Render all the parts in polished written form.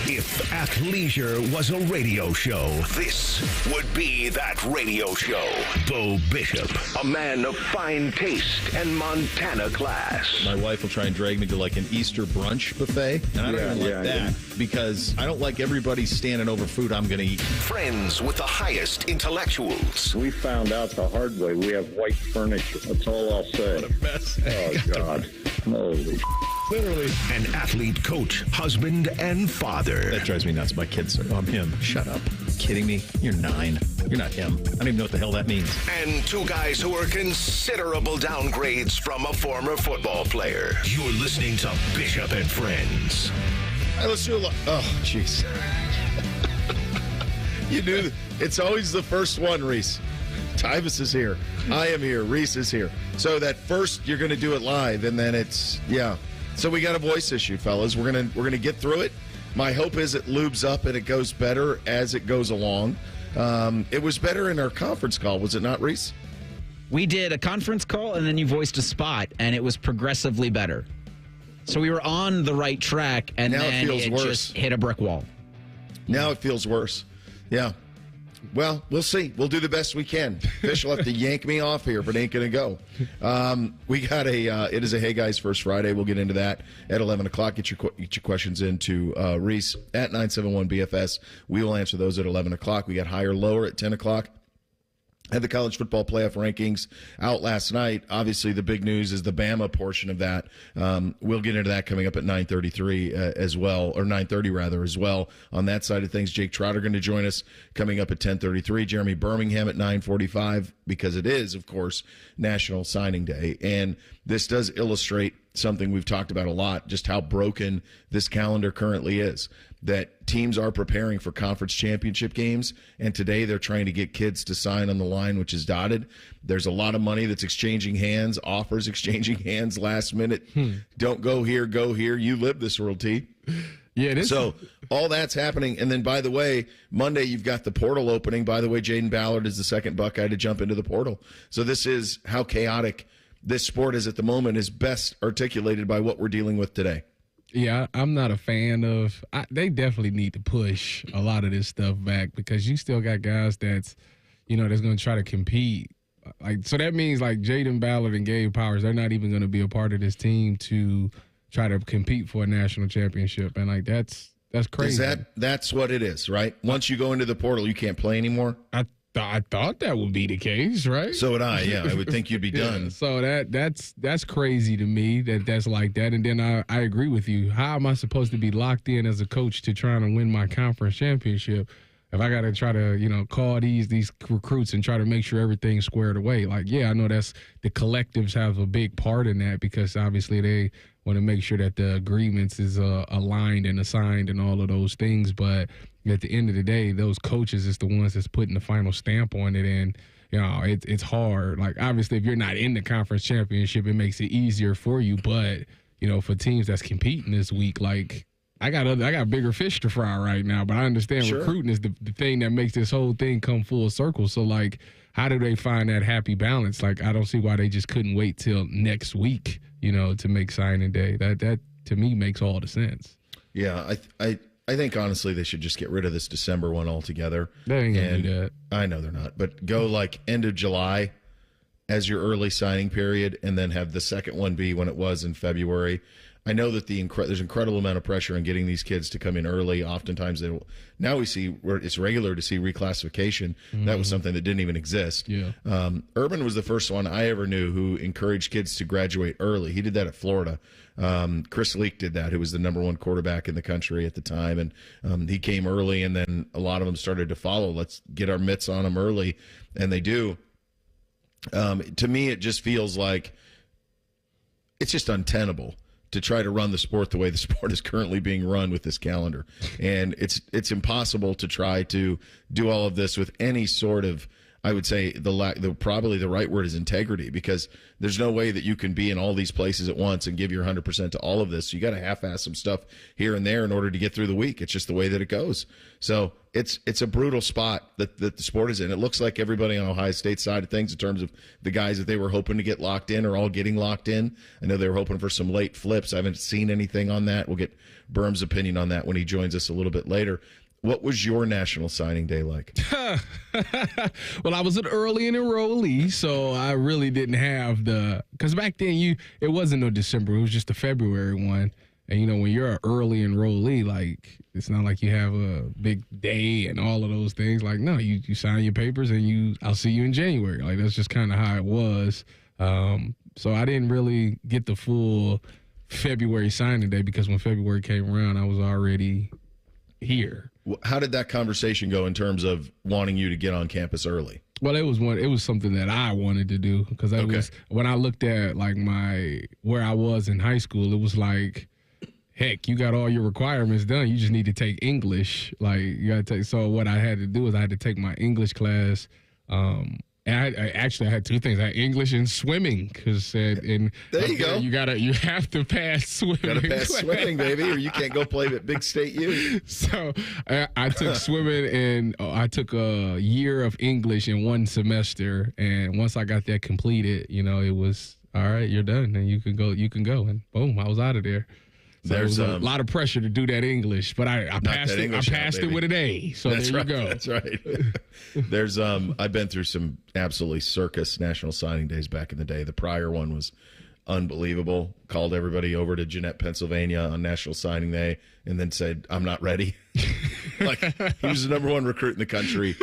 If athleisure was a radio show, this would be that radio show. Bo Bishop, a man of fine taste and Montana class. My wife will try and drag me to like an Easter brunch buffet, and I don't even like that because I don't like everybody standing over food I'm going to eat. Friends with the highest intellectuals. We found out the hard way. We have white furniture. That's all I'll say. What a mess. Oh, God. Holy Literally. An athlete, coach, husband, and father. That drives me nuts. My kids are, I'm him. Shut up. Kidding me? You're 9. You're not him. I don't even know what the hell that means. And two guys who are considerable downgrades from a former football player. You're listening to Bishop and Friends. All right, let's do a lot. Oh, jeez. You knew it's always the first one, Reese. Tyvis is here. I am here. Reese is here. So that first, you're going to do it live, and then it's, yeah. So we got a voice issue, fellas. We're gonna get through it. My hope is it lubes up and it goes better as it goes along. It was better in our conference call, was it not, Reese? We did a conference call, and then you voiced a spot, and it was progressively better. So we were on the right track, and now then it feels worse. Just hit a brick wall. Now it feels worse. Yeah. Well, we'll see. We'll do the best we can. Fish will have to yank me off here, but it ain't going to go. We got it is a Hey Guys First Friday. We'll get into that at 11 o'clock. Get your questions into Reese at 971-BFS. We will answer those at 11 o'clock. We got higher, lower at 10 o'clock. Had the college football playoff rankings out last night. Obviously, the big news is the Bama portion of that. We'll get into that coming up at 9:33 as well, or 9:30 rather as well. On that side of things, Jake Trotter going to join us coming up at 10:33. Jeremy Birmingham at 9:45 because it is, of course, National Signing Day, and this does illustrate something we've talked about a lot, just how broken this calendar currently is. That teams are preparing for conference championship games, and today they're trying to get kids to sign on the line, which is dotted. There's a lot of money that's exchanging hands, offers exchanging hands last minute. Don't go here, go here. You live this world, T. Yeah, it is. So all that's happening. And then, by the way, Monday you've got the portal opening. By the way, Jaden Ballard is the second Buckeye to jump into the portal. So this is how chaotic this sport is at the moment, is best articulated by what we're dealing with today. Yeah, I'm not a fan of they definitely need to push a lot of this stuff back because you still got guys that's going to try to compete. So that means like Jaden Ballard and Gabe Powers, they're not even going to be a part of this team to try to compete for a national championship. And like that's crazy. That's what it is, right? Once you go into the portal, you can't play anymore. I thought that would be the case, right? So would I. Yeah, I would think you'd be done. So that's crazy to me that's like that. And then I agree with you. How am I supposed to be locked in as a coach to trying to win my conference championship if I got to try to call these recruits and try to make sure everything's squared away? Like, yeah, I know that's the collectives have a big part in that because obviously they want to make sure that the agreements is aligned and assigned and all of those things, but at the end of the day, those coaches is the ones that's putting the final stamp on it, and it's hard. Like obviously, if you're not in the conference championship, it makes it easier for you. But for teams that's competing this week, like I got bigger fish to fry right now. But I understand recruiting is the thing that makes this whole thing come full circle. So like, how do they find that happy balance? Like I don't see why they just couldn't wait till next week, to make signing day. That to me makes all the sense. Yeah, I think, honestly, they should just get rid of this December one altogether. They ain't going to do that. I know they're not. But go, like, end of July as your early signing period and then have the second one be when it was in February. I know that there's incredible amount of pressure on getting these kids to come in early. Oftentimes, now we see where it's regular to see reclassification. Mm-hmm. That was something that didn't even exist. Yeah. Urban was the first one I ever knew who encouraged kids to graduate early. He did that at Florida. Chris Leak did that, who was the number one quarterback in the country at the time. And he came early, and then a lot of them started to follow. Let's get our mitts on them early. And they do. To me, it just feels like it's just untenable to try to run the sport the way the sport is currently being run with this calendar. And it's impossible to try to do all of this with any sort of, I would say probably the right word is integrity, because there's no way that you can be in all these places at once and give your 100% to all of this. So you got to half-ass some stuff here and there in order to get through the week. It's just the way that it goes. So it's a brutal spot that the sport is in. It looks like everybody on Ohio State's side of things in terms of the guys that they were hoping to get locked in are all getting locked in. I know they were hoping for some late flips. I haven't seen anything on that. We'll get Birm's opinion on that when he joins us a little bit later. What was your National Signing Day like? Well, I was an early enrollee, so I really didn't have because back then it wasn't no December. It was just a February one. And, when you're an early enrollee, like, it's not like you have a big day and all of those things. Like, no, you sign your papers and I'll see you in January. Like, that's just kind of how it was. So I didn't really get the full February signing day because when February came around, I was already here. How did that conversation go in terms of wanting you to get on campus early? Well, it was something that I wanted to do because was when I looked at like where I was in high school, it was like, heck, you got all your requirements done. You just need to take English. Like, you got to take. So what I had to do is I had to take my English class. And I had two things. I had English and swimming because there you go. You have to pass swimming. Got to pass swimming, baby, or you can't go play at Big State U. So I took swimming and I took a year of English in one semester. And once I got that completed, it was all right. You're done, and you can go. And boom, I was out of there. So there's a lot of pressure to do that English, but I passed it. I passed it with an A. So there you go. That's right. There's I've been through some absolutely circus National Signing Days back in the day. The prior one was unbelievable. Called everybody over to Jeanette, Pennsylvania on National Signing Day, and then said, "I'm not ready." Like, he was the number one recruit in the country.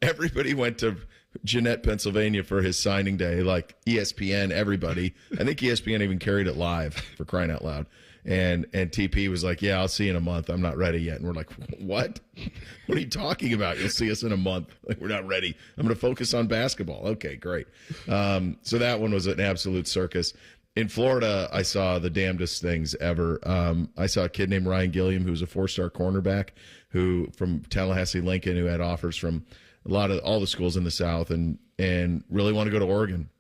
Everybody went to Jeanette, Pennsylvania for his signing day, like ESPN, everybody. I think ESPN even carried it live, for crying out loud. And TP was like, "Yeah, I'll see you in a month. I'm not ready yet." And we're like, "What? What are you talking about? You'll see us in a month." Like, we're not ready. I'm going to focus on basketball. Okay, great. So that one was an absolute circus. In Florida, I saw the damnedest things ever. I saw a kid named Ryan Gilliam, who was a 4-star cornerback, who from Tallahassee Lincoln, who had offers from all the schools in the South, and really wanted to go to Oregon.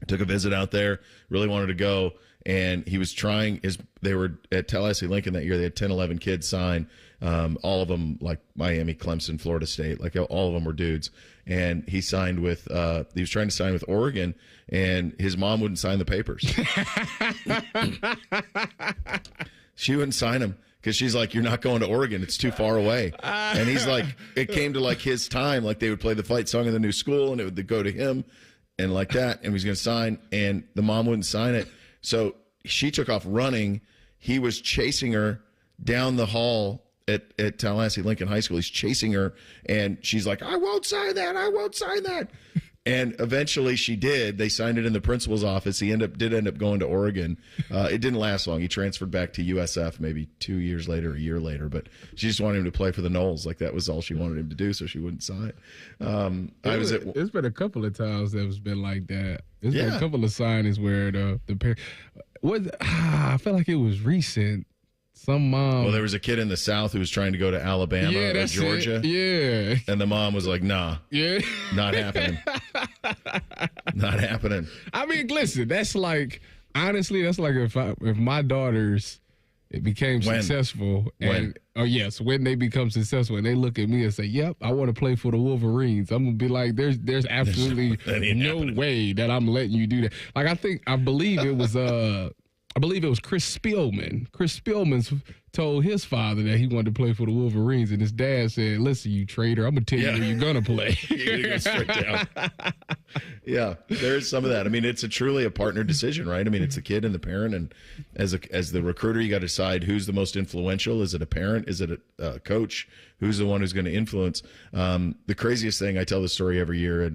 I took a visit out there, really wanted to go, and he was trying they were at Tallahassee Lincoln that year. They had 10, 11 kids sign, all of them like Miami, Clemson, Florida State, like all of them were dudes. And he signed with, he was trying to sign with Oregon, and his mom wouldn't sign the papers. She wouldn't sign them. Because she's like, "You're not going to Oregon. It's too far away." And he's like, it came to like his time. Like they would play the fight song in the new school and it would go to him and like that. And he was going to sign and the mom wouldn't sign it. So she took off running. He was chasing her down the hall at Tallahassee Lincoln High School. He's chasing her and she's like, "I won't sign that. I won't sign that." And eventually she did. They signed it in the principal's office. He did end up going to Oregon. It didn't last long. He transferred back to USF maybe 2 years later, a year later. But she just wanted him to play for the Noles. Like that was all she wanted him to do, so she wouldn't sign. It's been a couple of times that it's been like that. There's been a couple of signings where the parent I felt like it was recent. Some mom. Well, there was a kid in the South who was trying to go to Alabama or Georgia. Yeah. And the mom was like, "Nah. Yeah. Not happening. Not happening." I mean, listen, that's like, honestly, that's like if my daughters became successful. And, when they become successful and they look at me and say, "Yep, I want to play for the Wolverines," I'm going to be like, there's absolutely no way that I'm letting you do that. Like, I believe it was Chris Spielman. Chris Spielman told his father that he wanted to play for the Wolverines, and his dad said, "Listen, you traitor, I'm going to tell you where you're going to play." You're going to go straight down. Yeah, there's some of that. I mean, it's truly a partner decision, right? I mean, it's the kid and the parent, and as the recruiter, you got to decide who's the most influential. Is it a parent? Is it a coach? Who's the one who's going to influence? The craziest thing, I tell this story every year,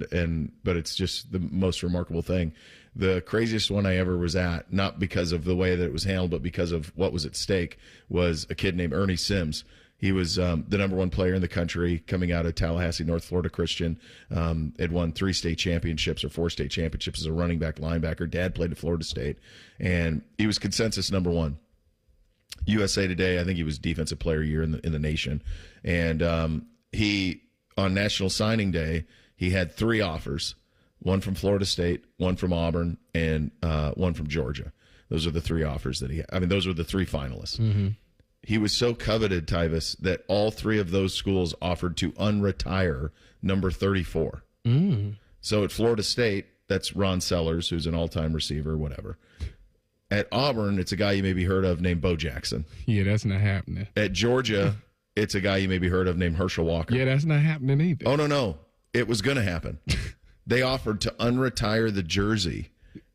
but it's just the most remarkable thing. The craziest one I ever was at, not because of the way that it was handled, but because of what was at stake, was a kid named Ernie Sims. He was the number one player in the country coming out of Tallahassee, North Florida Christian. Had won 3 state championships or 4 state championships as a running back, linebacker. Dad played at Florida State. And he was consensus number one. USA Today, I think he was defensive player of the year in the nation. And he, on National Signing Day, he had 3 offers. One from Florida State, one from Auburn, and one from Georgia. Those are the 3 offers that he had. I mean, those were the 3 finalists. Mm-hmm. he was so coveted, Tyvis, that all three of those schools offered to unretire number 34. So at Florida State, that's Ron Sellers, who's an all-time receiver, whatever. At Auburn, it's a guy you maybe heard of named Bo Jackson. Yeah, that's not happening. At Georgia, it's a guy you maybe heard of named Herschel Walker. Yeah, that's not happening either. Oh, no. It was going to happen. They offered to unretire the jersey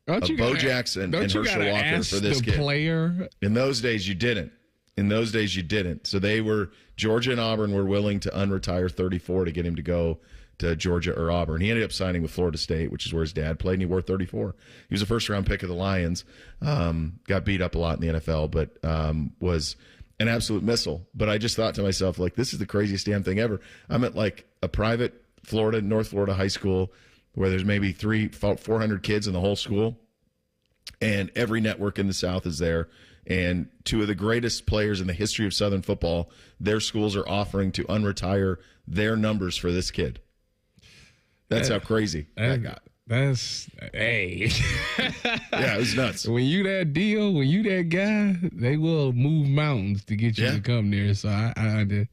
of Bo Jackson and Herschel Walker for this kid. Player? In those days, you didn't. So Georgia and Auburn were willing to unretire 34 to get him to go to Georgia or Auburn. He ended up signing with Florida State, which is where his dad played, and he wore 34. He was a first-round pick of the Lions. Got beat up a lot in the NFL, but was an absolute missile. But I just thought to myself, like, this is the craziest damn thing ever. I'm at, like, a private North Florida high school where there's maybe 400 kids in the whole school, and every network in the South is there. And two of the greatest players in the history of Southern football, their schools are offering to unretire their numbers for this kid. That's how crazy that got. That's, hey. Yeah, it was nuts. When you that deal, when you that guy, they will move mountains to get you to come there. So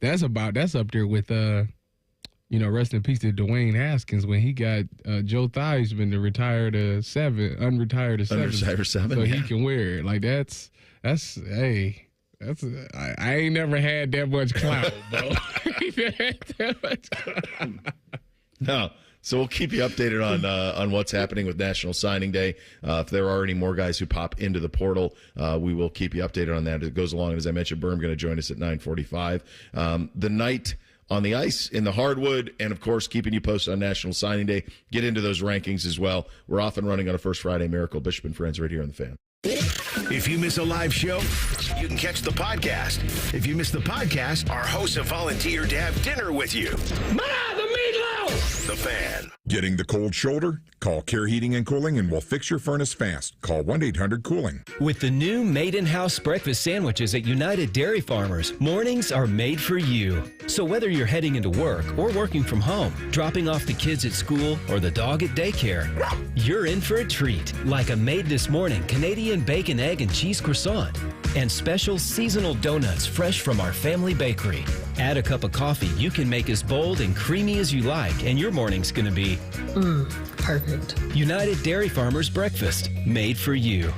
that's up there with, rest in peace to Dwayne Haskins when he got Joe Theismann to retire to 7, unretire to 7. Unretire 7, so he can wear it. Like that's I ain't never had that much clout, bro. No. So we'll keep you updated on what's happening with National Signing Day. If there are any more guys who pop into the portal, we will keep you updated on that. It goes along. And as I mentioned, Birm going to join us at 9:45. The night on the ice, in the hardwood, and, of course, keeping you posted on National Signing Day. Get into those rankings as well. We're off and running on a First Friday Miracle. Bishop and Friends right here on The Fan. If you miss a live show, you can catch the podcast. If you miss the podcast, our hosts have volunteered to have dinner with you. The meatloaf! The Fan. Getting the cold shoulder? Call Care Heating and Cooling and we'll fix your furnace fast. Call 1-800-COOLING. With the new made-in-house breakfast sandwiches at United Dairy Farmers, mornings are made for you. So whether you're heading into work or working from home, dropping off the kids at school or the dog at daycare, you're in for a treat, like a made this morning Canadian bacon, egg, and cheese croissant, and special seasonal donuts fresh from our family bakery. Add a cup of coffee you can make as bold and creamy as you like, and your morning's going to be perfect. United Dairy Farmers Breakfast, made for you.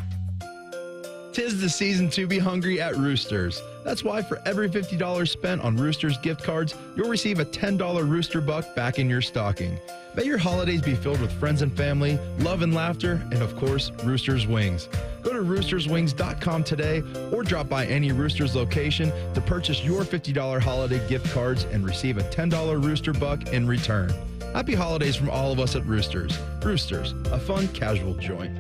'Tis the season to be hungry at Roosters. That's why for every $50 spent on Roosters gift cards, you'll receive a $10 Rooster Buck back in your stocking. May your holidays be filled with friends and family, love and laughter, and of course, Roosters Wings. Go to roosterswings.com today or drop by any Roosters location to purchase your $50 holiday gift cards and receive a $10 Rooster Buck in return. Happy holidays from all of us at Roosters. Roosters, a fun, casual joint.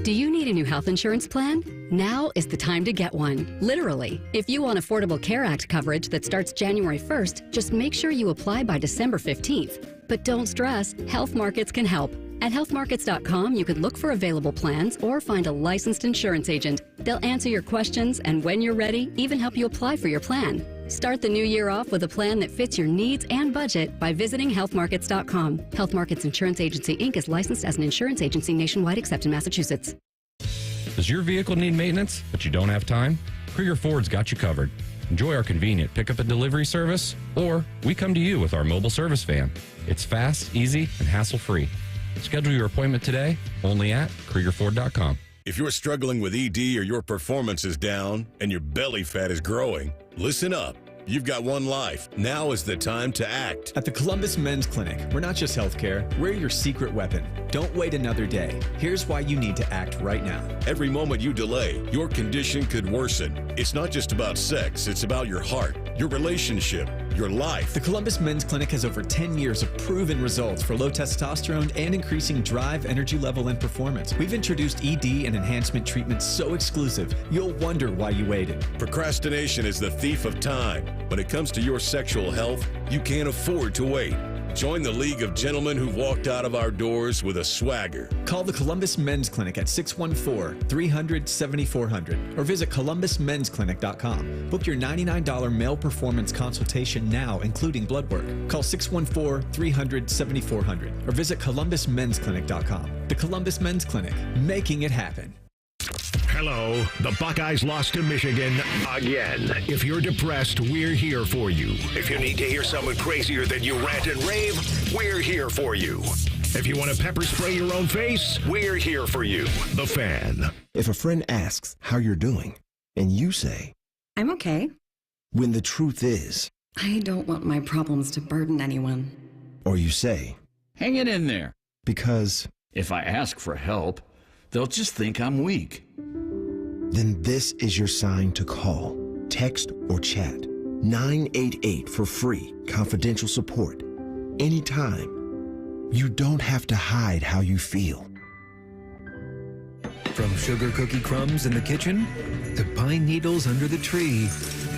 Do you need a new health insurance plan? Now is the time to get one. Literally. If you want Affordable Care Act coverage that starts January 1st, just make sure you apply by December 15th. But don't stress, Health Markets can help. At healthmarkets.com, you can look for available plans or find a licensed insurance agent. They'll answer your questions and when you're ready, even help you apply for your plan. Start the new year off with a plan that fits your needs and budget by visiting healthmarkets.com. Health Markets Insurance Agency, Inc. is licensed as an insurance agency nationwide except in Massachusetts. Does your vehicle need maintenance, but you don't have time? Krieger Ford's got you covered. Enjoy our convenient pickup and delivery service, or we come to you with our mobile service van. It's fast, easy, and hassle-free. Schedule your appointment today, only at KriegerFord.com. If you're struggling with ED or your performance is down and your belly fat is growing, listen up. You've got one life. Now is the time to act. At the Columbus Men's Clinic, we're not just healthcare, we're your secret weapon. Don't wait another day. Here's why you need to act right now. Every moment you delay, your condition could worsen. It's not just about sex, it's about your heart, your relationship, your life. The Columbus Men's Clinic has over 10 years of proven results for low testosterone and increasing drive, energy level, and performance. We've introduced ED and enhancement treatments so exclusive, you'll wonder why you waited. Procrastination is the thief of time. When it comes to your sexual health, you can't afford to wait. Join the League of Gentlemen who walked out of our doors with a swagger. Call the Columbus Men's Clinic at 614-300-7400 or visit columbusmensclinic.com. Book your $99 male performance consultation now, including blood work. Call 614-300-7400 or visit columbusmensclinic.com. The Columbus Men's Clinic, making it happen. Hello. The Buckeyes lost to Michigan again. If you're depressed, we're here for you. If you need to hear someone crazier than you rant and rave, we're here for you. If you want to pepper spray your own face, we're here for you. The Fan. If a friend asks how you're doing, and you say, I'm okay. When the truth is, I don't want my problems to burden anyone. Or you say, hang it in there. Because if I ask for help, they'll just think I'm weak. Then this is your sign to call, text, or chat 988 for free, confidential support. Anytime. You don't have to hide how you feel. From sugar cookie crumbs in the kitchen to pine needles under the tree,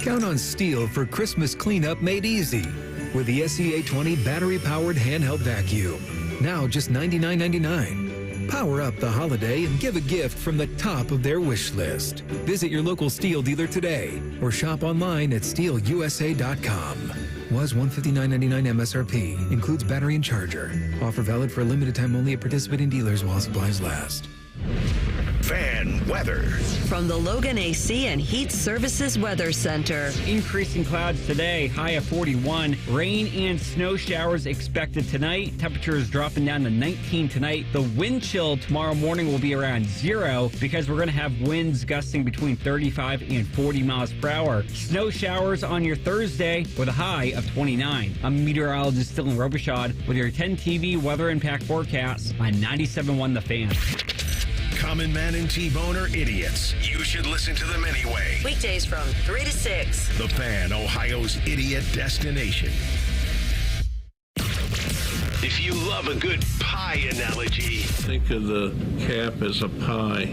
count on Steel for Christmas cleanup made easy with the SCA20 battery-powered handheld vacuum. Now just $99.99. Power up the holiday and give a gift from the top of their wish list. Visit your local Steel dealer today or shop online at steelusa.com. Was $159.99 MSRP. Includes battery and charger. Offer valid for a limited time only at participating dealers while supplies last. Fan weather. From the Logan AC and Heat Services Weather Center. Increasing clouds today, high of 41. Rain and snow showers expected tonight. Temperatures dropping down to 19 tonight. The wind chill tomorrow morning will be around 0 because we're going to have winds gusting between 35 and 40 miles per hour. Snow showers on your Thursday with a high of 29. I'm meteorologist Dylan Robichaud with your 10 TV weather impact forecast on 97.1 The Fan. Common Man and T-Bone are idiots. You should listen to them anyway. Weekdays from 3 to 6. The Fan, Ohio's idiot destination. If you love a good pie analogy, think of the cap as a pie.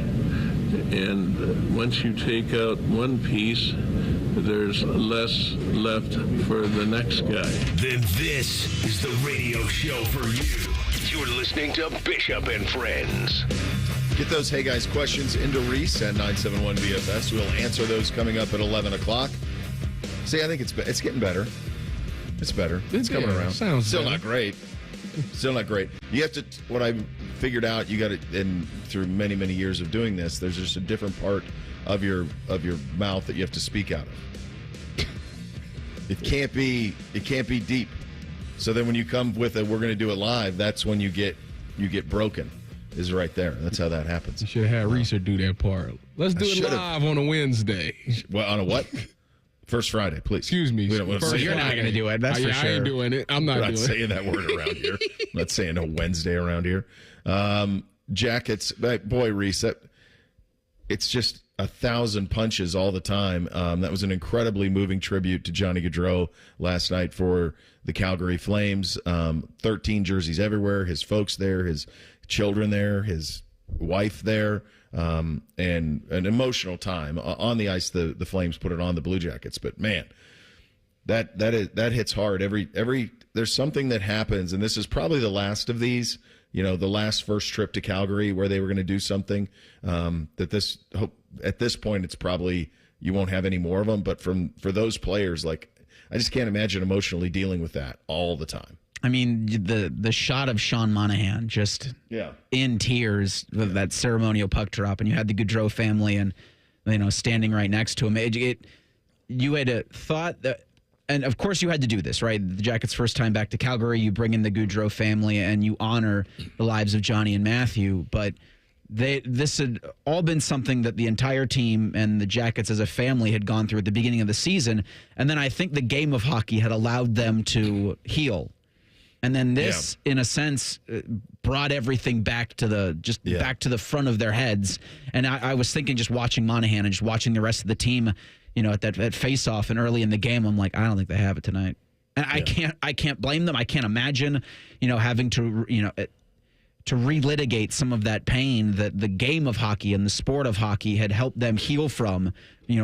And once you take out one piece, there's less left for the next guy. Then this is the radio show for you. You're listening to Bishop and Friends. Get those Hey Guys questions into Reese at 971 BFS. We'll answer those coming up at 11 o'clock. See, I think it's getting better. It's better. It's coming around. Sounds Still better. not great. Still not great. You have to, what I figured out, you got it, and through many, many years of doing this, there's just a different part of your mouth that you have to speak out of. It can't be deep. So then when you come with a, we're going to do it live, that's when you get broken. Is right there. That's how that happens. You should have had Reese do that part. Let's do it live on a Wednesday. Well, on a what? First Friday, please. Excuse me. So you're not going to do it. That's for sure. I ain't doing it. I'm not doing it. saying that word around here. I'm not saying no Wednesday around here. Jackets, boy, Reese, it's just 1,000 punches all the time. That was an incredibly moving tribute to Johnny Gaudreau last night for the Calgary Flames. 13 jerseys everywhere. His folks there, his children there, his wife there, and an emotional time on the ice. The Flames put it on the Blue Jackets, but man, that hits hard. Every there's something that happens, and this is probably the last of these. You know, the last first trip to Calgary where they were going to do something. At this point, it's probably you won't have any more of them. But for those players, like I just can't imagine emotionally dealing with that all the time. I mean, the shot of Sean Monahan just in tears with that ceremonial puck drop, and you had the Gaudreau family and standing right next to him. You had thought that, and of course you had to do this, right? The Jackets' first time back to Calgary, you bring in the Gaudreau family and you honor the lives of Johnny and Matthew, but this had all been something that the entire team and the Jackets as a family had gone through at the beginning of the season, and then I think the game of hockey had allowed them to heal. And then this, in a sense, brought everything back to back to the front of their heads. And I was thinking, just watching Monahan and just watching the rest of the team, at that face-off and early in the game, I'm like, I don't think they have it tonight. And I can't blame them. I can't imagine, having to, to relitigate some of that pain that the game of hockey and the sport of hockey had helped them heal from,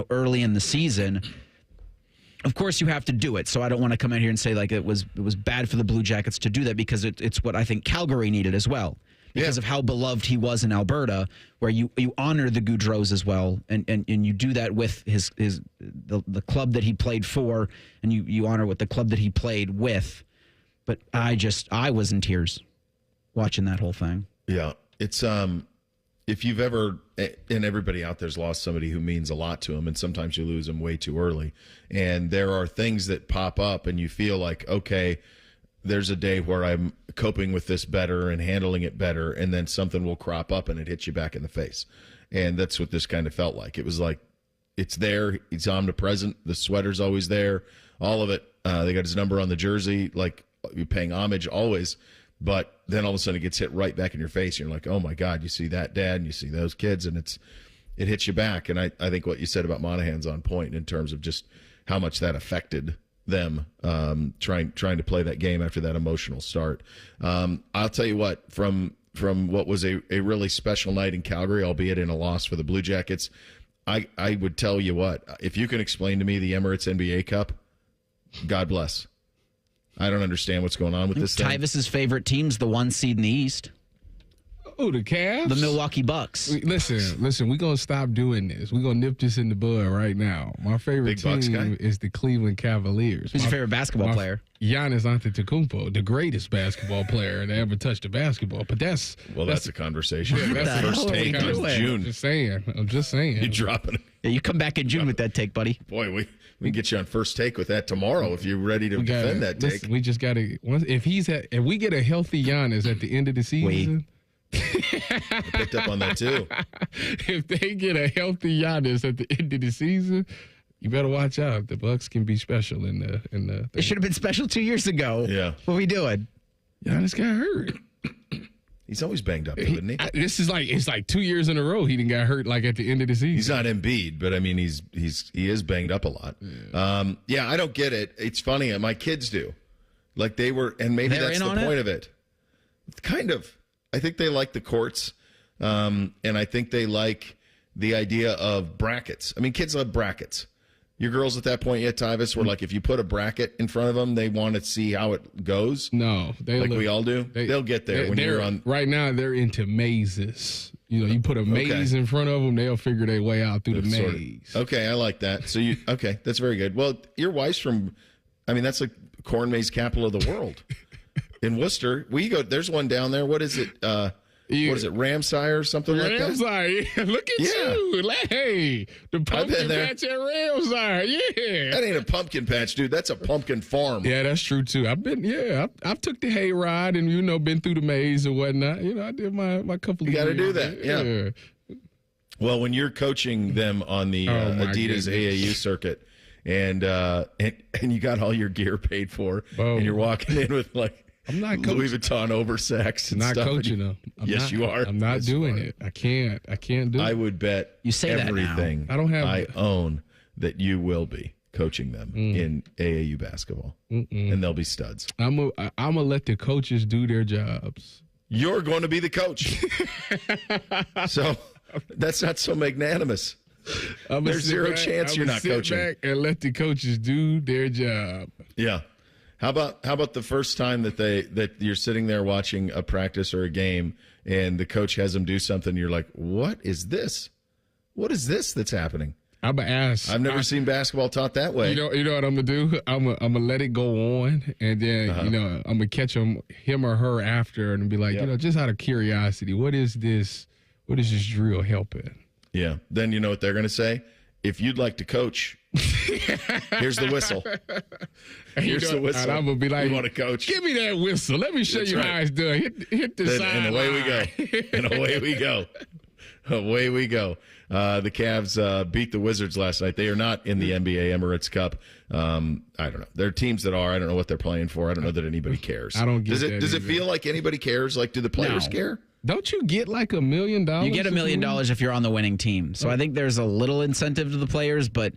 early in the season. Of course, you have to do it. So I don't want to come in here and say like it was bad for the Blue Jackets to do that, because it's what I think Calgary needed as well, because of how beloved he was in Alberta, where you honor the Gaudreaus as well, and you do that with the club that he played for, and you honor with the club that he played with. But I was in tears watching that whole thing. Yeah, it's if you've ever, and everybody out there's lost somebody who means a lot to them, and sometimes you lose them way too early, and there are things that pop up, and you feel like, okay, there's a day where I'm coping with this better and handling it better, and then something will crop up and it hits you back in the face. And that's what this kind of felt like. It was like, it's there, it's omnipresent, the sweater's always there, all of it. They got his number on the jersey, like you're paying homage always. But then all of a sudden it gets hit right back in your face. You're like, oh my God, you see that, Dad, and you see those kids, and it hits you back. And I think what you said about Monahan's on point in terms of just how much that affected them trying to play that game after that emotional start. I'll tell you what, from what was a really special night in Calgary, albeit in a loss for the Blue Jackets, I would tell you what, if you can explain to me the Emirates NBA Cup, God bless. I don't understand what's going on with this thing. Tyvis's favorite team's the 1 seed in the East. Oh, the Cavs? The Milwaukee Bucks. Listen, we're going to stop doing this. We're going to nip this in the bud right now. My favorite team is the Cleveland Cavaliers. Who's your favorite basketball player? Giannis Antetokounmpo, the greatest basketball player that ever touched a basketball. But that's a conversation. Yeah, that's the first take in June. I'm just saying. You're dropping it. Yeah, you come back in June with that take, buddy. Boy, we can get you on first take with that tomorrow if you're ready to defend that take. We just got to. If we get a healthy Giannis at the end of the season. I picked up on that too. If they get a healthy Giannis at the end of the season, you better watch out. The Bucks can be special in the. It should have been special 2 years ago. Yeah. What are we doing? Giannis got hurt. He's always banged up, isn't he? This is it's like 2 years in a row he didn't got hurt like at the end of the season. He's not Embiid, but I mean he is banged up a lot. Yeah. I don't get it. It's funny. My kids do. Like they were, and maybe that's the point of it. Kind of. I think they like the courts, and I think they like the idea of brackets. I mean, kids love brackets. Your girls at that point yet, Tyvis, were like, if you put a bracket in front of them, they want to see how it goes? No. We all do? They'll get there when you're on. Right now, they're into mazes. You put a maze in front of them, they'll figure their way out through the maze. Okay, I like that. So okay, that's very good. Well, your wife's from, that's like corn maze capital of the world. In Worcester, there's one down there. What is it? What is it? Ramsire or something like that? Ramsire. Look at you. Hey, the pumpkin patch at Ramsire. Yeah. That ain't a pumpkin patch, dude. That's a pumpkin farm. Yeah, that's true too. I've took the hay ride and been through the maze and whatnot. I did my couple. You got to do that. Yeah. Well, when you're coaching them on the Adidas AAU circuit, and you got all your gear paid for, and you're walking in with I'm not coaching. Louis Vuitton oversacks and not stuff. Coaching them. Yes, you are. I'm not doing it. I can't do it. I would bet you say everything that now. I own that you will be coaching them in AAU basketball, and they'll be studs. I'm gonna let the coaches do their jobs. You're going to be the coach, so that's not so magnanimous. There's zero chance you're not coaching. Back and let the coaches do their job. Yeah. How about the first time that you're sitting there watching a practice or a game and the coach has them do something, you're like, what is this? What is this that's happening? I'm gonna ask. I've never seen basketball taught that way. You know what I'm gonna do? I'm gonna let it go on, and then I'm gonna catch him or her after, and be like, just out of curiosity, what is this? What is this drill helping? Yeah. Then you know what they're gonna say? If you'd like to coach, here's the whistle. Here's the whistle. And I'm going to be like, you want to coach? Give me that whistle. Let me show you how it's done. Hit the side. And away we go. And away we go. Away we go. The Cavs beat the Wizards last night. They are not in the NBA Emirates Cup. I don't know. There are teams that are. I don't know what they're playing for. I don't know that anybody cares. I don't get Does it feel like anybody cares? Like, do the players care? Don't you get like $1 million? You get $1 million if you're on the winning team. So I think there's a little incentive to the players, but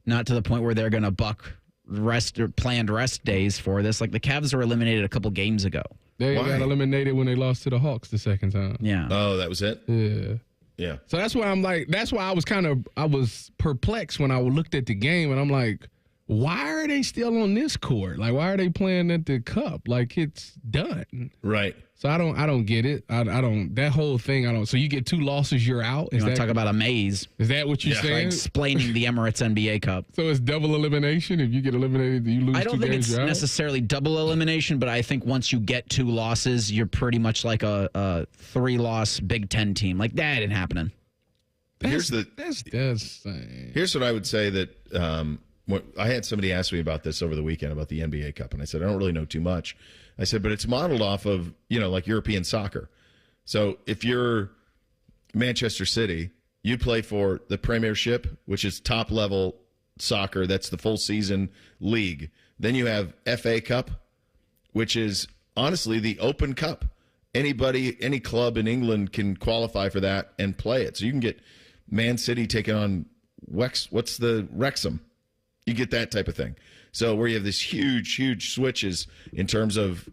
not to the point where they're going to buck rest or planned rest days for this. Like the Cavs were eliminated a couple games ago. They got eliminated when they lost to the Hawks the second time. Yeah. Oh, that was it? Yeah. Yeah. So that's why I was perplexed when I looked at the game and I'm like, why are they still on this court? Like, why are they playing at the Cup? Like, it's done. Right. So I don't get it. I don't, that whole thing, I don't. So you get 2 losses, you're out? You want to talk about a maze? Is that what you're saying? Like explaining the Emirates NBA Cup. So it's double elimination? If you get eliminated, you lose 2 games, I don't think it's necessarily double elimination, but I think once you get 2 losses, you're pretty much like a 3-loss Big Ten team. Like, that ain't happening. Here's what I would say that I had somebody ask me about this over the weekend about the NBA Cup, and I said, I don't really know too much. I said, but it's modeled off of, like European soccer. So if you're Manchester City, you play for the Premiership, which is top-level soccer. That's the full season league. Then you have FA Cup, which is honestly the Open Cup. Anybody, any club in England can qualify for that and play it. So you can get Man City taking on Wrexham. You get that type of thing. So where you have this huge switches in terms of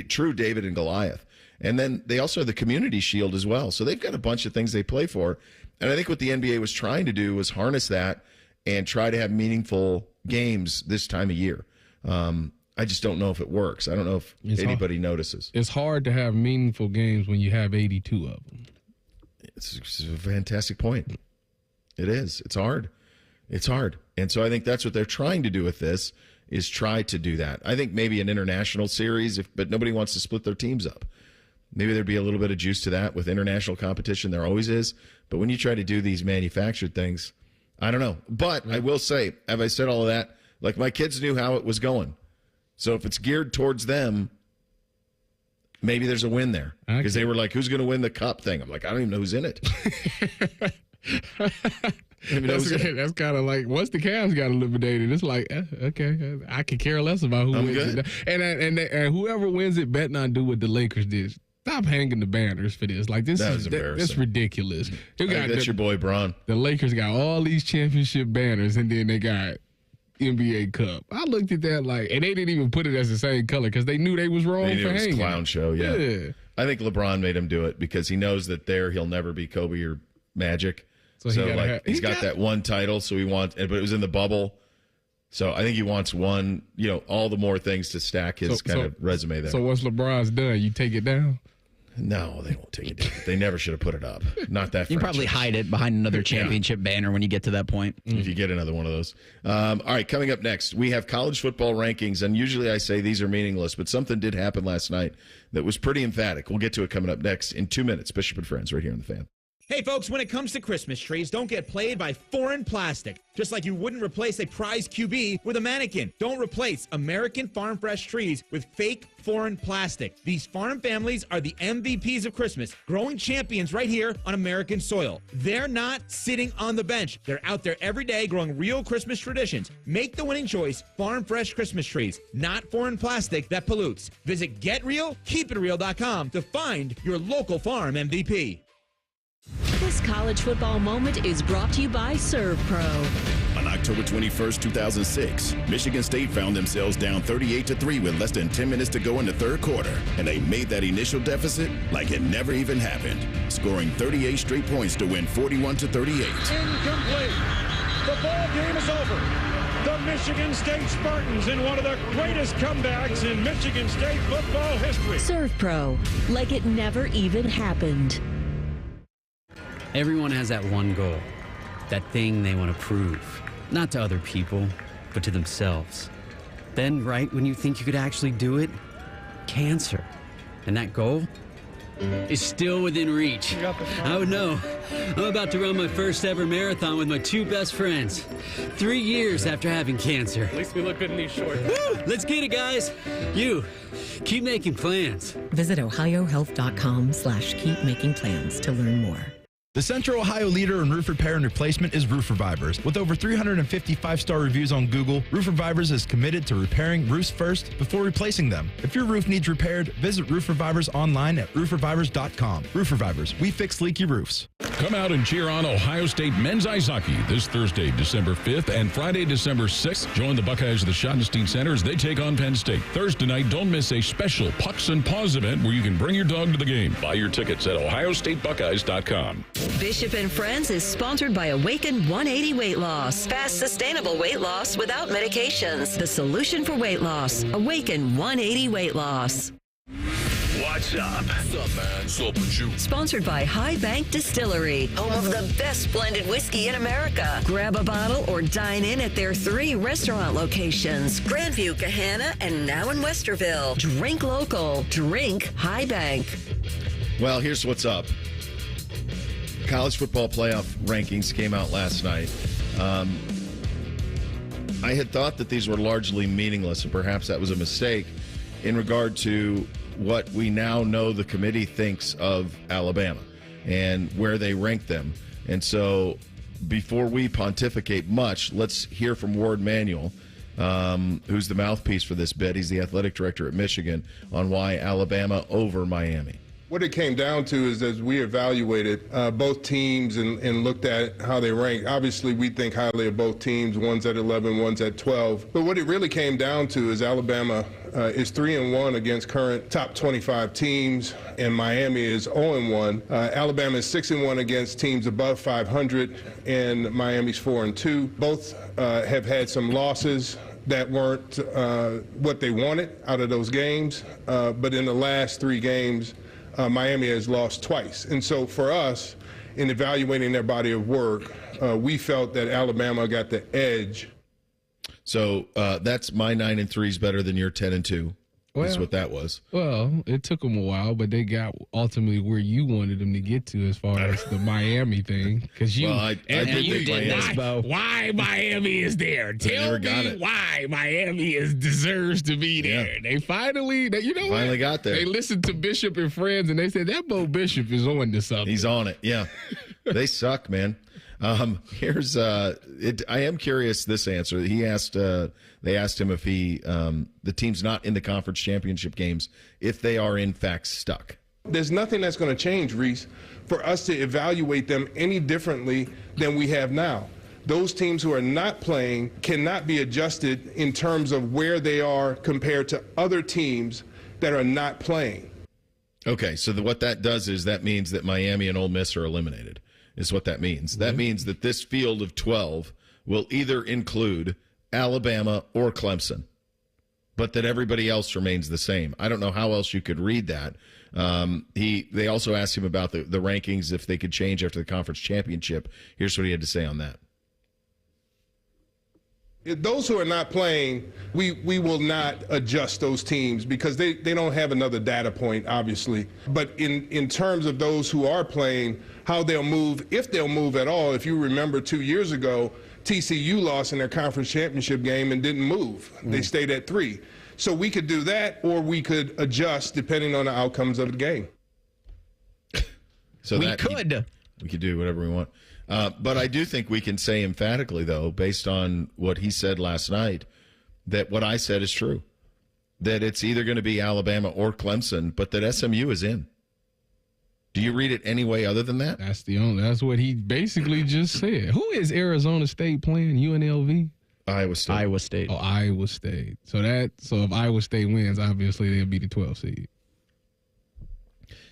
true David and Goliath. And then they also have the Community Shield as well. So they've got a bunch of things they play for. And I think what the NBA was trying to do was harness that and try to have meaningful games this time of year. I just don't know if it works. I don't know if anybody notices. It's hard to have meaningful games when you have 82 of them. It's a fantastic point. It is. It's hard. It's hard. And so I think that's what they're trying to do with this, is try to do that. I think maybe an international series, but nobody wants to split their teams up. Maybe there'd be a little bit of juice to that with international competition. There always is. But when you try to do these manufactured things, I don't know. But I will say, have I said all of that? Like, my kids knew how it was going. So if it's geared towards them, maybe there's a win there. Because they were like, who's going to win the cup thing? I'm like, I don't even know who's in it. That's kind of like, once the Cavs got eliminated, it's like, okay, I could care less about who wins it. And whoever wins it bet not do what the Lakers did. Stop hanging the banners for this. Like, that's ridiculous. That's your boy Bron. The Lakers got all these championship banners, and then they got NBA Cup. I looked at that like, and they didn't even put it as the same color because they knew they was wrong they knew for it was hanging. Clown show, yeah. I think LeBron made him do it because he knows that he'll never be Kobe or Magic. So he's got that one title, so he wants, but it was in the bubble. So I think he wants one, all the more things to stack his resume there. So once LeBron's done, you take it down? No, they won't take it down. They never should have put it up. Not that. You can probably hide it behind another championship banner when you get to that point. If you get another one of those. All right, coming up next, we have college football rankings, and usually I say these are meaningless, but something did happen last night that was pretty emphatic. We'll get to it coming up next in 2 minutes. Bishop and Friends right here on The Fan. Hey, folks, when it comes to Christmas trees, don't get played by foreign plastic. Just like you wouldn't replace a prize QB with a mannequin. Don't replace American Farm Fresh trees with fake foreign plastic. These farm families are the MVPs of Christmas, growing champions right here on American soil. They're not sitting on the bench. They're out there every day growing real Christmas traditions. Make the winning choice, Farm Fresh Christmas trees, not foreign plastic that pollutes. Visit GetRealKeepItReal.com to find your local farm MVP. This college football moment is brought to you by ServPro. On October 21st, 2006, Michigan State found themselves down 38-3 with less than 10 minutes to go in the third quarter, and they made that initial deficit like it never even happened, scoring 38 straight points to win 41-38. Incomplete. The ball game is over. The Michigan State Spartans in one of the greatest comebacks in Michigan State football history. ServPro, like it never even happened. Everyone has that one goal, that thing they want to prove, not to other people, but to themselves. Then, right when you think you could actually do it, cancer. And that goal is still within reach. I would know. I'm about to run my first ever marathon with my 2 best friends. 3 years after having cancer. At least we look good in these shorts. Woo! Let's get it, guys. You, keep making plans. Visit ohiohealth.com/keepmakingplans to learn more. The Central Ohio leader in roof repair and replacement is Roof Revivers. With over 350 5-star reviews on Google, Roof Revivers is committed to repairing roofs first before replacing them. If your roof needs repaired, visit Roof Revivers online at roofrevivers.com. Roof Revivers, we fix leaky roofs. Come out and cheer on Ohio State men's ice hockey this Thursday, December 5th, and Friday, December 6th. Join the Buckeyes of the Schottenstein Center as they take on Penn State. Thursday night, don't miss a special Pucks and Paws event where you can bring your dog to the game. Buy your tickets at ohiostatebuckeyes.com. Bishop and Friends is sponsored by Awaken 180 Weight Loss. Fast, sustainable weight loss without medications. The solution for weight loss. Awaken 180 Weight Loss. What's up? What's up, man? What's up with you? Sponsored by High Bank Distillery, home of the best blended whiskey in America. Grab a bottle or dine in at their 3 restaurant locations, Grandview, Gahanna, and now in Westerville. Drink local. Drink High Bank. Well, here's what's up. College football playoff rankings came out last night. I had thought that these were largely meaningless, and perhaps that was a mistake in regard to what we now know the committee thinks of Alabama and where they rank them. And so before we pontificate much, let's hear from Ward Manuel, who's the mouthpiece for this bit. He's the athletic director at Michigan, on why Alabama over Miami. What it came down to is, as we evaluated both teams and looked at how they rank, obviously we think highly of both teams. One's at 11, one's at 12. But what it really came down to is Alabama is 3-1 against current top 25 teams, and Miami is 0-1. Alabama is 6-1 against teams above 500, and Miami's 4-2. Both have had some losses that weren't what they wanted out of those games. But in the last 3 games, Miami has lost twice. And so for us, in evaluating their body of work, we felt that Alabama got the edge. So that's my 9-3 is better than your 10-2. That's what that was. Well, it took them a while, but they got ultimately where you wanted them to get to as far as the Miami thing. Because you, I did this, why Miami is there? Tell me why Miami deserves to be there. They finally got there. They listened to Bishop and Friends, and they said that Bo Bishop is on to something. He's on it. Yeah, they suck, man. Here's I am curious this answer. He asked. They asked him if the team's not in the conference championship games, if they are in fact stuck. There's nothing that's going to change, Reese, for us to evaluate them any differently than we have now. Those teams who are not playing cannot be adjusted in terms of where they are compared to other teams that are not playing. Okay, so what that does is that means that Miami and Ole Miss are eliminated, is what that means. That means that this field of 12 will either include Alabama or Clemson, but that everybody else remains the same. I don't know how else you could read that. They also asked him about the rankings, if they could change after the conference championship. Here's what he had to say on that. Those who are not playing, we will not adjust those teams because they don't have another data point, obviously. But in terms of those who are playing, how they'll move, if they'll move at all. If you remember 2 years ago, TCU lost in their conference championship game and didn't move. They stayed at 3. So we could do that, or we could adjust depending on the outcomes of the game. So we could do whatever we want. But I do think we can say emphatically, though, based on what he said last night, that what I said is true. That it's either going to be Alabama or Clemson, but that SMU is in. Do you read it any way other than that? That's what he basically just said. Who is Arizona State playing? UNLV? Iowa State. Oh, Iowa State. So if Iowa State wins, obviously they'll be the 12th seed.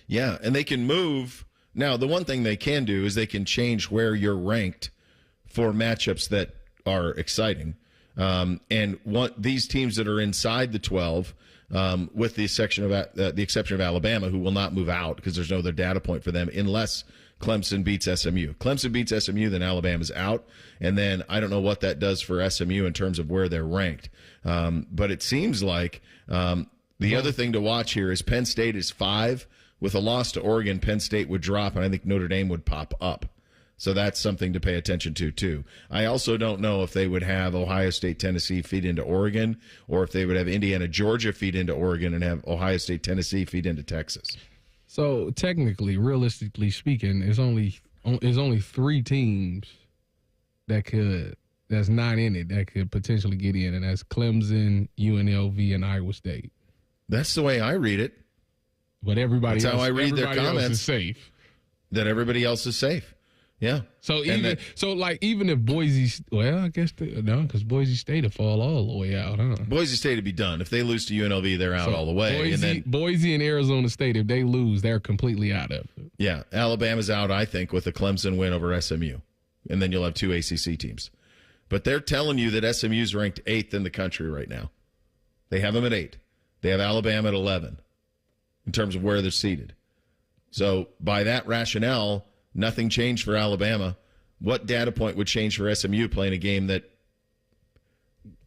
Yeah, and they can move. Now, the one thing they can do is they can change where you're ranked for matchups that are exciting. These teams that are inside the 12, with the exception of Alabama, who will not move out because there's no other data point for them unless Clemson beats SMU. Clemson beats SMU, then Alabama's out. And then I don't know what that does for SMU in terms of where they're ranked. But it seems like the other thing to watch here is Penn State is 5. With a loss to Oregon, Penn State would drop, and I think Notre Dame would pop up. So that's something to pay attention to, too. I also don't know if they would have Ohio State, Tennessee feed into Oregon, or if they would have Indiana, Georgia feed into Oregon and have Ohio State, Tennessee feed into Texas. So technically, realistically speaking, there's only 3 teams that's not in it that could potentially get in, and that's Clemson, UNLV, and Iowa State. That's the way I read it. But everybody else, how I read their comments. Is safe. That everybody else is safe. Yeah. So even if Boise, I guess because Boise State will fall all the way out, huh? Boise State would be done if they lose to UNLV. They're out all the way. Boise and Arizona State, if they lose, they're completely out of it. Yeah, Alabama's out, I think, with a Clemson win over SMU, and then you'll have 2 ACC teams. But they're telling you that SMU's ranked 8th in the country right now. They have them at 8. They have Alabama at 11 in terms of where they're seated. So by that rationale, nothing changed for Alabama. What data point would change for SMU playing a game that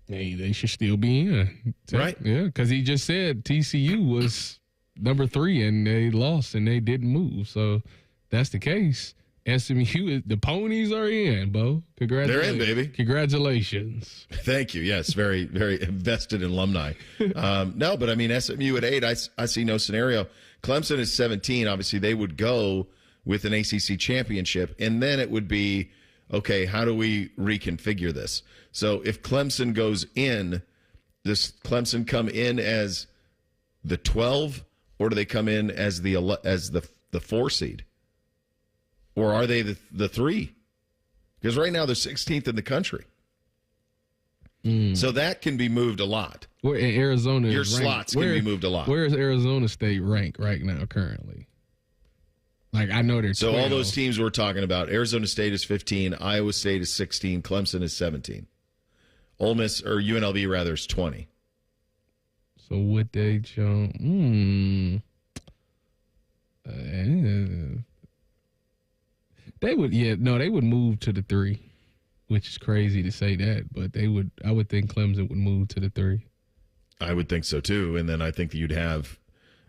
they should still be in? Right? Yeah, because he just said TCU was number 3 and they lost and they didn't move. So that's the case. SMU, the ponies are in, Bo. Congratulations. They're in, baby. Congratulations. Thank you. Yes, very, very invested alumni. No, but I mean, SMU at 8, I see no scenario. Clemson is 17. Obviously, they would go with an ACC championship, and then it would be, okay, how do we reconfigure this? So if Clemson goes in, does Clemson come in as the 12, or do they come in as the 4 seed? Or are they the 3? Because right now they're 16th in the country. So that can be moved a lot. Where in Arizona, your slots can be moved a lot. Where is Arizona State ranked right now currently? Like, I know they're 12. So all those teams we're talking about, Arizona State is 15, Iowa State is 16, Clemson is 17. Ole Miss, or UNLV rather, is 20. So would they jump? They would, they would move to the 3, which is crazy to say that, but I would think Clemson would move to the 3. I would think so too, and then I think that you'd have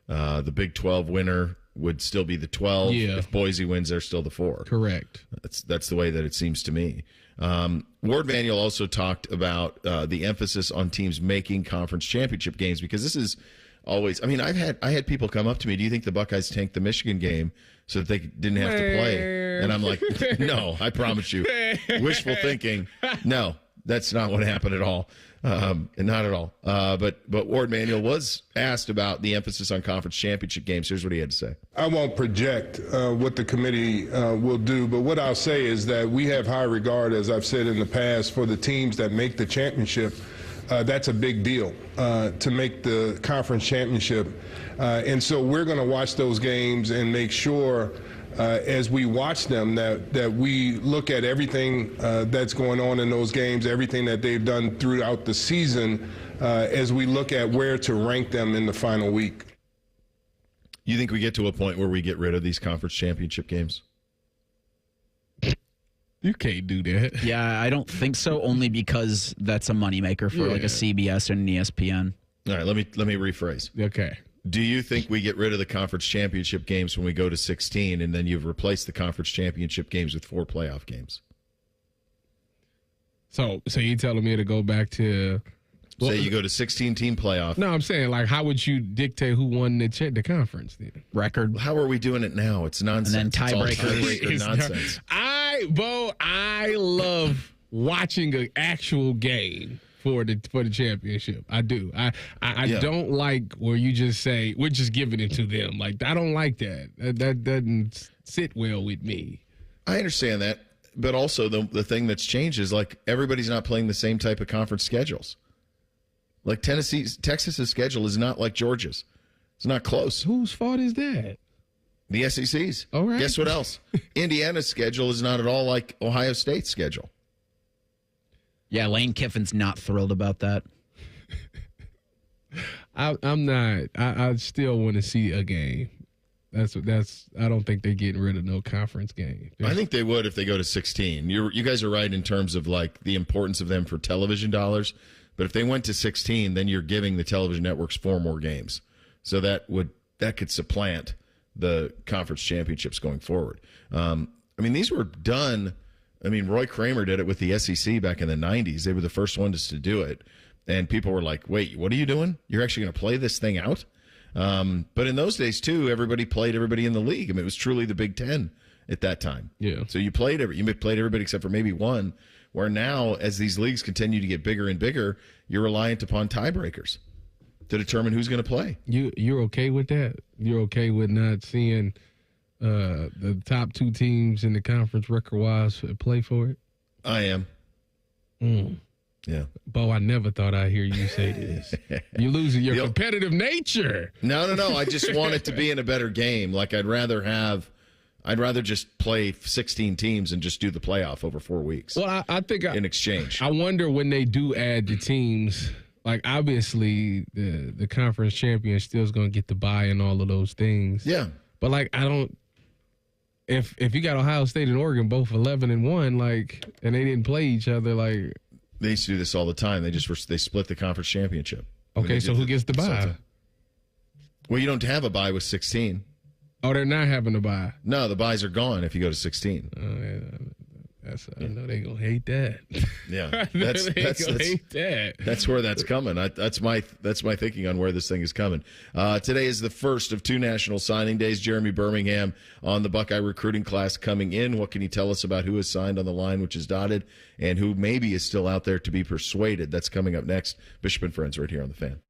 the Big 12 winner would still be the 12. Yeah. If Boise wins, they're still the 4. Correct. That's the way that it seems to me. Ward Manuel also talked about the emphasis on teams making conference championship games, because this is always, I mean, I had people come up to me, do you think the Buckeyes tanked the Michigan game so that they didn't have to play? And I'm like, no, I promise you. Wishful thinking. No, that's not what happened at all. Not at all. But Ward Manuel was asked about the emphasis on conference championship games. Here's what he had to say. I won't project what the committee will do, but what I'll say is that we have high regard, as I've said in the past, for the teams that make the championship. That's a big deal to make the conference championship. And so we're going to watch those games and make sure as we watch them that we look at everything that's going on in those games, everything that they've done throughout the season, as we look at where to rank them in the final week. You think we get to a point where we get rid of these conference championship games? You can't do that. Yeah, I don't think so, only because that's a moneymaker for like a CBS and an ESPN. All right, let me rephrase. Okay. Do you think we get rid of the conference championship games when we go to 16, and then you've replaced the conference championship games with 4 playoff games? So you telling me to go back to... Say you go to 16-team playoff. No, I'm saying, like, how would you dictate who won the conference then? Record. How are we doing it now? It's nonsense. And then tiebreakers. It's nonsense. I love watching an actual game for the championship. I do. I don't like where you just say, we're just giving it to them. Like, I don't like that. That doesn't sit well with me. I understand that. But also the thing that's changed is, like, everybody's not playing the same type of conference schedules. Like Texas's schedule is not like Georgia's. It's not close. Whose fault is that? The SEC's. All right. Guess what else? Indiana's schedule is not at all like Ohio State's schedule. Yeah, Lane Kiffin's not thrilled about that. I'm not. I still want to see a game. That's. I don't think they're getting rid of no conference game. I think they would if they go to 16. You guys are right in terms of, like, the importance of them for television dollars. But if they went to 16, then you're giving the television networks 4 more games. So that could supplant the conference championships going forward. I mean, these were done. I mean, Roy Kramer did it with the SEC back in the 90s. They were the first ones to do it. And people were like, wait, what are you doing? You're actually going to play this thing out? But in those days, too, everybody played everybody in the league. I mean, it was truly the Big Ten at that time. Yeah. So you played everybody except for maybe one. Where now, as these leagues continue to get bigger and bigger, you're reliant upon tiebreakers to determine who's going to play. You're okay with that? You're okay with not seeing the top two teams in the conference record-wise play for it? I am. Yeah. Bo, I never thought I'd hear you say this. You're losing your competitive nature. No. I just want it to be in a better game. Like, I'd rather just play 16 teams and just do the playoff over 4 weeks. Well, I think in exchange. I wonder when they do add the teams. Like, obviously, the conference champion still is going to get the bye and all of those things. Yeah. But, like, I don't – if you got Ohio State and Oregon both 11-1, like, and they didn't play each other, like – they used to do this all the time. They split the conference championship. Okay, so who gets the bye? Well, you don't have a bye with 16. Oh, they're not having a bye. No, the byes are gone if you go to 16. I know they're going to hate that. Yeah. Hate that. That's where that's coming. That's my thinking on where this thing is coming. Today is the first of 2 national signing days. Jeremy Birmingham on the Buckeye recruiting class coming in. What can you tell us about who is signed on the line, which is dotted, and who maybe is still out there to be persuaded? That's coming up next. Bishop and Friends right here on The Fan.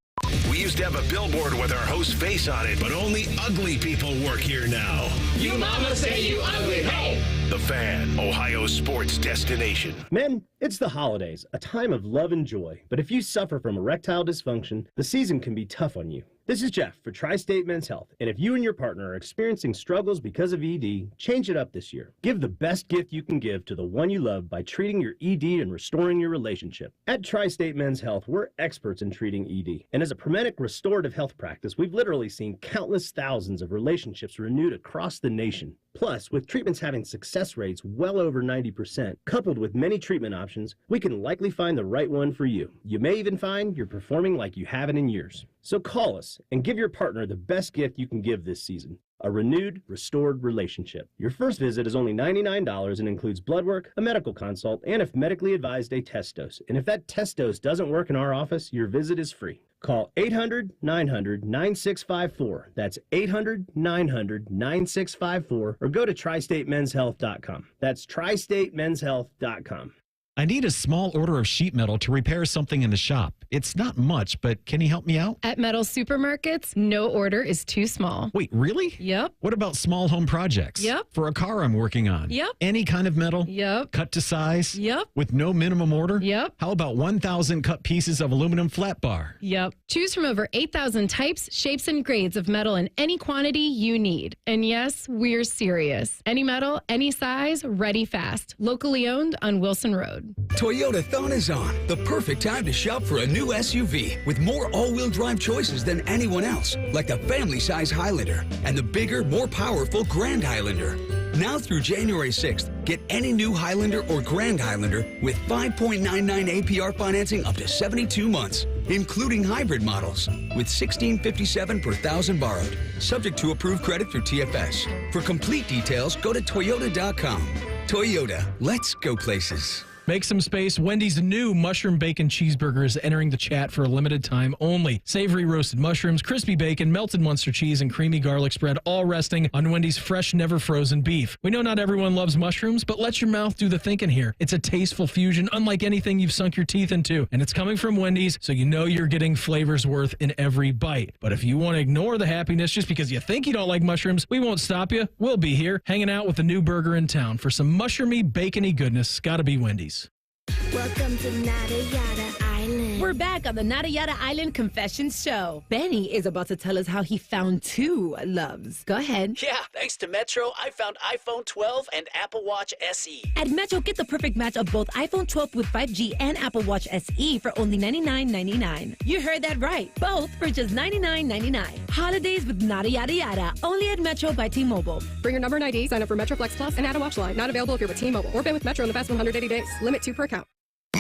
We used to have a billboard with our host's face on it, but only ugly people work here now. You mama say you ugly, hey! The Fan, Ohio's sports destination. Men, it's the holidays, a time of love and joy. But if you suffer from erectile dysfunction, the season can be tough on you. This is Jeff for Tri-State Men's Health, and if you and your partner are experiencing struggles because of ED, change it up this year. Give the best gift you can give to the one you love by treating your ED and restoring your relationship. At Tri-State Men's Health, we're experts in treating ED, and as a Promenic restorative health practice, we've literally seen countless thousands of relationships renewed across the nation. Plus, with treatments having success rates well over 90%, coupled with many treatment options, we can likely find the right one for you. You may even find you're performing like you haven't in years. So call us and give your partner the best gift you can give this season. A renewed, restored relationship. Your first visit is only $99 and includes blood work, a medical consult, and if medically advised, a test dose. And if that test dose doesn't work in our office, your visit is free. Call 800-900-9654. That's 800-900-9654. Or go to tristatemenshealth.com. That's tristatemenshealth.com. I need a small order of sheet metal to repair something in the shop. It's not much, but can you help me out? At Metal Supermarkets, no order is too small. Wait, really? Yep. What about small home projects? Yep. For a car I'm working on? Yep. Any kind of metal? Yep. Cut to size? Yep. With no minimum order? Yep. How about 1,000 cut pieces of aluminum flat bar? Yep. Choose from over 8,000 types, shapes, and grades of metal in any quantity you need. And yes, we're serious. Any metal, any size, ready fast. Locally owned on Wilson Road. Toyotathon is on. The perfect time to shop for a new SUV with more all-wheel drive choices than anyone else, like the family-size Highlander and the bigger, more powerful Grand Highlander. Now through January 6th, get any new Highlander or Grand Highlander with 5.99 APR financing up to 72 months, including hybrid models, with $1,657 per thousand borrowed, subject to approved credit through TFS. For complete details, go to Toyota.com. Toyota, let's go places. Make some space. Wendy's new mushroom bacon cheeseburger is entering the chat for a limited time only. Savory roasted mushrooms, crispy bacon, melted Munster cheese, and creamy garlic spread, all resting on Wendy's fresh, never frozen beef. We know not everyone loves mushrooms, but let your mouth do the thinking here. It's a tasteful fusion unlike anything you've sunk your teeth into, and it's coming from Wendy's, so you know you're getting flavors worth in every bite. But if you want to ignore the happiness just because you think you don't like mushrooms, we won't stop you. We'll be here, hanging out with the new burger in town. For some mushroomy, bacony goodness, gotta be Wendy's. Welcome to Nada Yada Island. We're back on the Nada Yada Island Confessions Show. Benny is about to tell us how he found 2 loves. Go ahead. Yeah, thanks to Metro, I found iPhone 12 and Apple Watch SE. At Metro, get the perfect match of both iPhone 12 with 5G and Apple Watch SE for only $99.99. You heard that right. Both for just $99.99. Holidays with Nada Yada Yada. Only at Metro by T-Mobile. Bring your number and ID, sign up for Metro Flex Plus, and add a watch line. Not available if you're with T-Mobile or been with Metro in the past 180 days. Limit 2 per account.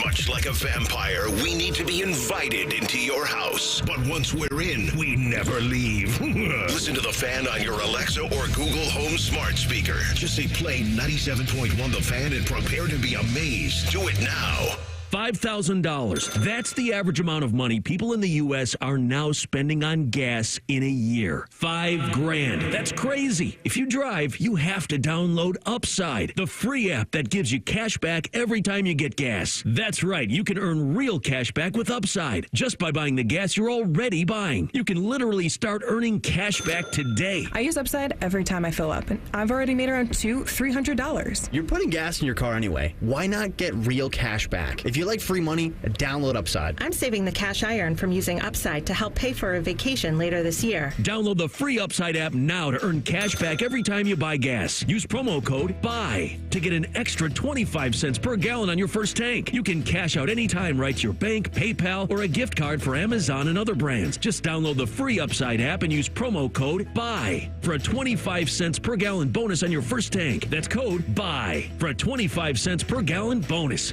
Much like a vampire, we need to be invited into your house. But once we're in, we never leave. Listen to The Fan on your Alexa or Google Home smart speaker. Just say play 97.1 The Fan and prepare to be amazed. Do it now. $5,000. That's the average amount of money people in the U.S. are now spending on gas in a year. $5,000. That's crazy. If you drive, you have to download Upside, the free app that gives you cash back every time you get gas. That's right. You can earn real cash back with Upside just by buying the gas you're already buying. You can literally start earning cash back today. I use Upside every time I fill up, and I've already made around $300. You're putting gas in your car anyway. Why not get real cash back? If you like free money, download Upside. I'm saving the cash I earn from using Upside to help pay for a vacation later this year. Download the free Upside app now to earn cash back every time you buy gas. Use promo code BUY to get an extra 25 cents per gallon on your first tank. You can cash out anytime right to your bank, PayPal, or a gift card for Amazon and other brands. Just download the free Upside app and use promo code BUY for a 25 cents per gallon bonus on your first tank. That's code BUY for a 25 cents per gallon bonus.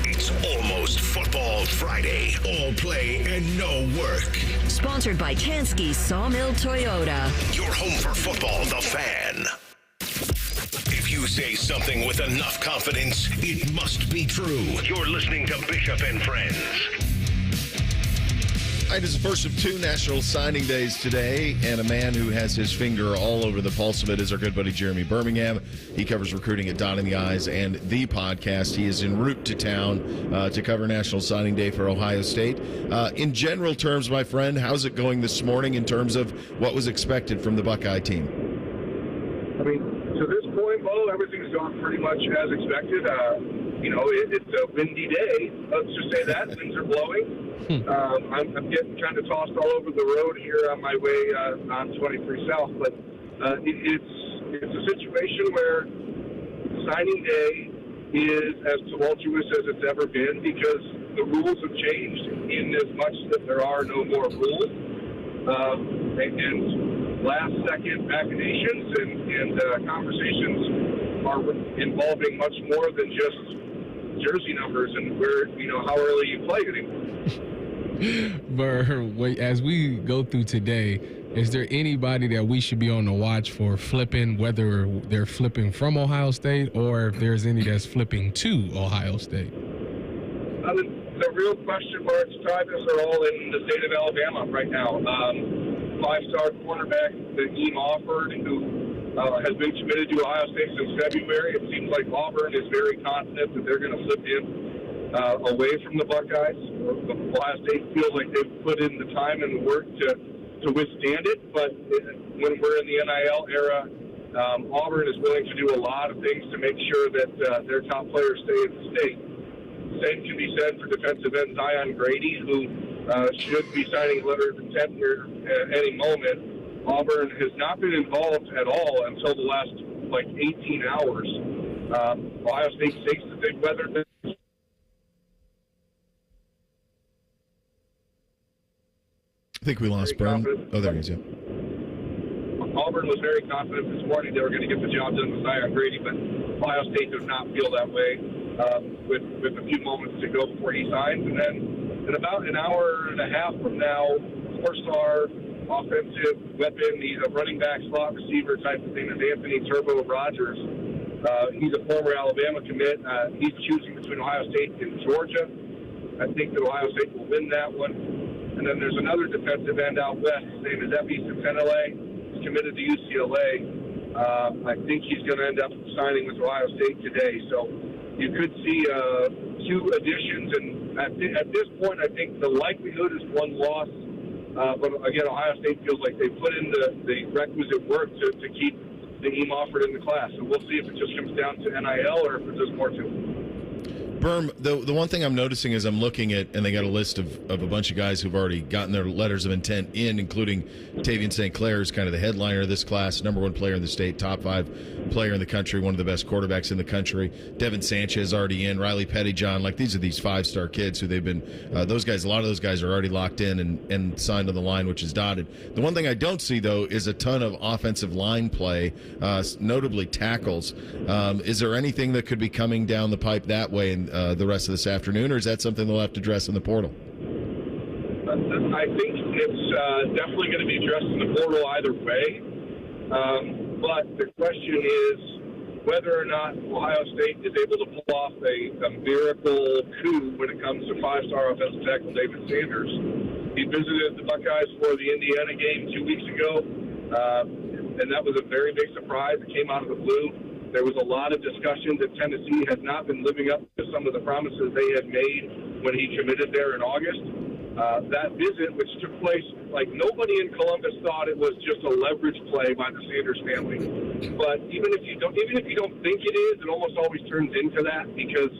It's almost Football Friday. All play and no work. Sponsored by Tansky Sawmill Toyota. Your home for football, The Fan. If you say something with enough confidence, it must be true. You're listening to Bishop and Friends. It is the first of two national signing days today, and a man who has his finger all over the pulse of it is our good buddy Jeremy Birmingham. He covers recruiting at Dotting the I's and the podcast. He is en route to town to cover National Signing Day for Ohio State. In general terms, my friend, how's it going this morning in terms of what was expected from the Buckeye team? I mean, to this point, Bo, everything's gone pretty much as expected. It's a windy day. Let's just say that. Things are blowing. I'm getting kind of tossed all over the road here on my way on 23 South, but it's a situation where signing day is as tumultuous as it's ever been because the rules have changed in as much that there are no more rules. And last-second machinations and conversations are involving much more than just jersey numbers and how early you play anymore. But as we go through today, is there anybody that we should be on the watch for flipping, whether they're flipping from Ohio State or if there's any that's flipping to Ohio State? The real question marks, Tyvis, are all in the state of Alabama right now. Five-star cornerback Naeem Offord, who has been committed to Ohio State since February. It seems like Auburn is very confident that they're going to flip him away from the Buckeyes. Ohio State feels like they've put in the time and the work to withstand it, but when we're in the NIL era, Auburn is willing to do a lot of things to make sure that their top players stay in the state. Same can be said for defensive end Zion Grady, who should be signing a letter of intent here at any moment. Auburn has not been involved at all until the last 18 hours. Ohio State thinks that they've weathered this. I think we lost Birm. Oh, there he is, yeah. Auburn was very confident this morning they were going to get the job done with Zion Grady, but Ohio State does not feel that way with a few moments to go before he signs. And then in about an hour and a half from now, four-star offensive weapon, he's a running back slot receiver type of thing, is Anthony Turbo Rogers. He's a former Alabama commit. He's choosing between Ohio State and Georgia. I think that Ohio State will win that one. And then there's another defensive end out west. His name is Epi Sentinele. He's committed to UCLA. I think he's going to end up signing with Ohio State today. So you could see two additions. And at this point, I think the likelihood is one loss. But again, Ohio State feels like they put in the requisite work to keep Naeem Offord in the class. So we'll see if it just comes down to NIL or if there's more to it. Birm, the one thing I'm noticing is I'm looking at, and they got a list of a bunch of guys who've already gotten their letters of intent in, including Tavian St. Clair, who's kind of the headliner of this class, number one player in the state, top 5 player in the country, one of the best quarterbacks in the country. Devin Sanchez already in, Riley Pettyjohn. These are these 5-star kids who they've been, those guys, a lot of those guys are already locked in and signed on the line, which is dotted. The one thing I don't see, though, is a ton of offensive line play, notably tackles. Is there anything that could be coming down the pipe that way in the rest of this afternoon, or is that something they'll have to address in the portal? I think it's definitely going to be addressed in the portal either way. But the question is, whether or not Ohio State is able to pull off a miracle coup when it comes to five-star offensive tackle David Sanders. He visited the Buckeyes for the Indiana game 2 weeks ago, and that was a very big surprise. It came out of the blue. There was a lot of discussion that Tennessee had not been living up to some of the promises they had made when he committed there in August. That visit, which took place, like nobody in Columbus thought it was just a leverage play by the Sanders family. But even if you don't think it is, it almost always turns into that, because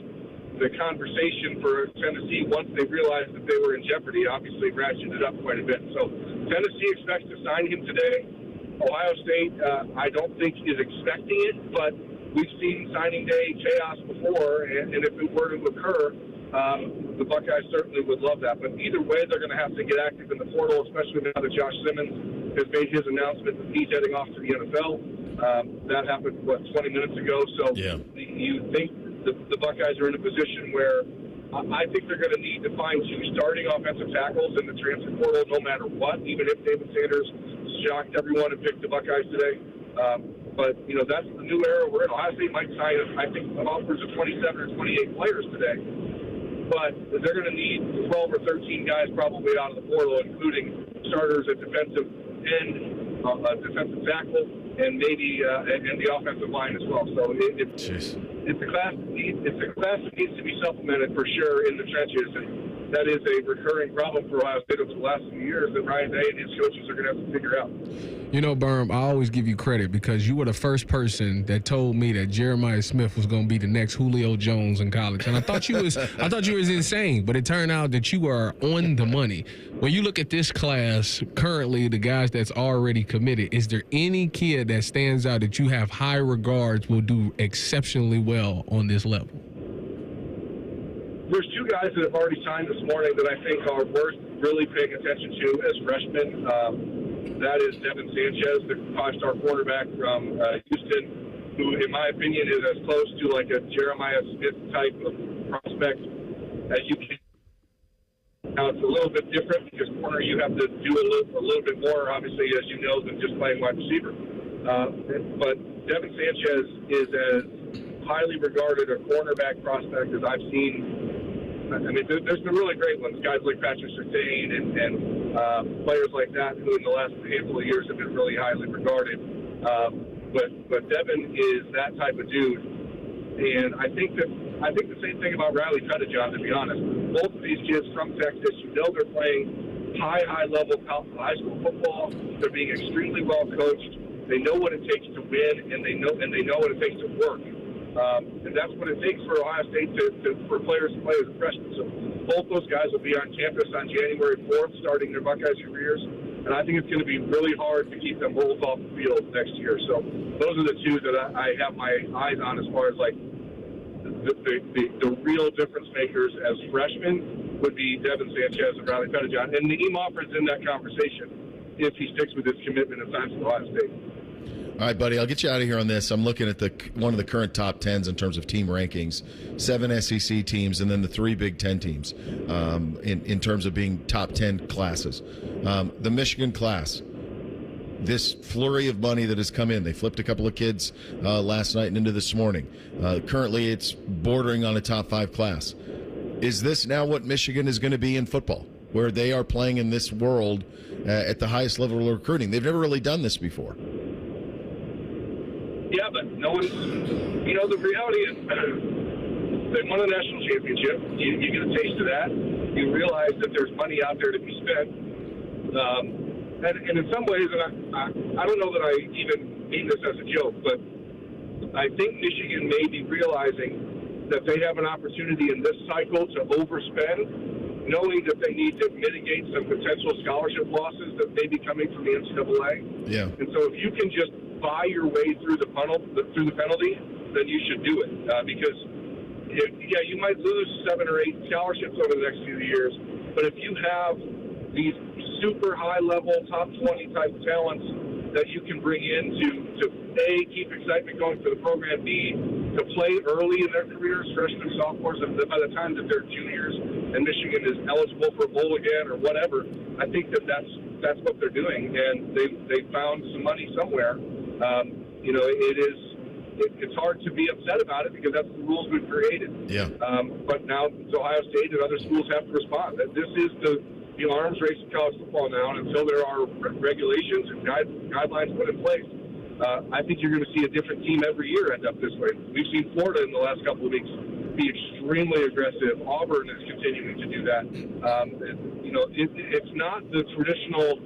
the conversation for Tennessee, once they realized that they were in jeopardy, obviously ratcheted up quite a bit. So Tennessee expects to sign him today. Ohio State, I don't think is expecting it, but we've seen signing day chaos before, and if it were to occur, the Buckeyes certainly would love that. But either way, they're going to have to get active in the portal, especially now that Josh Simmons has made his announcement that he's heading off to the NFL. That happened, 20 minutes ago? So you think the Buckeyes are in a position where I think they're going to need to find two starting offensive tackles in the transfer portal no matter what, even if David Sanders shocked everyone and picked the Buckeyes today. But, that's the new era we're in. Ohio State might sign, I think, upwards of 27 or 28 players today. But they're going to need 12 or 13 guys probably out of the portal, including starters at defensive end, defensive tackle, and maybe and the offensive line as well. So it's a class that needs to be supplemented for sure in the trenches. And that is a recurring problem for Ohio State over the last few years that Ryan Day and his coaches are going to have to figure out. Birm, I always give you credit because you were the first person that told me that Jeremiah Smith was going to be the next Julio Jones in college, and I thought you was insane. But it turned out that you are on the money. When you look at this class currently, the guys that's already committed, is there any kid that stands out that you have high regards will do exceptionally well on this level? There's two guys that have already signed this morning that I think are worth really paying attention to as freshmen. That is Devin Sanchez, the five-star quarterback from Houston, who, in my opinion, is as close to like a Jeremiah Smith type of prospect as you can. Now, it's a little bit different because corner you have to do a little bit more, obviously, as you know, than just playing wide receiver. But Devin Sanchez is as highly regarded a cornerback prospect as I've seen. I mean, there's been really great ones, guys like Patrick Surtain and players like that who in the last handful of years have been really highly regarded. But Devin is that type of dude. And I think the same thing about Riley Pettaglia, to be honest. Both of these kids from Texas, they're playing high level high school football. They're being extremely well coached. They know what it takes to win, and they know what it takes to work. And that's what it takes for Ohio State for players to play as a freshman. So both those guys will be on campus on January 4th, starting their Buckeyes careers. And I think it's going to be really hard to keep them rolled off the field next year. So those are the two that I have my eyes on as far as like the real difference makers as freshmen would be Devin Sanchez and Riley Pettaglia. And Naeem Offred's in that conversation if he sticks with his commitment and signs with Ohio State. All right, buddy, I'll get you out of here on this. I'm looking at one of the current top 10s in terms of team rankings, 7 SEC teams, and then the 3 Big Ten teams in terms of being top 10 classes. The Michigan class, this flurry of money that has come in. They flipped a couple of kids last night and into this morning. Currently, it's bordering on a top 5 class. Is this now what Michigan is going to be in football, where they are playing in this world at the highest level of recruiting? They've never really done this before. Yeah, but no one's, the reality is they won a national championship. You get a taste of that. You realize that there's money out there to be spent. And in some ways, and I don't know that I even mean this as a joke, but I think Michigan may be realizing that they have an opportunity in this cycle to overspend, knowing that they need to mitigate some potential scholarship losses that may be coming from the NCAA. Yeah. And so if you can just buy your way through the penalty, then you should do it. Because, you might lose 7 or 8 scholarships over the next few years, but if you have these super high-level, top 20 type talents that you can bring in to A, keep excitement going for the program, B, to play early in their careers, freshmen, sophomores, and by the time that they're juniors and Michigan is eligible for a bowl again or whatever, I think that's what they're doing, and they found some money somewhere. it's hard to be upset about it because that's the rules we've created. Yeah. But now Ohio State and other schools have to respond. This is the arms race in college football now, and until there are regulations and guidelines put in place, I think you're going to see a different team every year end up this way. We've seen Florida in the last couple of weeks be extremely aggressive. Auburn is continuing to do that. It's not the traditional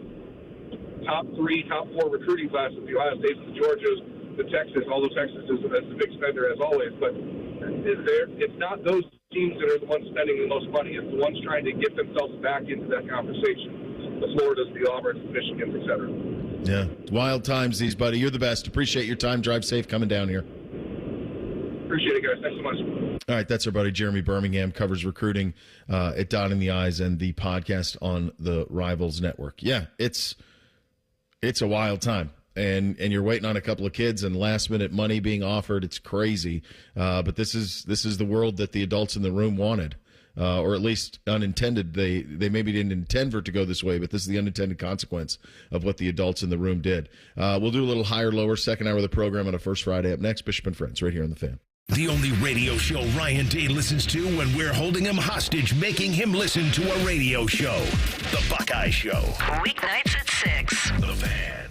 top 3, top 4 recruiting classes, the Ohio States, the Georgias, the Texas, although Texas is the big spender as always, but it's not those teams that are the ones spending the most money. It's the ones trying to get themselves back into that conversation. The Floridas, the Auburns, the Michigans, et cetera. Yeah, wild times these, buddy. You're the best. Appreciate your time. Drive safe coming down here. Appreciate it, guys. Thanks so much. All right, that's our buddy Jeremy Birmingham, covers recruiting at Dotting the I's and the podcast on the Rivals Network. Yeah, it's a wild time. And you're waiting on a couple of kids and last-minute money being offered. It's crazy. But this is the world that the adults in the room wanted. Or at least unintended. They maybe didn't intend for it to go this way, but this is the unintended consequence of what the adults in the room did. We'll do a little higher, lower, second hour of the program on a First Friday up next. Bishop and Friends, right here on The Fan. The only radio show Ryan Day listens to when we're holding him hostage, making him listen to a radio show. The Buckeye Show. Weeknights at 6. The Fan.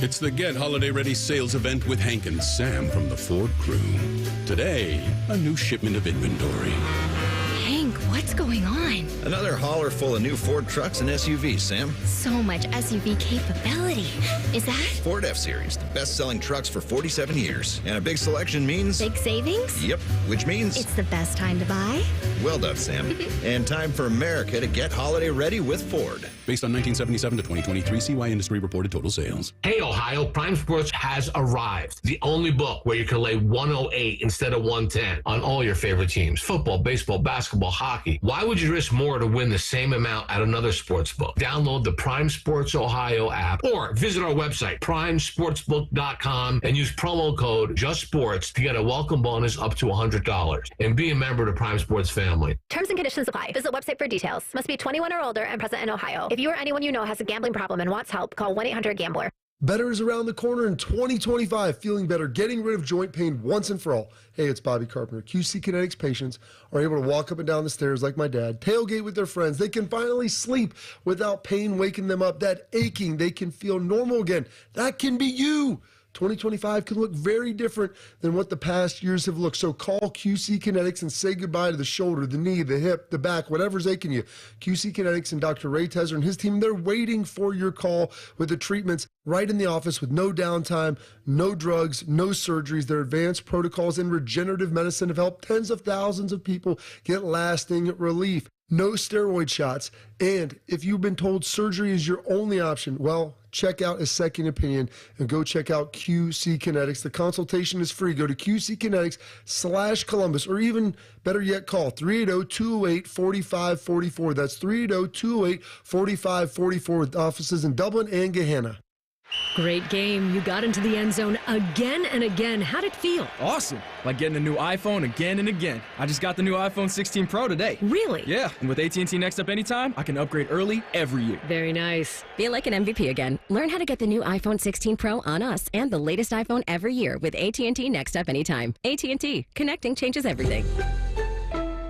It's the Get Holiday Ready sales event with Hank and Sam from the Ford crew. Today, a new shipment of inventory. Hank, what's going on? Another hauler full of new Ford trucks and SUVs, Sam. So much SUV capability. Is that? Ford F-Series, the best-selling trucks for 47 years. And a big selection means... big savings? Yep, which means... it's the best time to buy? Well done, Sam. And time for America to get holiday ready with Ford. Based on 1977 to 2023 CY Industry reported total sales. Hey, Ohio, Prime Sports has arrived. The only book where you can lay 108 instead of 110 on all your favorite teams. Football, baseball, basketball, hockey. Why would you risk more to win the same amount at another sports book? Download the Prime Sports Ohio app or visit our website, primesportsbook.com, and use promo code JUSTSPORTS to get a welcome bonus up to $100. And be a member of the Prime Sports family. Terms and conditions apply. Visit website for details. Must be 21 or older and present in Ohio. If you or anyone you know has a gambling problem and wants help, call 1-800-GAMBLER. Better is around the corner in 2025. Feeling better, getting rid of joint pain once and for all. Hey, it's Bobby Carpenter. QC Kinetics patients are able to walk up and down the stairs like my dad, tailgate with their friends. They can finally sleep without pain waking them up. That aching, they can feel normal again. That can be you. 2025 can look very different than what the past years have looked. So call QC Kinetics and say goodbye to the shoulder, the knee, the hip, the back, whatever's aching you. QC Kinetics and Dr. Ray Tesser and his team, they're waiting for your call with the treatments right in the office with no downtime, no drugs, no surgeries. Their advanced protocols in regenerative medicine have helped tens of thousands of people get lasting relief. No steroid shots. And if you've been told surgery is your only option, well, check out a second opinion and go check out QC Kinetics. The consultation is free. Go to QC Kinetics/Columbus, or even better yet, call 380-208-4544. That's 380-208-4544 with offices in Dublin and Gahanna. Great game. You got into the end zone again and again. How'd it feel? Awesome. Like getting a new iPhone again and again. I just got the new iPhone 16 Pro today. Really? Yeah. And with AT&T Next Up Anytime, I can upgrade early every year. Very nice. Feel like an MVP again. Learn how to get the new iPhone 16 Pro on us and the latest iPhone every year with AT&T Next Up Anytime. AT&T. Connecting changes everything.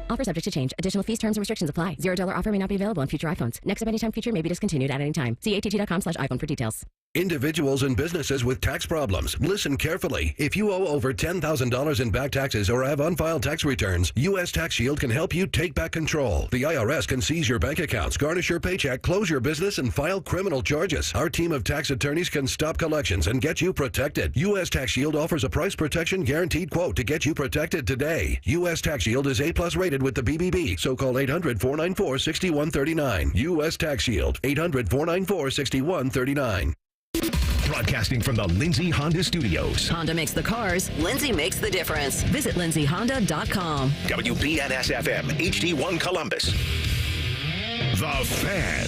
Offer subject to change. Additional fees, terms, and restrictions apply. $0 offer may not be available on future iPhones. Next Up Anytime feature may be discontinued at any time. See att.com/iPhone for details. Individuals and businesses with tax problems, listen carefully. If you owe over $10,000 in back taxes or have unfiled tax returns, U.S. Tax Shield can help you take back control. The IRS can seize your bank accounts, garnish your paycheck, close your business, and file criminal charges. Our team of tax attorneys can stop collections and get you protected. U.S. Tax Shield offers a price protection guaranteed quote to get you protected today. U.S. Tax Shield is A+ rated with the BBB, so call 800-494-6139. U.S. Tax Shield, 800-494-6139. Broadcasting from the Lindsay Honda Studios. Honda makes the cars. Lindsay makes the difference. Visit lindsayhonda.com. WBNS-FM, HD1 Columbus. The Fan.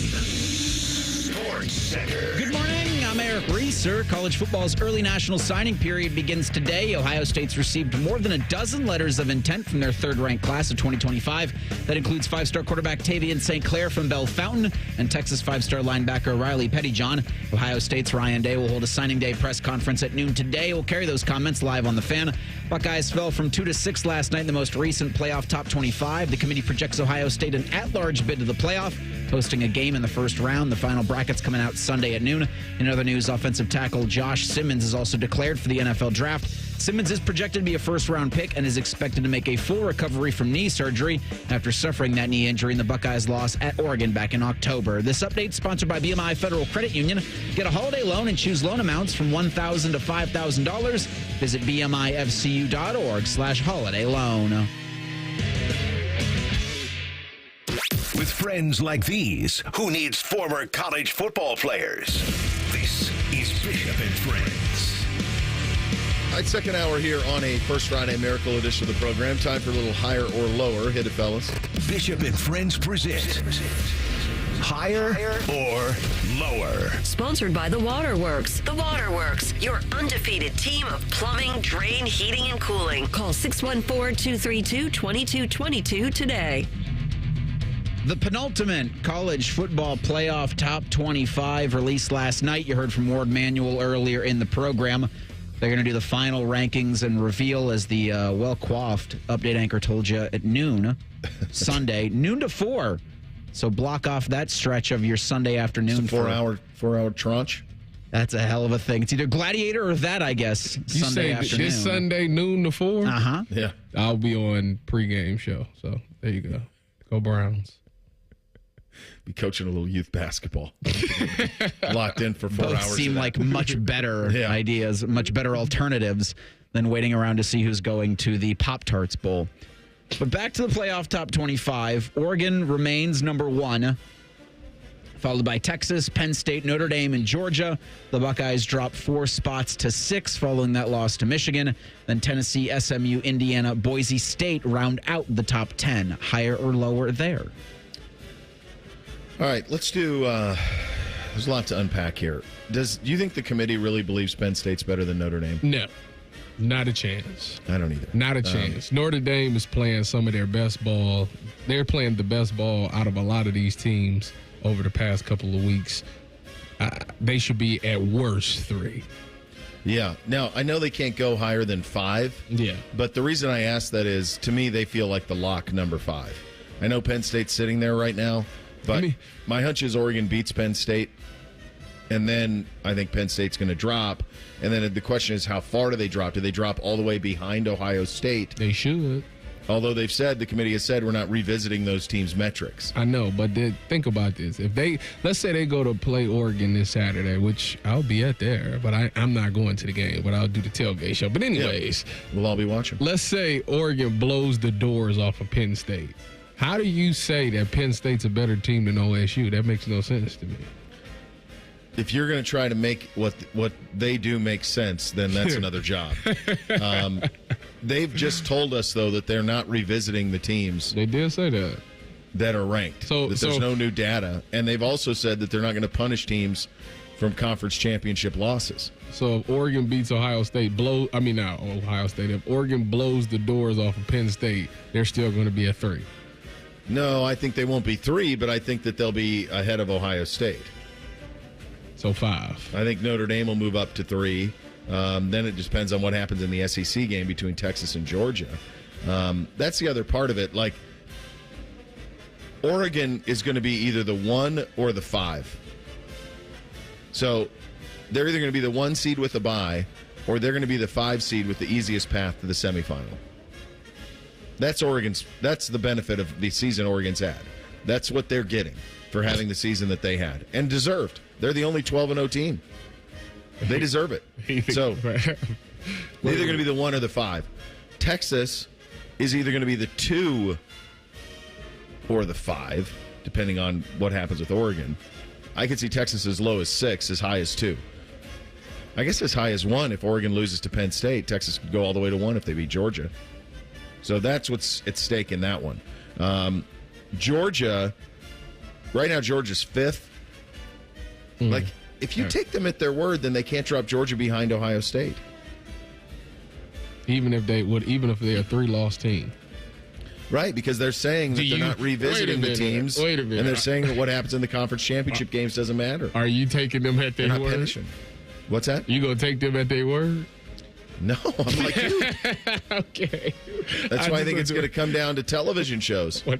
Sports Center. Good morning. I'm Eric Reeser. College football's early national signing period begins today. Ohio State's received more than a dozen letters of intent from their third-ranked class of 2025. That includes five-star quarterback Tavian St. Clair from Bell Fountain and Texas five-star linebacker Riley Pettyjohn. Ohio State's Ryan Day will hold a signing day press conference at noon today. We'll carry those comments live on The Fan. Buckeyes fell from 2 to 6 last night in the most recent playoff top 25. The committee projects Ohio State an at-large bid to the playoff, hosting a game in the first round. The final bracket's coming out Sunday at noon. In other news, offensive tackle Josh Simmons is also declared for the NFL draft. Simmons is projected to be a first-round pick and is expected to make a full recovery from knee surgery after suffering that knee injury in the Buckeyes' loss at Oregon back in October. This update is sponsored by BMI Federal Credit Union. Get a holiday loan and choose loan amounts from $1,000 to $5,000. Visit bmifcu.org/holiday loan. With friends like these, who needs former college football players? This is Bishop and Friends. All right, second hour here on a First Friday Miracle edition of the program. Time for a little higher or lower. Hit it, fellas. Bishop and Friends present Higher or Lower. Sponsored by The Waterworks. The Waterworks, your undefeated team of plumbing, drain, heating, and cooling. Call 614-232-2222 today. The penultimate college football playoff top 25 released last night. You heard from Ward Manuel earlier in the program. They're going to do the final rankings and reveal, as the well-coiffed update anchor told you, at noon Sunday, noon to 4. So block off that stretch of your Sunday afternoon. Four-hour tranche. That's a hell of a thing. It's either Gladiator or that, I guess. You Sunday say afternoon. This Sunday, noon to 4? Uh-huh. Yeah. I'll be on pregame show. So there you go. Go Browns. Be coaching a little youth basketball. Locked in for 4 Both hours. seem like much better ideas, much better alternatives than waiting around to see who's going to the Pop-Tarts Bowl. But back to the playoff top 25. Oregon remains number 1, followed by Texas, Penn State, Notre Dame, and Georgia. The Buckeyes drop 4 spots to 6 following that loss to Michigan. Then Tennessee, SMU, Indiana, Boise State round out the top 10. Higher or lower there? All right, let's do there's a lot to unpack here. Do you think the committee really believes Penn State's better than Notre Dame? No, not a chance. I don't either. Not a chance. Notre Dame is playing some of their best ball. They're playing the best ball out of a lot of these teams over the past couple of weeks. They should be at worst 3. Yeah. Now, I know they can't go higher than 5. Yeah. But the reason I ask that is, to me, they feel like the lock number 5. I know Penn State's sitting there right now, but my hunch is Oregon beats Penn State, and then I think Penn State's going to drop. And then the question is, how far do they drop? Do they drop all the way behind Ohio State? They should. Although the committee has said we're not revisiting those teams' metrics. I know, but think about this. If let's say they go to play Oregon this Saturday, which I'll be at there, but I'm not going to the game, but I'll do the tailgate show. But anyways. Yeah, we'll all be watching. Let's say Oregon blows the doors off of Penn State. How do you say that Penn State's a better team than OSU? That makes no sense to me. If you're going to try to make what they do make sense, then that's another job. They've just told us, though, that they're not revisiting the teams. They did say that are ranked. That there's no new data. And they've also said that they're not going to punish teams from conference championship losses. So if Oregon beats Ohio State, if Oregon blows the doors off of Penn State, they're still going to be at 3. No, I think they won't be 3, but I think that they'll be ahead of Ohio State. So 5. I think Notre Dame will move up to 3. Then it just depends on what happens in the SEC game between Texas and Georgia. That's the other part of it. Like, Oregon is going to be either the 1 or the 5. So they're either going to be the 1 seed with a bye, or they're going to be the 5 seed with the easiest path to the semifinal. That's the benefit of the season Oregon's had. That's what they're getting for having the season that they had, and deserved. They're the only 12-0 team. They deserve it. So they're either going to be the 1 or the 5. Texas is either going to be the 2 or the 5, depending on what happens with Oregon. I could see Texas as low as 6, as high as 2. I guess as high as 1 if Oregon loses to Penn State. Texas could go all the way to 1 if they beat Georgia. So that's what's at stake in that one. Georgia, right now Georgia's 5th. Like, if you take them at their word, then they can't drop Georgia behind Ohio State. Even if they're a 3-loss team. Right, because they're saying that they're not revisiting the teams. Wait a minute. And they're saying that what happens in the conference championship games doesn't matter. Are you taking them at their They're not word? finishing. What's that? You going to take them at their word? No, I'm like you. Okay. That's why I think it's going to come down to television shows. I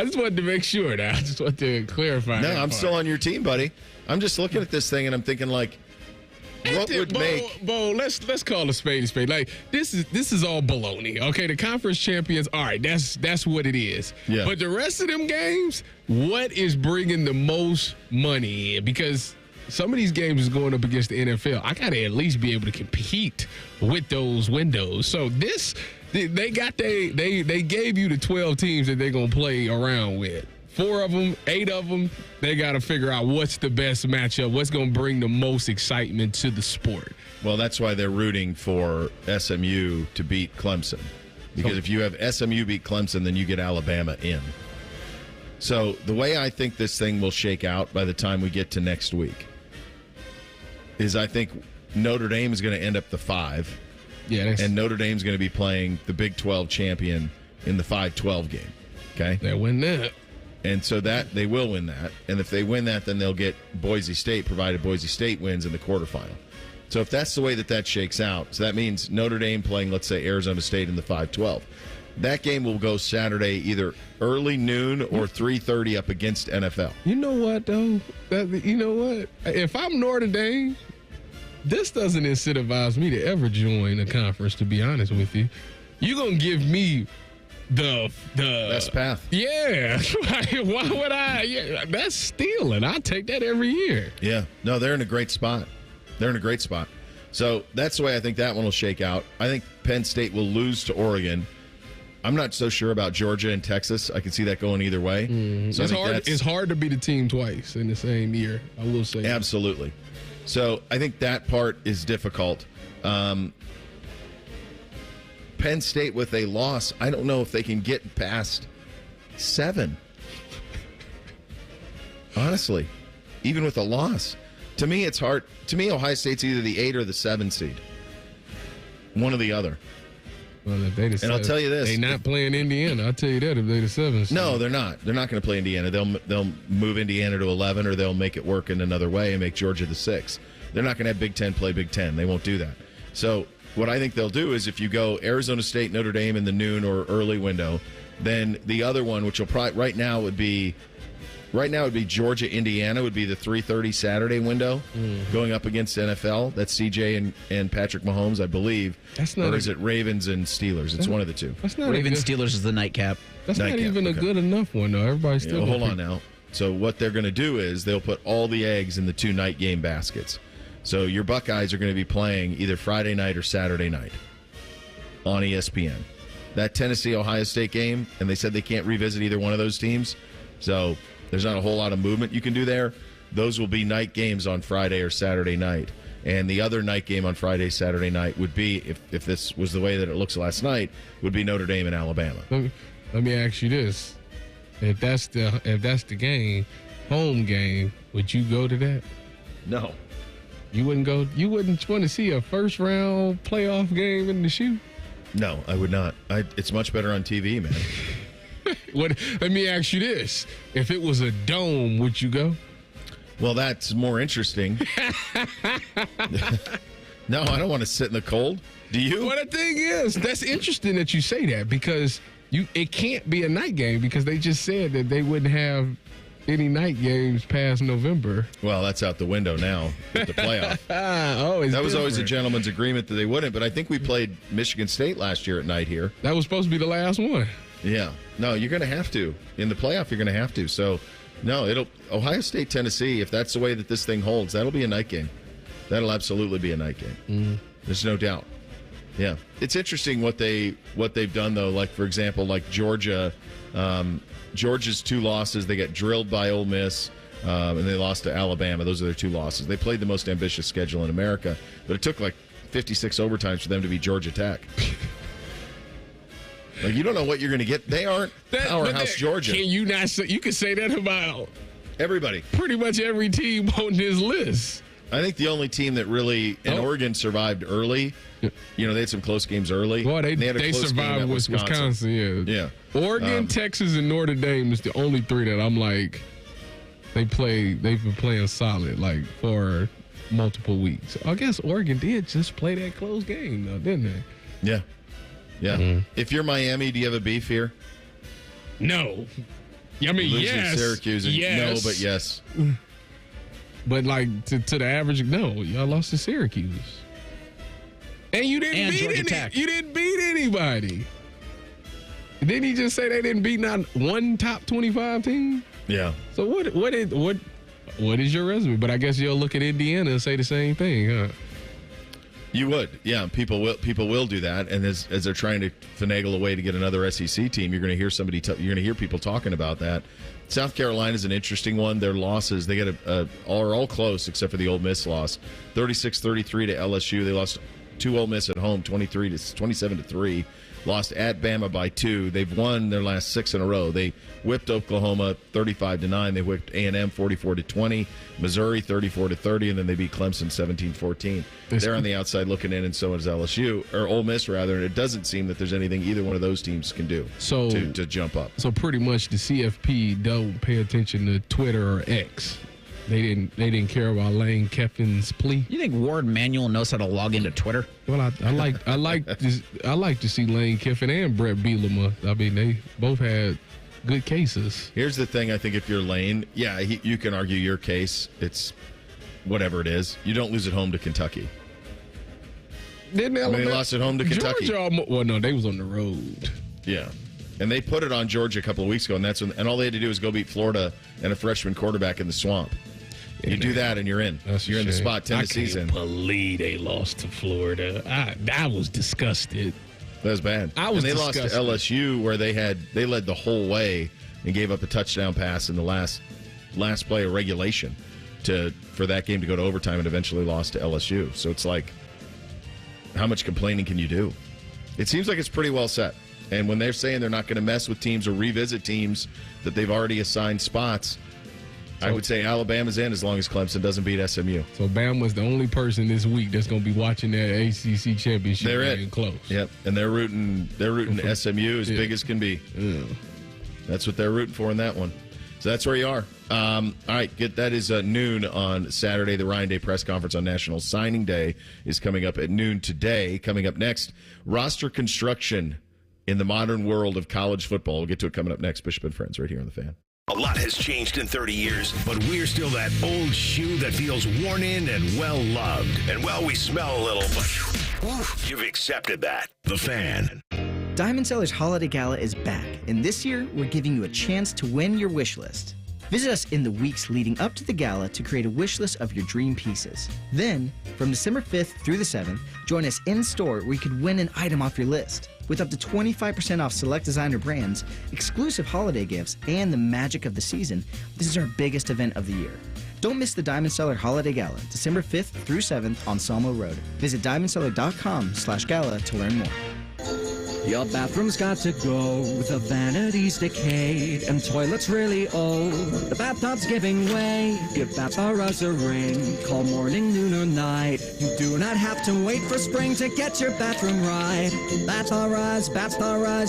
just wanted to make sure now. I just want to clarify. No, I'm still on your team, buddy. I'm just looking at this thing and I'm thinking, like, what would make... Bo, let's call a spade a spade. Like, this is all baloney. Okay, the conference champions, all right, that's what it is. Yeah. But the rest of them games, what is bringing the most money in? Because some of these games is going up against the NFL. I got to at least be able to compete with those windows. So they gave you the 12 teams that they're going to play around with. 4 of them, 8 of them, they got to figure out what's the best matchup, what's going to bring the most excitement to the sport. Well, that's why they're rooting for SMU to beat Clemson. Because if you have SMU beat Clemson, then you get Alabama in. So the way I think this thing will shake out by the time we get to next week is I think Notre Dame is going to end up the 5. Yeah, and Notre Dame's going to be playing the Big 12 champion in the 5-12 game. Okay? They win that. And so that they will win that. And if they win that, then they'll get Boise State, provided Boise State wins in the quarterfinal. So if that's the way that shakes out, so that means Notre Dame playing, let's say, Arizona State in the 5-12. That game will go Saturday either early noon or 3:30 up against NFL. You know what, though? You know what? If I'm Notre Dame, this doesn't incentivize me to ever join a conference, to be honest with you. You're going to give me the best path. Yeah. Why would I? Yeah, that's stealing. I take that every year. Yeah. No, they're in a great spot. So that's the way I think that one will shake out. I think Penn State will lose to Oregon. I'm not so sure about Georgia and Texas. I can see that going either way. Mm-hmm. So it's hard to beat a team twice in the same year, I will say. Absolutely. So I think that part is difficult. Penn State with a loss, I don't know if they can get past 7. Honestly, even with a loss. To me, it's hard. To me, Ohio State's either the 8 or the 7 seed. One or the other. Well, if they and I'll tell you this. They're not playing Indiana. I'll tell you that if they're the 7 seed. No, they're not. They're not going to play Indiana. They'll move Indiana to 11, or they'll make it work in another way and make Georgia the 6. They're not going to have Big Ten play Big Ten. They won't do that. So what I think they'll do is if you go Arizona State, Notre Dame in the noon or early window, then the other one, which will probably right now would be Georgia, Indiana would be the 3:30 Saturday window going up against NFL. That's CJ and Patrick Mahomes, I believe. That's not. Or is it Ravens and Steelers? It's one of the two. That's not Ravens Steelers is the nightcap. That's not even a good enough one though. Everybody's still. Hold on now. So what they're going to do is they'll put all the eggs in the 2 night game baskets. So your Buckeyes are going to be playing either Friday night or Saturday night on ESPN. That Tennessee-Ohio State game, and they said they can't revisit either one of those teams. So there's not a whole lot of movement you can do there. Those will be night games on Friday or Saturday night. And the other night game on Friday, Saturday night would be, if this was the way that it looks last night, would be Notre Dame and Alabama. Let me ask you this. If that's the game, home game, would you go to that? No. You wouldn't go. You wouldn't want to see a first round playoff game in the shoe? No, I would not. It's much better on TV, man. Let me ask you this. If it was a dome, would you go? Well, that's more interesting. No, I don't want to sit in the cold. Do you? Well, the thing is, that's interesting that you say that because it can't be a night game because they just said that they wouldn't have any night games past November. Well, that's out the window now with the playoff. That was always a gentleman's agreement that they wouldn't, but I think we played Michigan State last year at night here. That was supposed to be the last one. Yeah. No, you're going to have to. In the playoff, you're going to have to. So, no, Ohio State, Tennessee, if that's the way that this thing holds, that'll be a night game. That'll absolutely be a night game. There's no doubt. Yeah. It's interesting what they've done, though. Like, for example, like Georgia, Georgia's 2 losses. They got drilled by Ole Miss, and they lost to Alabama. Those are their 2 losses. They played the most ambitious schedule in America, but it took like 56 overtimes for them to beat Georgia Tech. Like, you don't know what you're going to get. They aren't powerhouse Georgia. Can you not say, you can say that about Everybody. Pretty much every team on this list. I think the only team that really, and Oregon survived early. You know, they had some close games early. Boy, they had a close survived game at with Wisconsin. Yeah. Oregon, Texas, and Notre Dame is the only three that I'm like, they've been playing solid like for multiple weeks. I guess Oregon did just play that close game though, didn't they? Yeah. Mm-hmm. If you're Miami, do you have a beef here? No. I mean, Losing yes. Syracuse. Yes. No, but yes. But like to the average, no, y'all lost to Syracuse. And you didn't You didn't beat anybody. Didn't he just say they didn't beat not one top 25 team? Yeah. So what is your resume? But I guess you'll look at Indiana and say the same thing, huh? You would, yeah. People will do that, and as they're trying to finagle a way to get another SEC team, you're going to hear you're going to hear people talking about that. South Carolina is an interesting one. Their losses, they get are all close except for the Ole Miss loss, 36-33 to LSU. They lost to Ole Miss at home, 27-3. Lost at Bama by 2. They've won their last 6 in a row. They whipped Oklahoma 35-9. They whipped A&M 44-20. Missouri 34-30, and then they beat Clemson 17-14. They're on the outside looking in, and so is LSU, or Ole Miss rather. And it doesn't seem that there's anything either one of those teams can do to jump up. So pretty much the CFP don't pay attention to Twitter or X. They didn't care about Lane Kiffin's plea. You think Ward Manuel knows how to log into Twitter? Well, I like to see Lane Kiffin and Brett Bielema. I mean, they both had good cases. Here's the thing: I think if you're Lane, you can argue your case. It's whatever it is. You don't lose at home to Kentucky. Didn't they lost at home to Kentucky? Georgia, well, no, they was on the road. Yeah. And they put it on Georgia a couple of weeks ago, and all they had to do was go beat Florida and a freshman quarterback in the swamp. You do that, and you're in. You're in the spot. Tennessee's in. I can't believe they lost to Florida. I was disgusted. That was bad. They lost to LSU, where they led the whole way and gave up a touchdown pass in the last play of regulation for that game to go to overtime, and eventually lost to LSU. So it's like, how much complaining can you do? It seems like it's pretty well set. And when they're saying they're not going to mess with teams or revisit teams that they've already assigned spots, I would say Alabama's in as long as Clemson doesn't beat SMU. So Bama's the only person this week that's going to be watching that ACC championship. They're in close. Yep, and they're rooting SMU as big as can be. Yeah. That's what they're rooting for in that one. So that's where you are. All right, that is noon on Saturday. The Ryan Day press conference on National Signing Day is coming up at noon today. Coming up next, roster construction in the modern world of college football. We'll get to it coming up next. Bishop and Friends right here on The Fan. A lot has changed in 30 years, but we're still that old shoe that feels worn in and well-loved. And, well, we smell a little, but you've accepted that. The Fan. Diamond Seller's Holiday Gala is back, and this year we're giving you a chance to win your wish list. Visit us in the weeks leading up to the gala to create a wish list of your dream pieces. Then, from December 5th through the 7th, join us in-store where you could win an item off your list. With up to 25% off select designer brands, exclusive holiday gifts, and the magic of the season, this is our biggest event of the year. Don't miss the Diamond Seller Holiday Gala, December 5th through 7th on Salmo Road. Visit diamondseller.com/gala to learn more. Your bathroom's got to go, the vanity's decayed, and toilet's really old. The bathtub's giving way. Give Bath R Us a ring. Call morning, noon, or night. You do not have to wait for spring to get your bathroom right. Bath R Us,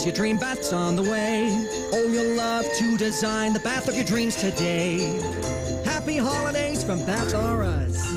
your dream bath's on the way. Oh, you'll love to design the bath of your dreams today. Happy holidays from Bath R Us.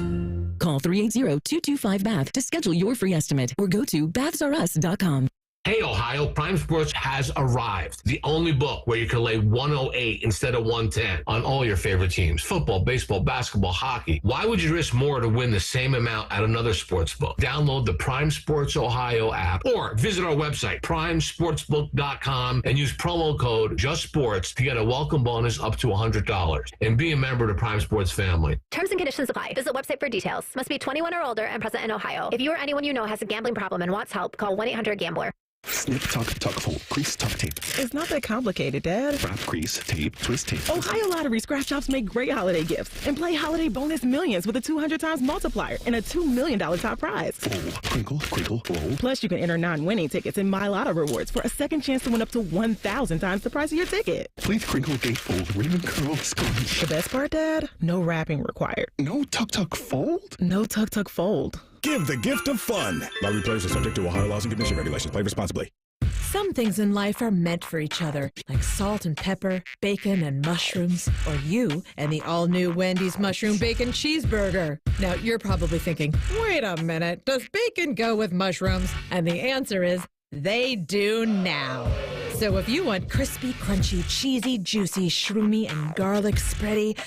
Call 380-225-BATH to schedule your free estimate or go to bathsrus.com. Hey, Ohio, Prime Sports has arrived. The only book where you can lay 108 instead of 110 on all your favorite teams. Football, baseball, basketball, hockey. Why would you risk more to win the same amount at another sports book? Download the Prime Sports Ohio app or visit our website, primesportsbook.com, and use promo code JUSTSPORTS to get a welcome bonus up to $100. And be a member of the Prime Sports family. Terms and conditions apply. Visit website for details. Must be 21 or older and present in Ohio. If you or anyone you know has a gambling problem and wants help, call 1-800-GAMBLER. Snip, tuck, fold, crease, tuck, tape. It's not that complicated, Dad. Wrap, crease, tape, twist, tape. Ohio Lottery scratch offs make great holiday gifts. And play Holiday Bonus Millions with a 200 times multiplier and a $2 million top prize. Fold, crinkle, crinkle, roll. Plus, you can enter non-winning tickets in My Lotto Rewards for a second chance to win up to 1,000 times the price of your ticket. Please crinkle, gate, fold, ribbon, curl, scrunch. The best part, Dad? No wrapping required. No tuck, fold? No tuck, fold. Give the gift of fun. Lottery players are subject to Ohio laws and commission regulations. Play responsibly. Some things in life are meant for each other, like salt and pepper, bacon and mushrooms, or you and the all-new Wendy's Mushroom Bacon Cheeseburger. Now, you're probably thinking, wait a minute, does bacon go with mushrooms? And the answer is, they do now. So if you want crispy, crunchy, cheesy, juicy, shroomy, and garlic spready,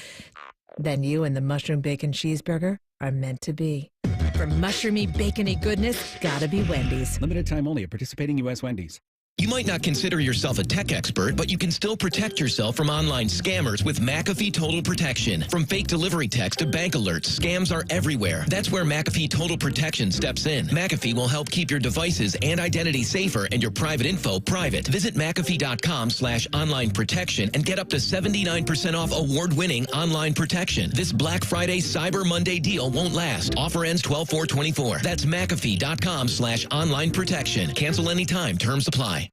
then you and the Mushroom Bacon Cheeseburger are meant to be. For mushroomy, bacony goodness, gotta be Wendy's. Limited time only at participating U.S. Wendy's. You might not consider yourself a tech expert, but you can still protect yourself from online scammers with McAfee Total Protection. From fake delivery text to bank alerts, scams are everywhere. That's where McAfee Total Protection steps in. McAfee will help keep your devices and identity safer and your private info private. Visit McAfee.com/online protection and get up to 79% off award-winning online protection. This Black Friday Cyber Monday deal won't last. Offer ends 12/4/24. That's McAfee.com/online protection. Cancel anytime. Terms apply.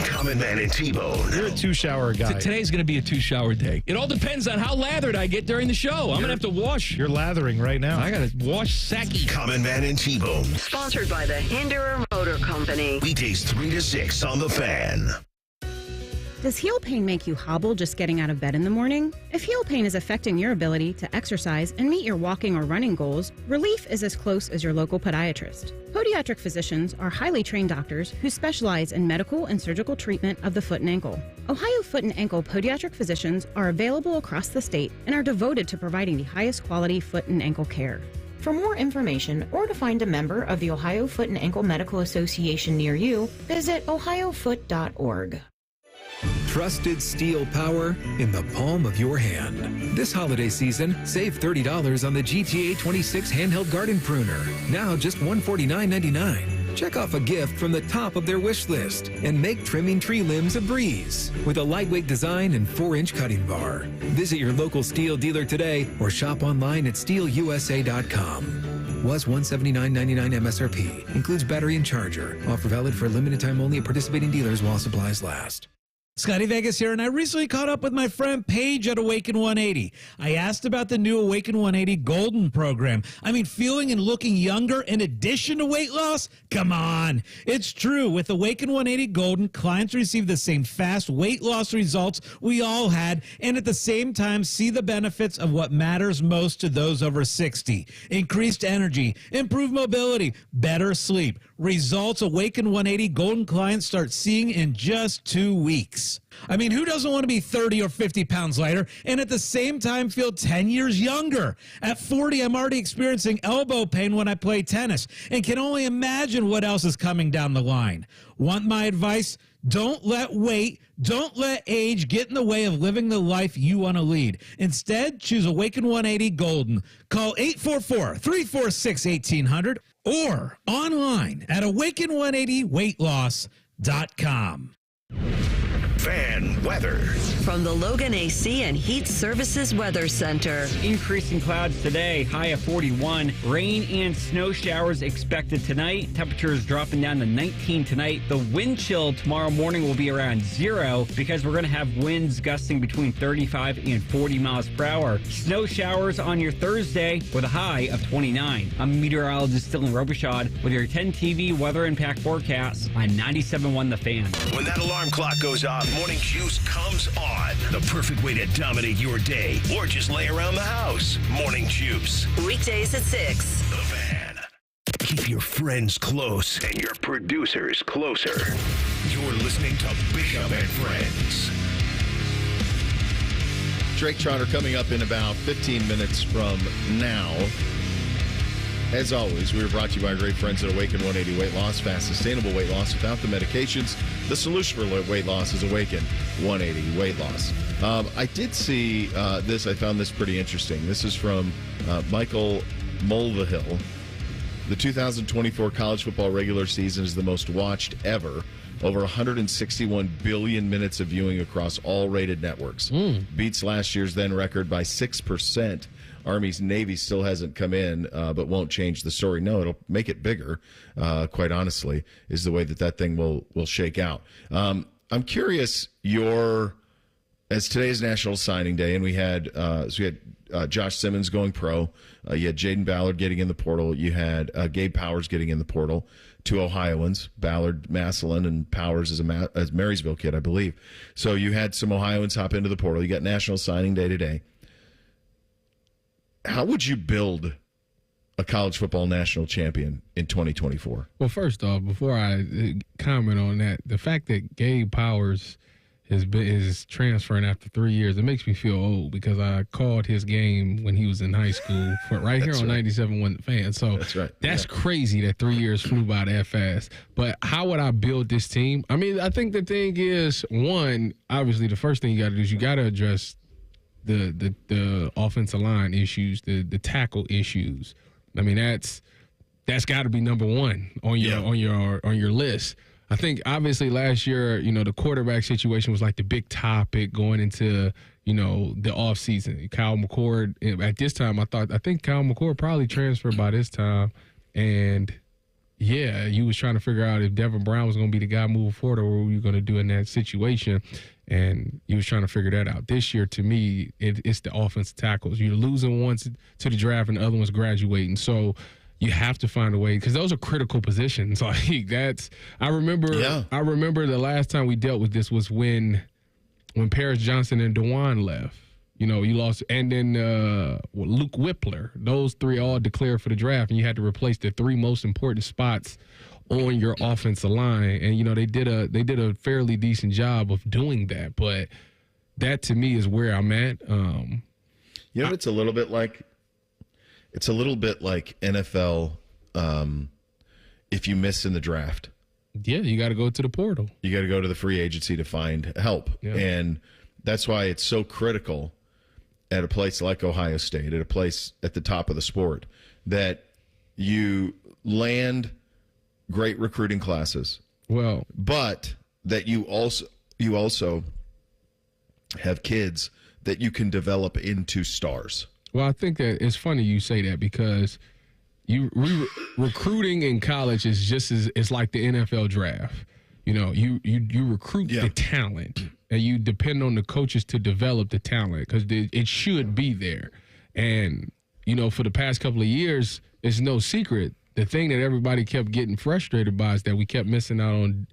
Common Man and T-Bone. You're a two-shower guy. Today's going to be a two-shower day. It all depends on how lathered I get during the show. I'm going to have to wash. You're lathering right now. I got to wash Saki. Common Man and T-Bone. Sponsored by the Hinderer Motor Company. Weekdays 3 to 6 on The Fan. Does heel pain make you hobble just getting out of bed in the morning? If heel pain is affecting your ability to exercise and meet your walking or running goals, relief is as close as your local podiatrist. Podiatric physicians are highly trained doctors who specialize in medical and surgical treatment of the foot and ankle. Ohio Foot and Ankle podiatric physicians are available across the state and are devoted to providing the highest quality foot and ankle care. For more information or to find a member of the Ohio Foot and Ankle Medical Association near you, visit ohiofoot.org. Trusted steel power in the palm of your hand. This holiday season, save $30 on the GTA 26 handheld garden pruner. Now just $149.99. Check off a gift from the top of their wish list and make trimming tree limbs a breeze with a lightweight design and 4-inch cutting bar. Visit your local steel dealer today or shop online at steelusa.com. Was $179.99 MSRP. Includes battery and charger. Offer valid for a limited time only at participating dealers while supplies last. Scotty Vegas here, and I recently caught up with my friend Paige at Awaken 180. I asked about the new Awaken 180 Golden program. I mean, feeling and looking younger in addition to weight loss? Come on. It's true. With Awaken 180 Golden, clients receive the same fast weight loss results we all had, and at the same time see the benefits of what matters most to those over 60. Increased energy, improved mobility, better sleep. Results Awaken 180 Golden clients start seeing in just 2 weeks. I mean, who doesn't want to be 30 or 50 pounds lighter and at the same time feel 10 years younger? At 40, I'm already experiencing elbow pain when I play tennis and can only imagine what else is coming down the line. Want my advice? Don't let weight, don't let age get in the way of living the life you want to lead. Instead, choose Awaken 180 Golden. Call 844-346-1800 or online at awaken180weightloss.com. Fan weather. From the Logan AC and Heat Services Weather Center. Increasing clouds today, high of 41. Rain and snow showers expected tonight. Temperatures dropping down to 19 tonight. The wind chill tomorrow morning will be around 0 because we're going to have winds gusting between 35 and 40 miles per hour. Snow showers on your Thursday with a high of 29. I'm meteorologist Dylan Robichaud with your 10 TV weather impact forecast on 97.1 The Fan. When that alarm clock goes off, Morning Juice comes on. The perfect way to dominate your day or just lay around the house. Morning Juice. Weekdays at 6. The Fan. Keep your friends close and your producers closer. You're listening to Bishop and Friends. Jake Trotter coming up in about 15 minutes from now. As always, we are brought to you by our great friends at Awaken 180 Weight Loss. Fast, sustainable weight loss without the medications. The solution for weight loss is Awaken 180 Weight Loss. I did see this. I found this pretty interesting. This is from Michael Mulvihill. The 2024 college football regular season is the most watched ever. Over 161 billion minutes of viewing across all rated networks. Beats last year's then record by 6%. Army's Navy still hasn't come in, but won't change the story. No, it'll make it bigger, quite honestly, is the way that thing will shake out. I'm curious, as today's National Signing Day, and we had Josh Simmons going pro. You had Jaden Ballard getting in the portal. You had Gabe Powers getting in the portal. 2 Ohioans, Ballard, Massillon, and Powers is a Marysville kid, I believe. So you had some Ohioans hop into the portal. You got National Signing Day today. How would you build a college football national champion in 2024? Well, first off, before I comment on that, the fact that Gabe Powers is transferring after 3 years, it makes me feel old because I called his game when he was in high school here on 97.1 The Fan. So that's right. That's crazy that 3 years flew by that fast. But how would I build this team? I mean, I think the thing is, one, obviously the first thing you got to do is you got to address the offensive line issues, the tackle issues. I mean, that's got to be number one on your list. I think obviously last year, the quarterback situation was like the big topic going into, the offseason. Kyle McCord, at this time, I think Kyle McCord probably transferred by this time. And yeah, you was trying to figure out if Devin Brown was going to be the guy moving forward or what were you going to do in that situation. And you was trying to figure that out. This year, to me, it's the offensive tackles. You're losing one to the draft and the other one's graduating. So you have to find a way because those are critical positions. Like I remember the last time we dealt with this was when Paris Johnson and DeJuan left. You lost, and then Luke Whippler. Those three all declared for the draft, and you had to replace the three most important spots on your offensive line. And they did a fairly decent job of doing that. But that to me is where I'm at. It's a little bit like. It's a little bit like NFL if you miss in the draft. Yeah, you got to go to the portal. You got to go to the free agency to find help. Yeah. And that's why it's so critical at a place like Ohio State, at a place at the top of the sport, that you land great recruiting classes. Well, but that you also have kids that you can develop into stars. Well, I think that it's funny you say that because recruiting in college is just it's like the NFL draft. You recruit the talent and you depend on the coaches to develop the talent because it should be there. And, for the past couple of years, it's no secret. The thing that everybody kept getting frustrated by is that we kept missing out on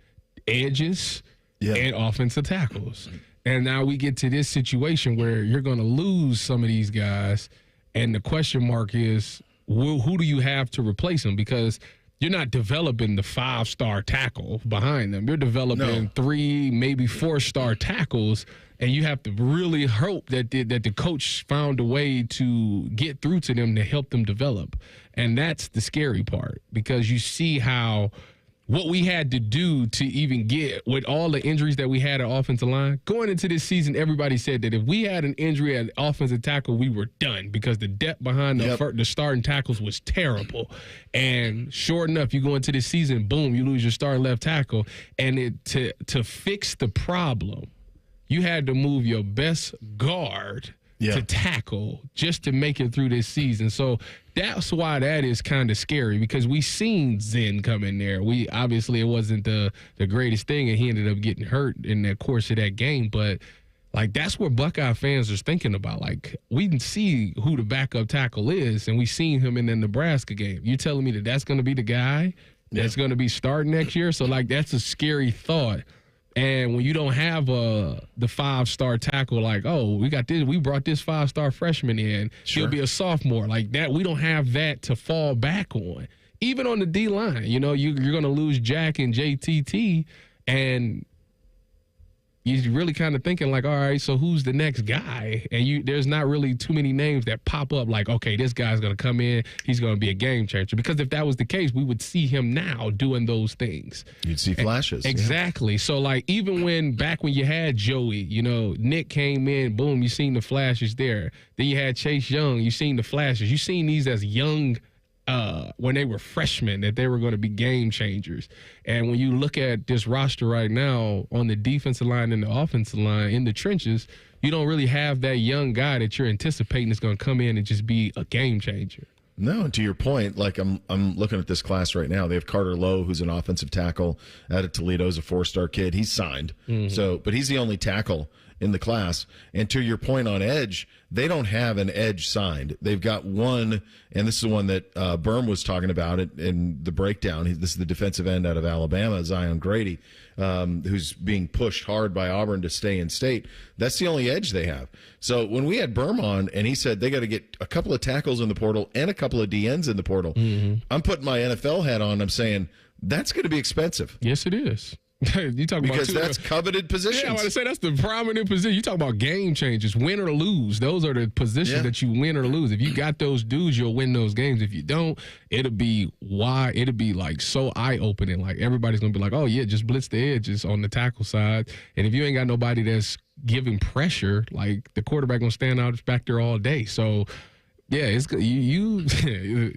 edges and offensive tackles. And now we get to this situation where you're going to lose some of these guys, and the question mark is, who do you have to replace them? Because you're not developing the 5-star tackle behind them. You're developing 3, maybe 4-star tackles, and you have to really hope that the coach found a way to get through to them to help them develop. And that's the scary part because you see what we had to do to even get with all the injuries that we had at offensive line. Going into this season, everybody said that if we had an injury at offensive tackle, we were done because the depth behind the starting tackles was terrible. And sure enough, you go into this season, boom, you lose your starting left tackle. And to fix the problem, you had to move your best guard to tackle just to make it through this season. So that's why that is kind of scary because we seen Zen come in there. Obviously it wasn't the greatest thing, and he ended up getting hurt in the course of that game. But that's what Buckeye fans are thinking about. We can see who the backup tackle is, and we seen him in the Nebraska game. You telling me that's going to be the guy that's going to be starting next year? So that's a scary thought. And when you don't have the 5-star tackle, we got this, we brought this 5-star freshman in, he'll be a sophomore that. We don't have that to fall back on. Even on the D line, you're going to lose Jack and JTT, and you're really kind of thinking all right, so who's the next guy? And there's not really too many names that pop up okay, this guy's going to come in, he's going to be a game changer. Because if that was the case, we would see him now doing those things. You'd see flashes. Exactly. Yeah. So even back when you had Joey, Nick came in, boom, you seen the flashes there. Then you had Chase Young, you seen the flashes. You seen these as young when they were freshmen that they were going to be game changers. And when you look at this roster right now on the defensive line and the offensive line in the trenches, you don't really have that young guy that you're anticipating is going to come in and just be a game changer. No, and to your point, like I'm looking at this class right now. They have Carter Lowe, who's an offensive tackle out of Toledo, is a 4-star kid. He's signed, but he's the only tackle in the class. And to your point on edge, they don't have an edge signed. They've got one, and this is the one that Birm was talking about in the breakdown. This is the defensive end out of Alabama, Zion Grady, who's being pushed hard by Auburn to stay in state. That's the only edge they have. So when we had Birm on, and he said they got to get a couple of tackles in the portal and a couple of DNs in the portal, I'm putting my NFL hat on. I'm saying that's going to be expensive. Yes, it is. You talk because about that's coveted positions. Yeah, I want to say that's the prominent position. You talk about game changers, win or lose. Those are the positions that you win or lose. If you got those dudes, you'll win those games. If you don't, it'll be like so eye opening. Like everybody's gonna be like, oh yeah, just blitz the edges on the tackle side. And if you ain't got nobody that's giving pressure, like the quarterback gonna stand out back there all day. So yeah, it's you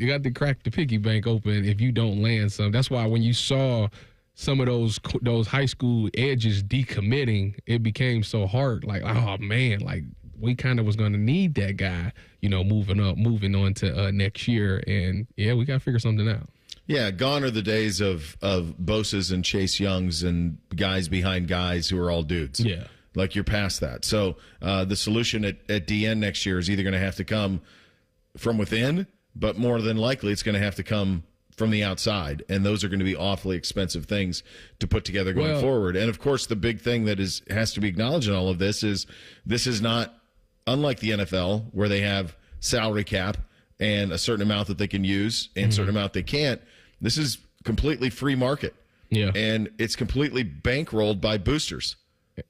got to crack the piggy bank open if you don't land some. That's why when you saw some of those high school edges decommitting, it became so hard. Like, oh man, like we kind of was going to need that guy, moving on to next year. And yeah, we got to figure something out. Yeah, gone are the days of Bosa's and Chase Youngs and guys behind guys who are all dudes. Yeah. Like you're past that. So the solution at DN next year is either going to have to come from within, but more than likely it's going to have to come from the outside, and those are going to be awfully expensive things to put together going forward. And of course, the big thing that has to be acknowledged in all of this is not unlike the NFL, where they have salary cap and a certain amount that they can use and a certain amount they can't. This is completely free market, and it's completely bankrolled by boosters.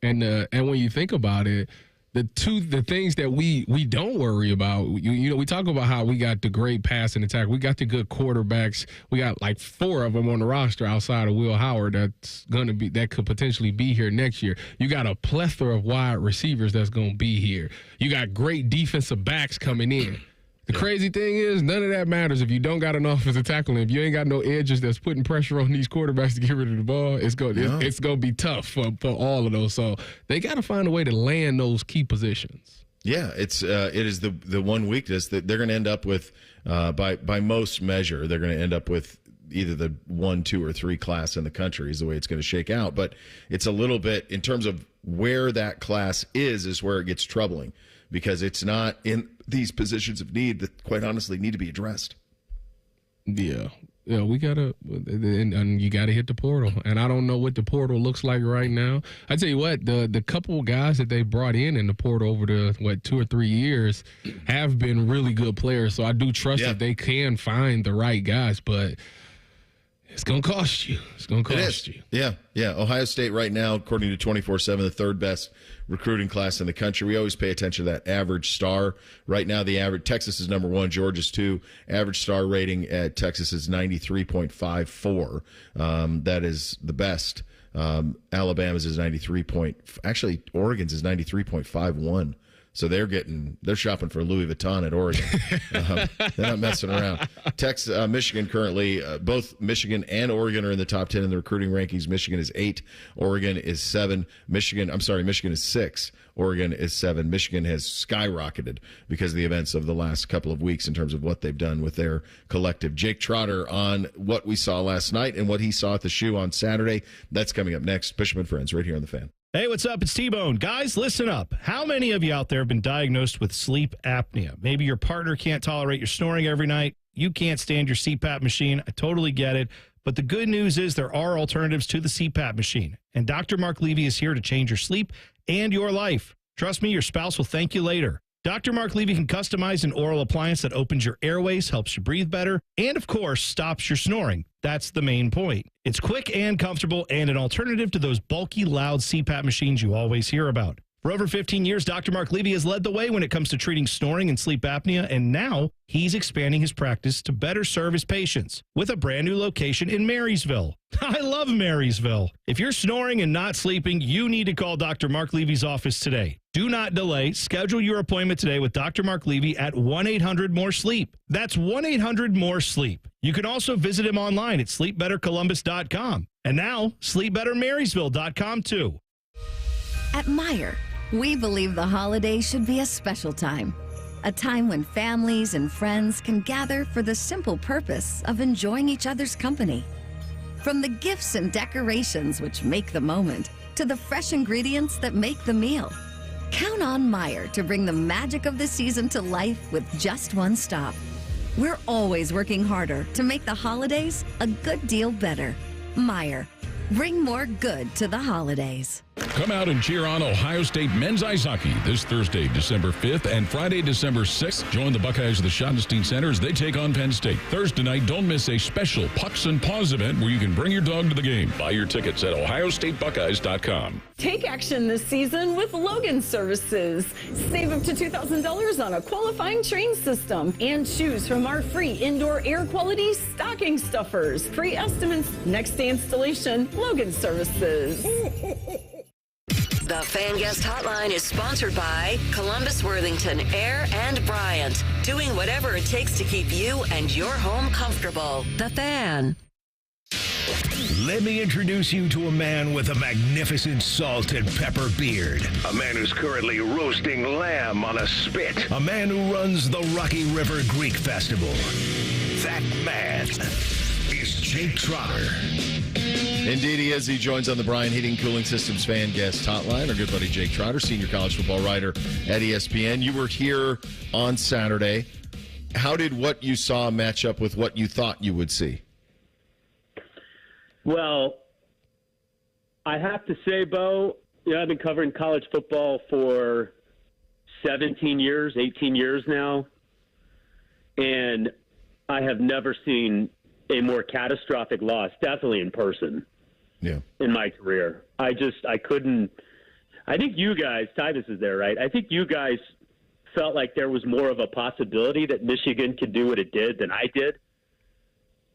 And when you think about it, the things that we don't worry about, we talk about how we got the great passing attack, we got the good quarterbacks, we got like 4 of them on the roster outside of Will Howard that could potentially be here next year. You got a plethora of wide receivers that's going to be here. You got great defensive backs coming in. The crazy thing is, none of that matters if you don't got an offensive tackle. If you ain't got no edges that's putting pressure on these quarterbacks to get rid of the ball, it's going to be tough for all of those. So they got to find a way to land those key positions. Yeah, it is the one weakness that they're going to end up with. By most measure, they're going to end up with either the 1, 2, or 3 class in the country is the way it's going to shake out. But it's a little bit in terms of where that class is where it gets troubling, because it's not in these positions of need that, quite honestly, need to be addressed. Yeah, we gotta, and you gotta hit the portal. And I don't know what the portal looks like right now. I tell you what, the couple of guys that they brought in the portal over the 2 or 3 years have been really good players. So I do trust that they can find the right guys, but it's going to cost you. It's going to cost you. Yeah. Ohio State right now, according to 24/7, the 3rd best recruiting class in the country. We always pay attention to that average star. Right now, the average, Texas is number 1, Georgia's 2. Average star rating at Texas is 93.54. That is the best. Alabama's is 93. Actually, Oregon's is 93.51. So they're shopping for Louis Vuitton at Oregon. They're not messing around. Michigan currently, both Michigan and Oregon are in the top 10 in the recruiting rankings. Michigan is 8, Oregon is 7. Michigan is 6, Oregon is 7. Michigan has skyrocketed because of the events of the last couple of weeks in terms of what they've done with their collective. Jake Trotter on what we saw last night and what he saw at the Shoe on Saturday. That's coming up next. Bishop and Friends right here on The Fan. Hey, what's up? It's T-Bone. Guys, listen up. How many of you out there have been diagnosed with sleep apnea? Maybe your partner can't tolerate your snoring every night. You can't stand your CPAP machine. I totally get it. But the good news is there are alternatives to the CPAP machine. And Dr. Mark Levy is here to change your sleep and your life. Trust me, your spouse will thank you later. Dr. Mark Levy can customize an oral appliance that opens your airways, helps you breathe better, and, of course, stops your snoring. That's the main point. It's quick and comfortable and an alternative to those bulky, loud CPAP machines you always hear about. For over 15 years, Dr. Mark Levy has led the way when it comes to treating snoring and sleep apnea, and now he's expanding his practice to better serve his patients with a brand new location in Marysville. I love Marysville. If you're snoring and not sleeping, you need to call Dr. Mark Levy's office today. Do not delay. Schedule your appointment today with Dr. Mark Levy at 1-800-MORE-SLEEP. That's 1-800-MORE-SLEEP. You can also visit him online at sleepbettercolumbus.com. And now, sleepbettermarysville.com too. At Meijer, we believe the holidays should be a special time. A time when families and friends can gather for the simple purpose of enjoying each other's company. From the gifts and decorations which make the moment, to the fresh ingredients that make the meal. Count on Meijer to bring the magic of the season to life with just one stop. We're always working harder to make the holidays a good deal better. Meijer, bring more good to the holidays. Come out and cheer on Ohio State men's ice hockey this Thursday, December 5th and Friday, December 6th. Join the Buckeyes of the Schottenstein Center as they take on Penn State. Thursday night, don't miss a special Pucks and Paws event where you can bring your dog to the game. Buy your tickets at ohiostatebuckeyes.com. Take action this season with Logan Services. Save up to $2,000 on a qualifying train system and choose from our free indoor air quality stocking stuffers. Free estimates, next day installation, Logan Services. The Fan Guest Hotline is sponsored by Columbus, Worthington, Air, and Bryant. Doing whatever it takes to keep you and your home comfortable. The Fan. Let me introduce you to a man with a magnificent salt and pepper beard. A man who's currently roasting lamb on a spit. A man who runs the Rocky River Greek Festival. That man is Jake Trotter. Indeed he is. He joins on the Bryan Heating Cooling Systems Fan Guest Hotline. Our good buddy Jake Trotter, senior college football writer at ESPN. You were here on Saturday. How did what you saw match up with what you thought you would see? Well, I have to say, Bo, I've been covering college football for 17 years, 18 years now, and I have never seen a more catastrophic loss, definitely in person, in my career. I couldn't. I think you guys, Tyvis is there, right? I think you guys felt like there was more of a possibility that Michigan could do what it did than I did.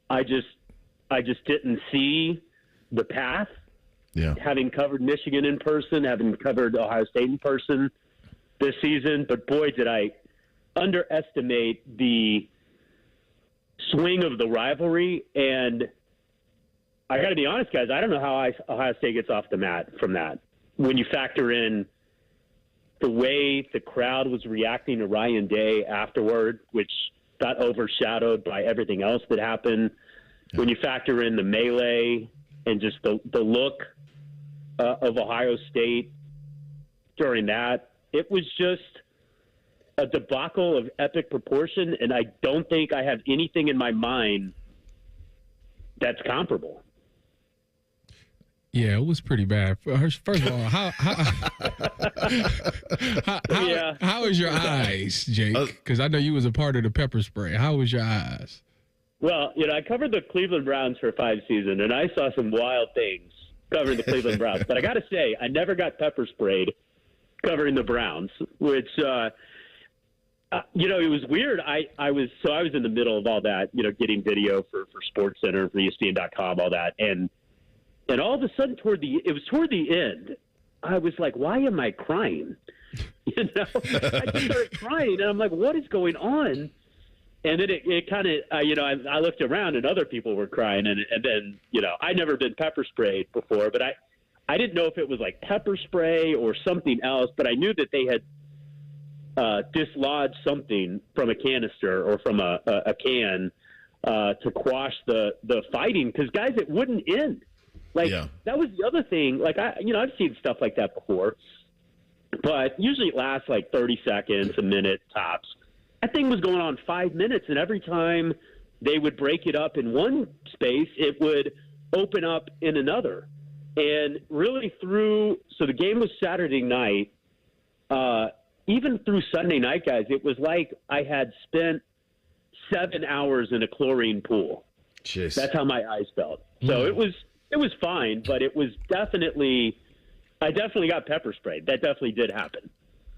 I just didn't see the path. Yeah. Having covered Michigan in person, having covered Ohio State in person this season, but boy, did I underestimate the swing of the rivalry. And I got to be honest, guys, I don't know how Ohio State gets off the mat from that. When you factor in the way the crowd was reacting to Ryan Day afterward, which got overshadowed by everything else that happened. When you factor in the melee and just the look of Ohio State during that, it was just a debacle of epic proportion, and I don't think I have anything in my mind that's comparable. Yeah, it was pretty bad. First of all, how was your eyes, Jake? Because I know you was a part of the pepper spray. How was your eyes? Well, I covered the Cleveland Browns for 5 seasons, and I saw some wild things covering the Cleveland Browns. But I got to say, I never got pepper sprayed covering the Browns, which, it was weird. I was in the middle of all that, getting video for SportsCenter, for ESPN.com, all that. And all of a sudden, toward the end, I was like, why am I crying? I just started crying, and I'm like, what is going on? And then it kind of, I looked around and other people were crying. And then, I'd never been pepper sprayed before, but I didn't know if it was like pepper spray or something else, but I knew that they had dislodged something from a canister or from a can to quash the fighting. Because, guys, it wouldn't end. That was the other thing. I've seen stuff like that before, but usually it lasts like 30 seconds, a minute tops. That thing was going on 5 minutes, and every time they would break it up in one space, it would open up in another. And really so the game was Saturday night. Even through Sunday night, guys, it was like I had spent 7 hours in a chlorine pool. Jeez. That's how my eyes felt. So it was fine, but it was definitely I definitely got pepper sprayed. That definitely did happen.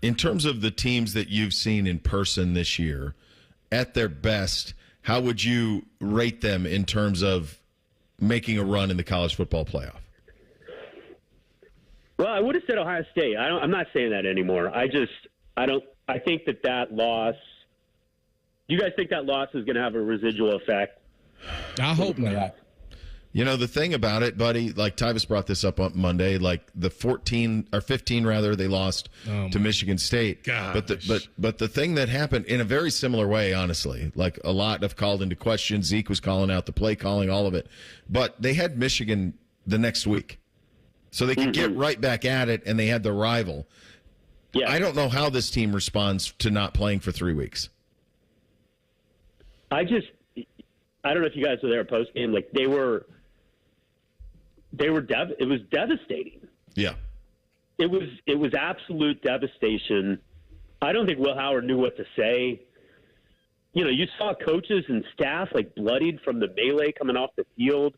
In terms of the teams that you've seen in person this year, at their best, how would you rate them in terms of making a run in the college football playoff? Well, I would have said Ohio State. I'm not saying that anymore. I think that loss. Do you guys think that loss is going to have a residual effect? I hope not. You know, the thing about it, buddy, like Tyvis brought this up on Monday, like the 15 they lost to Michigan State. Gosh. But the thing that happened in a very similar way, honestly, like a lot of called into question. Zeke was calling out the play calling, all of it. But they had Michigan the next week. So they could get right back at it, and they had the rival. Yeah. I don't know how this team responds to not playing for 3 weeks. I don't know if you guys were there post game. Like it was devastating. Yeah. It was absolute devastation. I don't think Will Howard knew what to say. You know, you saw coaches and staff like bloodied from the melee coming off the field.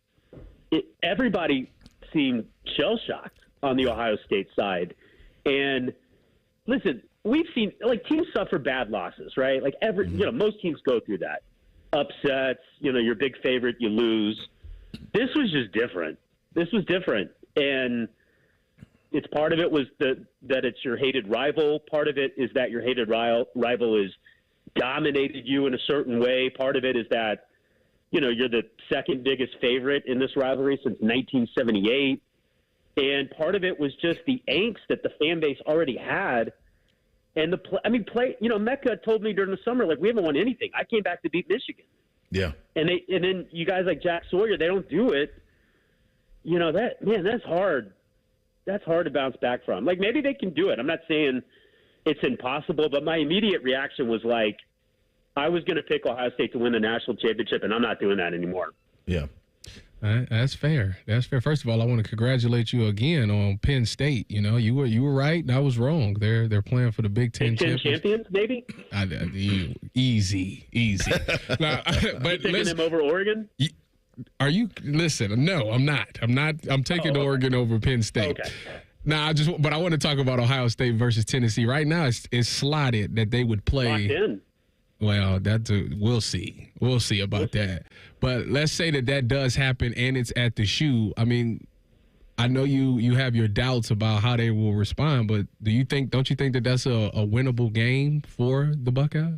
Everybody seemed shell-shocked on the Ohio State side. And listen, we've seen like teams suffer bad losses, right? Like most teams go through that. Upsets, your big favorite, you lose. This was just different. And it's part of it was that it's your hated rival. Part of it is that your hated rival has dominated you in a certain way. Part of it is that, you're the second biggest favorite in this rivalry since 1978. And part of it was just the angst that the fan base already had. And Mecca told me during the summer, like, we haven't won anything. I came back to beat Michigan. Yeah. And then you guys like Jack Sawyer, they don't do it. That's hard. That's hard to bounce back from. Like, maybe they can do it. I'm not saying it's impossible, but my immediate reaction was like, I was going to pick Ohio State to win the national championship, and I'm not doing that anymore. Yeah. That's fair. First of all, I want to congratulate you again on Penn State. You were right, and I was wrong. They're playing for the Big Ten champions, maybe. Easy. Now, but taking them over Oregon. Are you? Listen, no, I'm not. I'm taking Oregon over Penn State. Okay. Now, but I want to talk about Ohio State versus Tennessee. Right now, it's slotted that they would play. Locked in. Well, we'll see. We'll see about that. But let's say that does happen and it's at the shoe. I mean, I know you have your doubts about how they will respond, but don't you think that that's a winnable game for the Buckeyes?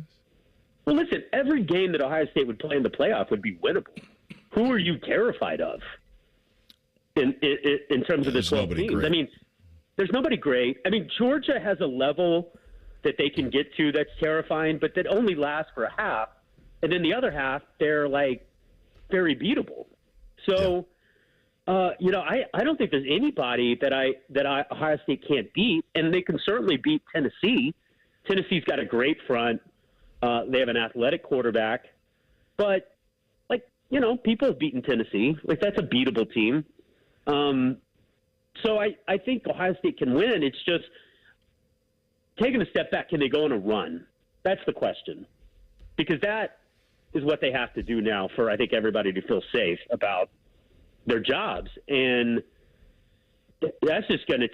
Well, listen, every game that Ohio State would play in the playoff would be winnable. Who are you terrified of in terms of the 12 teams? Great. I mean, there's nobody great. I mean, Georgia has a level that they can get to that's terrifying, but that only lasts for a half. And then the other half, they're like very beatable. So, I don't think there's anybody that Ohio State can't beat, and they can certainly beat Tennessee. Tennessee's got a great front. They have an athletic quarterback, but people have beaten Tennessee. Like, that's a beatable team. So I think Ohio State can win. It's just taking a step back, can they go on a run? That's the question. Because that is what they have to do now for, I think, everybody to feel safe about their jobs. And that's just going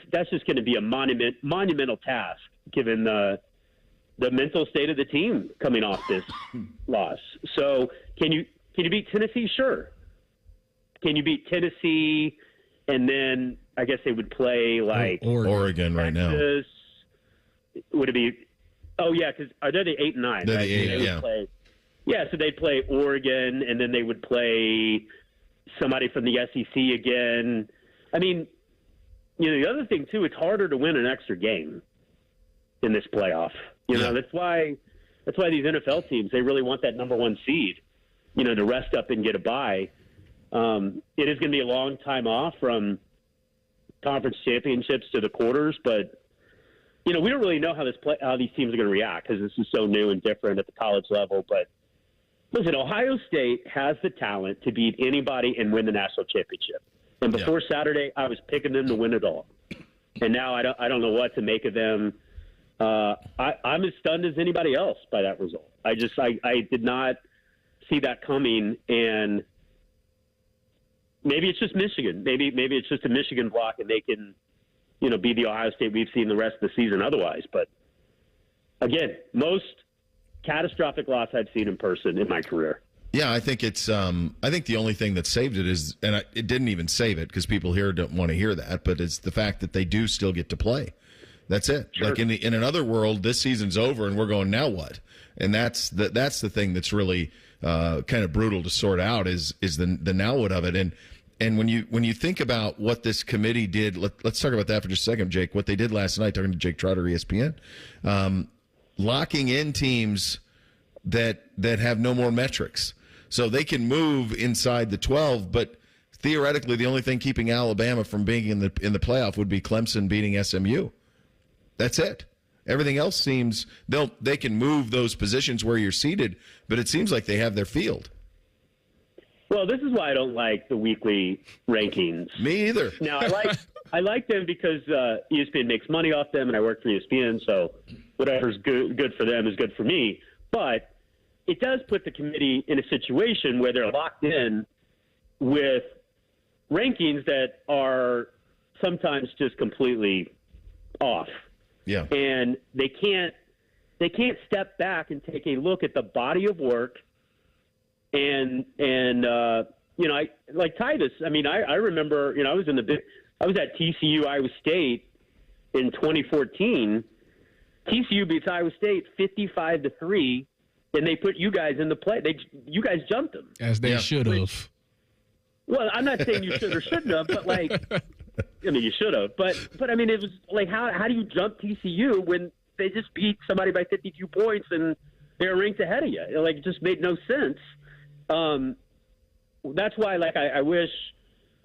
to be a monumental task given the mental state of the team coming off this loss. So can you beat Tennessee? Sure. Can you beat Tennessee and then I guess they would play like Oregon right now? Would it be? Oh yeah, because are they the 8 and 9? They're right? the 8, yeah. So they'd play Oregon, and then they would play somebody from the SEC again. I mean, the other thing too, it's harder to win an extra game in this playoff. That's why these NFL teams, they really want that number 1 seed, to rest up and get a bye. It is going to be a long time off from conference championships to the quarters, but we don't really know how these teams are going to react because this is so new and different at the college level. But listen, Ohio State has the talent to beat anybody and win the national championship. And before Saturday, I was picking them to win it all. And now I don't know what to make of them. I'm as stunned as anybody else by that result. I did not see that coming. And maybe it's just Michigan. Maybe it's just a Michigan block, and they can be the Ohio State we've seen the rest of the season otherwise. But again, most catastrophic loss I've seen in person in my career. Yeah, I think it's. I think the only thing that saved it is, and it didn't even save it because people here don't want to hear that, but it's the fact that they do still get to play. That's it. Sure. Like in another world, this season's over, and we're going, now what? And that's the thing that's really kind of brutal to sort out is the now what of it. And when you think about what this committee did, let's talk about that for just a second, Jake. What they did last night, talking to Jake Trotter, ESPN, locking in teams that have no more metrics. So they can move inside the 12, but theoretically, the only thing keeping Alabama from being in the playoff would be Clemson beating SMU. That's it. Everything else seems they can move those positions where you're seated, but it seems like they have their field. Well, this is why I don't like the weekly rankings. Me either. Now I like them because ESPN makes money off them, and I work for ESPN, so whatever's good for them is good for me. But it does put the committee in a situation where they're locked in with rankings that are sometimes just completely off. Yeah. And they can't step back and take a look at the body of work and like Tyvis. I mean, I remember, I was at TCU Iowa State in 2014. TCU beats Iowa State 55-3. And they put you guys in the play. You guys jumped them. As they should have. Well, I'm not saying you should or shouldn't have, but you should have. But I mean, it was like, how do you jump TCU when they just beat somebody by 52 points and they're ranked ahead of you? It just made no sense. That's why, I wish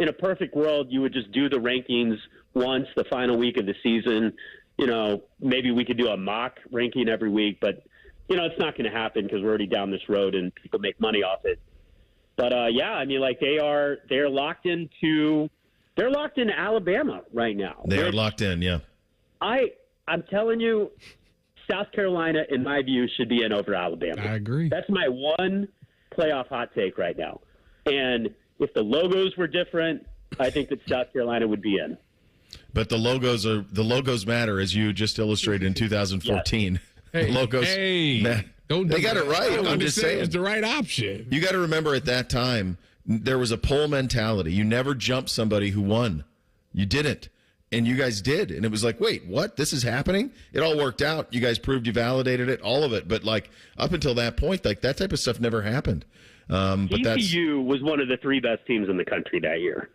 in a perfect world you would just do the rankings once the final week of the season. Maybe we could do a mock ranking every week, but it's not going to happen because we're already down this road and people make money off it. But they're locked into Alabama right now. They are locked in, yeah. I'm telling you, South Carolina, in my view, should be in over Alabama. I agree. That's my one playoff hot take right now. And if the logos were different, I think that South Carolina would be in. But the logos matter, as you just illustrated in 2014. Yes. Hey, logos. Hey, they got it right. I'm just saying it's the right option. You got to remember at that time there was a poll mentality. You never jumped somebody who won. You didn't, and you guys did. And it was like, wait, what? This is happening? It all worked out. You guys proved you validated it, all of it. But up until that point, that type of stuff never happened. But TCU was one of the 3 best teams in the country that year.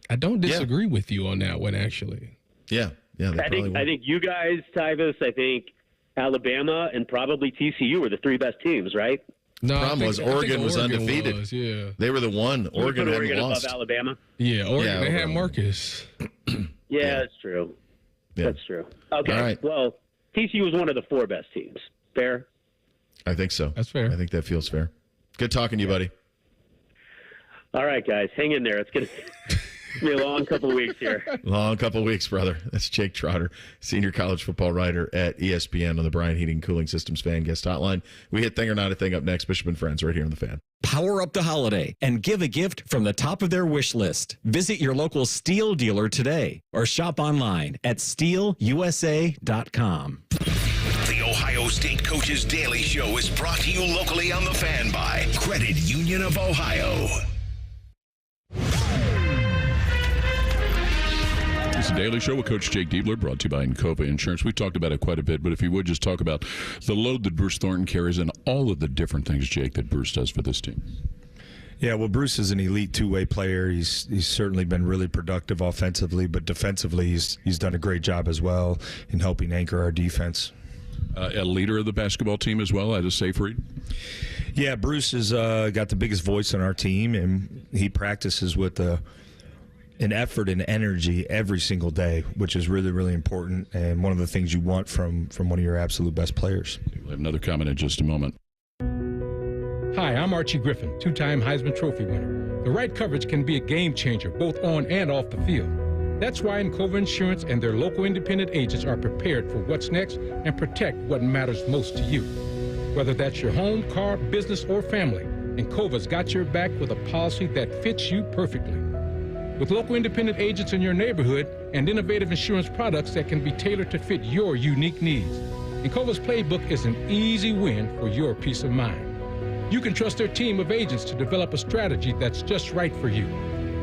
I don't disagree with you on that one, actually. Yeah. I think you guys, Tyvis, I think Alabama and probably TCU were the 3 best teams, right? No, the problem was Oregon was undefeated. Yeah. They were the one. Oregon hadn't lost. Above Alabama? Yeah, Oregon. They had Marcus. Yeah, that's true. Yeah. That's true. Okay. All right. Well, TCU was one of the 4 best teams. Fair? I think so. That's fair. I think that feels fair. Good talking to you, buddy. All right, guys. Hang in there. It's going to be a long couple of weeks here. Long couple of weeks, brother. That's Jake Trotter, senior college football writer at ESPN on the Bryant Heating and Cooling Systems Fan Guest Hotline. We hit Thing or Not a Thing up next. Bishop and Friends right here on the Fan. Power up the holiday and give a gift from the top of their wish list. Visit your local Steel dealer today or shop online at steelusa.com. The Ohio State Coaches Daily Show is brought to you locally on the Fan by Credit Union of Ohio. It's the Daily Show with Coach Jake Diebler, brought to you by Encova Insurance. We've talked about it quite a bit, but if you would just talk about the load that Bruce Thornton carries and all of the different things, Jake, that Bruce does for this team. Yeah, well, Bruce is an elite two-way player. He's certainly been really productive offensively, but defensively he's done a great job as well in helping anchor our defense. A leader of the basketball team as well, at a safe read? Yeah, Bruce has got the biggest voice on our team, and he practices with an effort and energy every single day, which is really, really important and one of the things you want from one of your absolute best players. We'll have another comment in just a moment. Hi, I'm Archie Griffin, 2-time Heisman Trophy winner. The right coverage can be a game changer, both on and off the field. That's why Encova Insurance and their local independent agents are prepared for what's next and protect what matters most to you. Whether that's your home, car, business, or family, Encova's got your back with a policy that fits you perfectly. with local independent agents in your neighborhood and innovative insurance products that can be tailored to fit your unique needs. Encova's playbook is an easy win for your peace of mind. You can trust their team of agents to develop a strategy that's just right for you.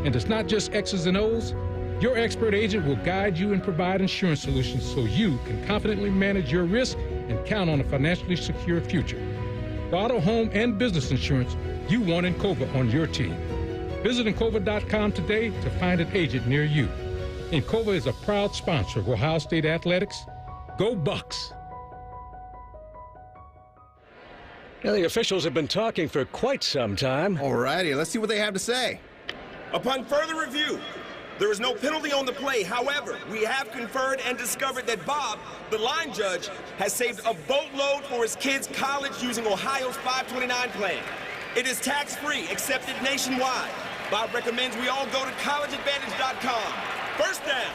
And it's not just X's and O's. Your expert agent will guide you and provide insurance solutions so you can confidently manage your risk and count on a financially secure future. For auto, home, and business insurance, you want Encova on your team. Visit Encova.com today to find an agent near you. Encova is a proud sponsor of Ohio State Athletics. Go Bucks! Now, the officials have been talking for quite some time. All righty, let's see what they have to say. Upon further review, there is no penalty on the play. However, we have conferred and discovered that Bob, the line judge, has saved a boatload for his kids' college using Ohio's 529 plan. It is tax-free, accepted nationwide. Bob recommends we all go to collegeadvantage.com. First down.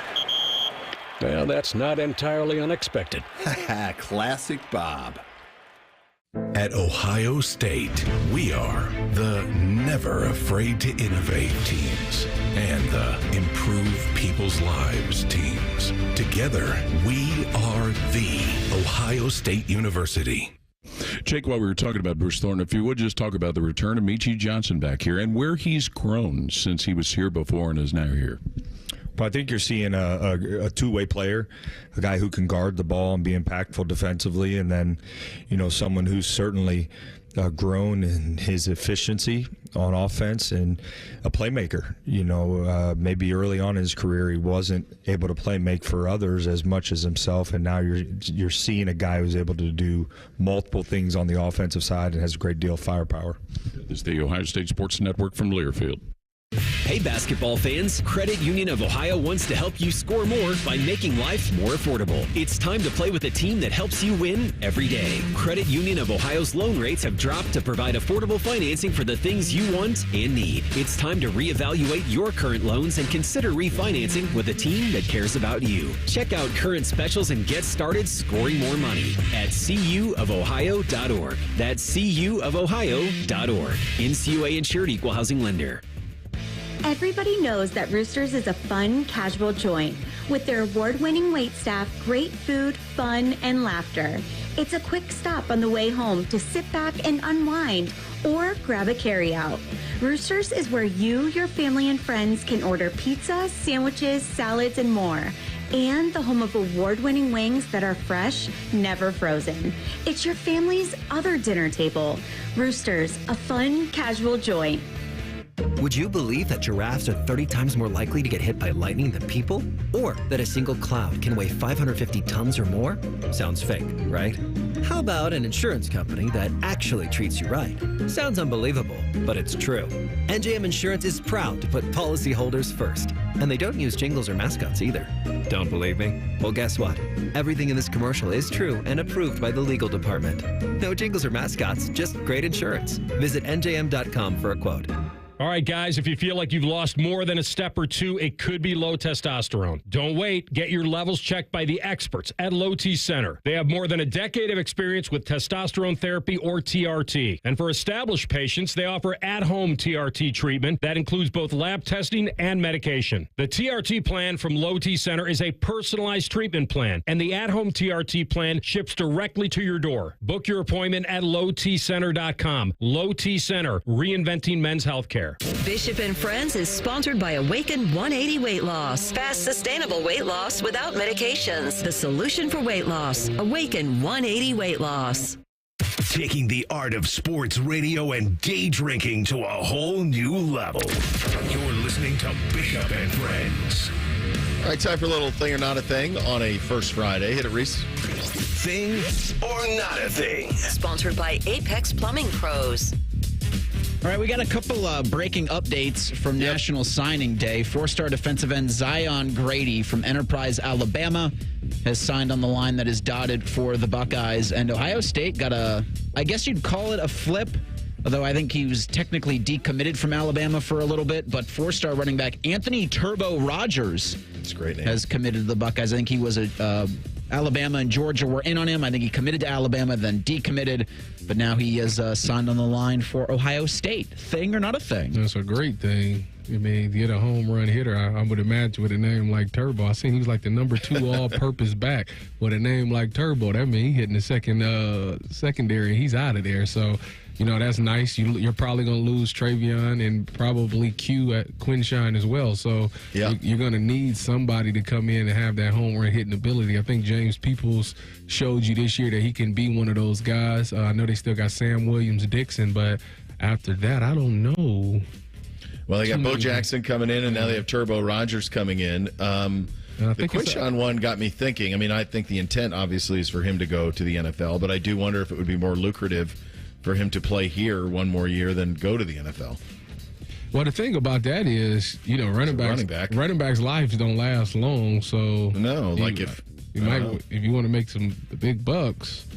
Well, that's not entirely unexpected. Classic Bob. At Ohio State, we are the never afraid to innovate teams and the improve people's lives teams. Together, we are the Ohio State University. Jake, while we were talking about Bruce Thornton, if you would just talk about the return of Michie Johnson back here and where he's grown since he was here before and is now here. Well, I think you're seeing a two-way player, a guy who can guard the ball and be impactful defensively, and then, someone who's certainly grown in his efficiency on offense and a playmaker. Maybe early on in his career he wasn't able to make for others as much as himself, and now you're seeing a guy who's able to do multiple things on the offensive side and has a great deal of firepower. This is the Ohio State Sports Network from Learfield. Hey, basketball fans, Credit Union of Ohio wants to help you score more by making life more affordable. It's time to play with a team that helps you win every day. Credit Union of Ohio's loan rates have dropped to provide affordable financing for the things you want and need. It's time to reevaluate your current loans and consider refinancing with a team that cares about you. Check out current specials and get started scoring more money at cuofohio.org. That's cuofohio.org. NCUA insured, equal housing lender. Everybody knows that Roosters is a fun, casual joint with their award-winning waitstaff, great food, fun, and laughter. It's a quick stop on the way home to sit back and unwind or grab a carryout. Roosters is where you, your family, and friends can order pizza, sandwiches, salads, and more. And the home of award-winning wings that are fresh, never frozen. It's your family's other dinner table. Roosters, a fun, casual joint. Would you believe that giraffes are 30 times more likely to get hit by lightning than people? Or that a single cloud can weigh 550 tons or more? Sounds fake, right? How about an insurance company that actually treats you right? Sounds unbelievable, but it's true. NJM Insurance is proud to put policyholders first. And they don't use jingles or mascots either. Don't believe me? Well, guess what? Everything in this commercial is true and approved by the legal department. No jingles or mascots, just great insurance. Visit njm.com for a quote. All right, guys, if you feel like you've lost more than a step or two, it could be low testosterone. Don't wait. Get your levels checked by the experts at Low T Center. They have more than a decade of experience with testosterone therapy, or TRT. And for established patients, they offer at-home TRT treatment that includes both lab testing and medication. The TRT plan from Low T Center is a personalized treatment plan, and the at-home TRT plan ships directly to your door. Book your appointment at lowtcenter.com. Low T Center, reinventing men's healthcare. Bishop and Friends is sponsored by Awaken 180 Weight Loss. Fast, sustainable weight loss without medications. The solution for weight loss. Awaken 180 Weight Loss. Taking the art of sports radio and day drinking to a whole new level. You're listening to Bishop and Friends. All right, time for a little thing or not a thing on a first Friday. Hit it, Reese. Thing or not a thing. Sponsored by Apex Plumbing Pros. All right, we got a couple breaking updates from National Signing Day. Four-star defensive end Zion Grady from Enterprise, Alabama, has signed on the line that is dotted for the Buckeyes. And Ohio State got I guess you'd call it a flip, although I think he was technically decommitted from Alabama for a little bit. But four-star running back Anthony Turbo Rogers That's a great name. has committed to the Buckeyes. I think he was Alabama and Georgia were in on him. I think he committed to Alabama, then decommitted, but now he is signed on the line for Ohio State. Thing or not a thing? That's a great thing. I mean, get a home run hitter, I would imagine with a name like Turbo. I seen he was like the number 2 all-purpose back with a name like Turbo. That means he hitting the secondary. He's out of there. So, that's nice. You're probably going to lose Travion and probably Q at Quinshine as well. So you're going to need somebody to come in and have that home run hitting ability. I think James Peoples showed you this year that he can be one of those guys. I know they still got Sam Williams-Dixon, but after that, I don't know. Well, they got Bo Jackson coming in, and now they have Turbo Rogers coming in. The Quinshon one got me thinking. I mean, I think the intent, obviously, is for him to go to the NFL, but I do wonder if it would be more lucrative for him to play here one more year than go to the NFL. Well, the thing about that is, running backs' lives don't last long. So if you want to make some big bucks,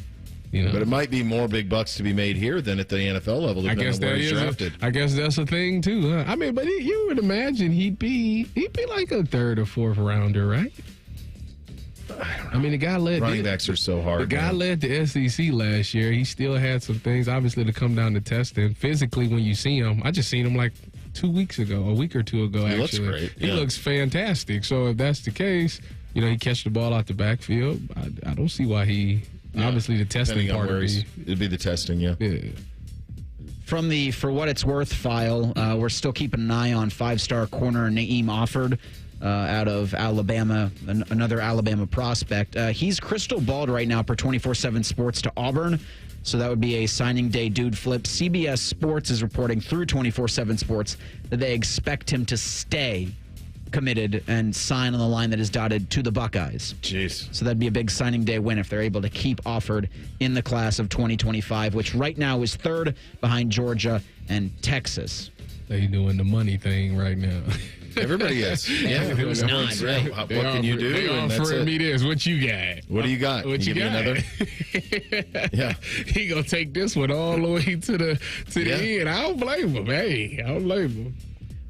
But it might be more big bucks to be made here than at the NFL level. I guess that is drafted. I guess that's a thing too. Huh? I mean, but you would imagine he'd be like a 3rd or 4th rounder, right? I mean, the guy led running backs are so hard. The guy led the SEC last year. He still had some things, obviously, to come down to testing. Physically, when you see him, I just seen him like 2 weeks ago, a week or two ago. He looks great. He looks fantastic. So if that's the case, he catch the ball out the backfield. I don't see why he. Obviously, the testing part it'd be the testing. Yeah. From the For What It's Worth file, we're still keeping an eye on 5-star corner Naeem Offord. Out of Alabama, another Alabama prospect. He's crystal balled right now per 24/7 Sports to Auburn, so that would be a signing day dude flip. CBS Sports is reporting through 24/7 Sports that they expect him to stay committed and sign on the line that is dotted to the Buckeyes. Jeez. So that'd be a big signing day win if they're able to keep Offord in the class of 2025, which right now is 3rd behind Georgia and Texas. They doing the money thing right now. Everybody is. Yeah, who's not? Right? What can you do? They offering me this. What you got? What do you got? What you give got? Me another? Yeah. He gonna take this one all the way to the end. I don't blame him. Hey, I don't blame him.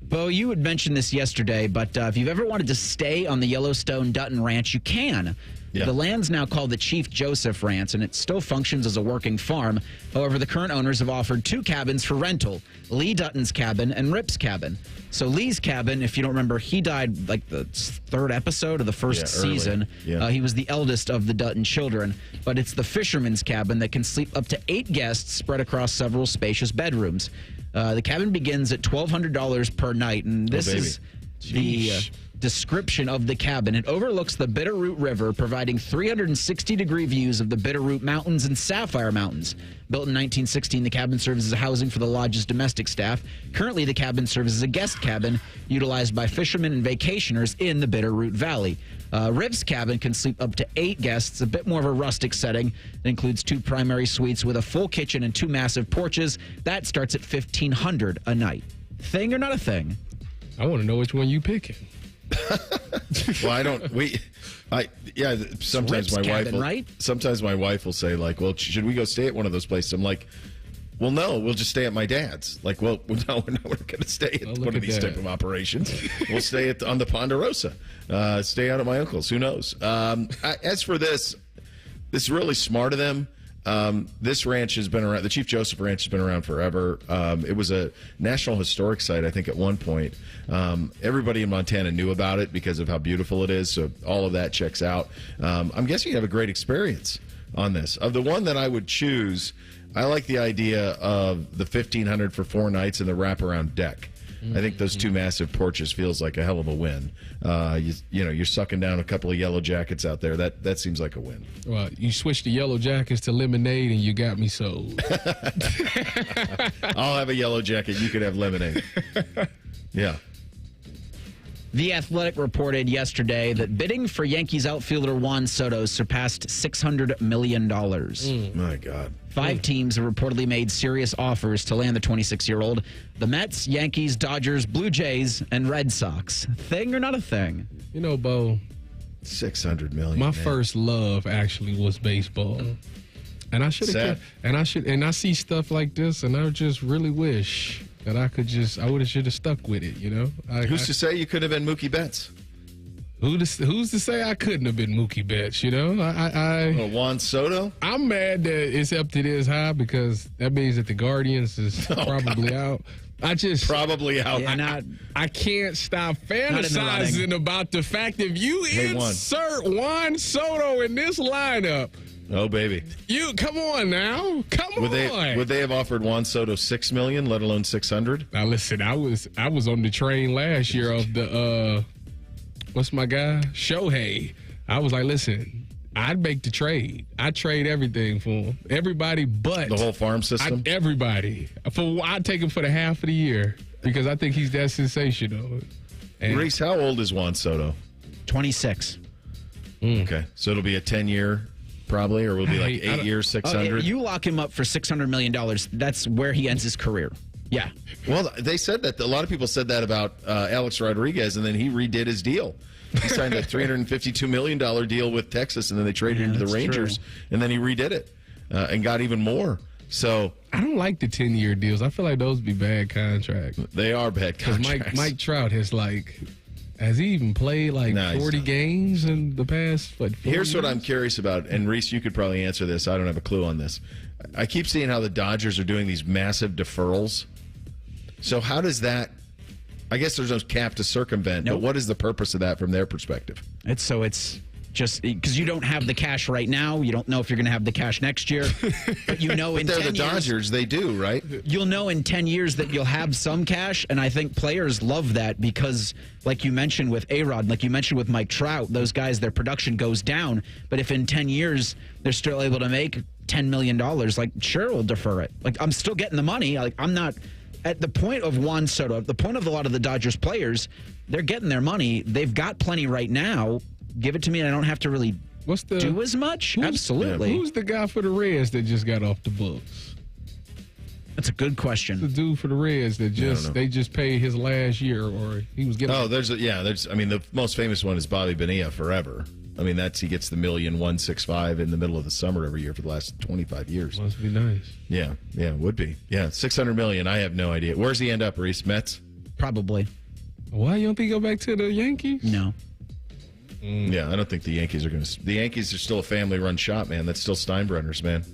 Bo, you had mentioned this yesterday, but if you've ever wanted to stay on the Yellowstone Dutton Ranch, you can. Yeah. The land's now called the Chief Joseph Ranch, and it still functions as a working farm. However, the current owners have offered 2 cabins for rental, Lee Dutton's cabin and Rip's cabin. So Lee's cabin, if you don't remember, he died like the 3rd episode of the first season. Yeah. He was the eldest of the Dutton children. But it's the fisherman's cabin that can sleep up to 8 guests spread across several spacious bedrooms. The cabin begins at $1,200 per night, and this is the description of the cabin. It overlooks the Bitterroot River, providing 360-degree views of the Bitterroot Mountains and Sapphire Mountains. Built in 1916, the cabin serves as housing for the lodge's domestic staff. Currently, the cabin serves as a guest cabin utilized by fishermen and vacationers in the Bitterroot Valley. Rip's cabin can sleep up to 8 guests, a bit more of a rustic setting. It includes 2 primary suites with a full kitchen and 2 massive porches. That starts at $1,500 a night. Thing or not a thing? I want to know which one you picking. Well, I don't. Sometimes my wife will. Right? Sometimes my wife will say, like, "Well, should we go stay at one of those places?" I'm like, "Well, no, we'll just stay at my dad's." Like, well, no, we're not going to stay at one of these type of operations. We'll stay on the Ponderosa. Stay out at my uncle's. Who knows? As for this is really smart of them. This ranch has been around. The Chief Joseph Ranch has been around forever. It was a National Historic Site, I think, at one point. Everybody in Montana knew about it because of how beautiful it is. So all of that checks out. I'm guessing you have a great experience on this. Of the one that I would choose, I like the idea of the $1,500 for 4 nights and the wraparound deck. I think those 2 massive porches feels like a hell of a win. You're sucking down a couple of yellow jackets out there. That seems like a win. Well, you switched the yellow jackets to lemonade, and you got me sold. I'll have a yellow jacket. You could have lemonade. Yeah. The Athletic reported yesterday that bidding for Yankees outfielder Juan Soto surpassed $600 million. My God. 5 teams have reportedly made serious offers to land the 26-year-old. The Mets, Yankees, Dodgers, Blue Jays, and Red Sox. Thing or not a thing? You know, Bo, $600 million. My first love actually was baseball. And I should have and I see stuff like this, and I just really wish that I should have stuck with it, you know? Who's to say you could have been Mookie Betts? Who's to say I couldn't have been Mookie Betts? You know, Juan Soto. I'm mad that it's up to this high because that means that the Guardians is probably out. Probably out. Yeah, I can't stop fantasizing about the fact if you insert Juan Soto in this lineup. Oh, baby. You come on now. Come on. Would they have offered Juan Soto $6 million, let alone $600? Now listen, I was on the train last year of the what's my guy? Shohei. I was like, listen, I'd make the trade. I'd trade everything for him. Everybody but the whole farm system? Everybody. I'd take him for the half of the year because I think he's that sensational. And Reese, how old is Juan Soto? 26. Okay. So it'll be a 10-year probably, or will it be like 8 years, 600? You lock him up for $600 million. That's where he ends his career. Yeah. Well, they said that. A lot of people said that about Alex Rodriguez, and then he redid his deal. He signed a $352 million deal with Texas, and then they traded him to the Rangers, and then he redid it and got even more. So I don't like the 10-year deals. I feel like those would be bad contracts. They are bad contracts. Mike Trout has he even played 40 games in the past? Here's what I'm curious about, and Reese, you could probably answer this. I don't have a clue on this. I keep seeing how the Dodgers are doing these massive deferrals. So how does that? I guess there's no cap to circumvent, but what is the purpose of that from their perspective? It's just because you don't have the cash right now. You don't know if you're going to have the cash next year. But you know in 10 years. They're the Dodgers. They do, right? You'll know in 10 years that you'll have some cash. And I think players love that because, like you mentioned with A-Rod, like you mentioned with Mike Trout, those guys, their production goes down. But if in 10 years they're still able to make $10 million, sure, we'll defer it. I'm still getting the money. I'm not at the point of Juan Soto, the point of a lot of the Dodgers players, they're getting their money. They've got plenty right now. Give it to me, and I don't have to really do as much. Absolutely. Who's the guy for the Reds that just got off the books? That's a good question. The dude for the Reds that they just paid his last year, or he was getting. Oh, the most famous one is Bobby Bonilla forever. He gets the $1,165,000 in the middle of the summer every year for the last 25 years. Must be nice. Yeah, it would be. Yeah, $600 million. I have no idea. Where's he end up, Reese? Mets? Probably. Why you don't think he go back to the Yankees? No. Yeah, I don't think the Yankees are going to. The Yankees are still a family-run shop, man. That's still Steinbrenner's, man.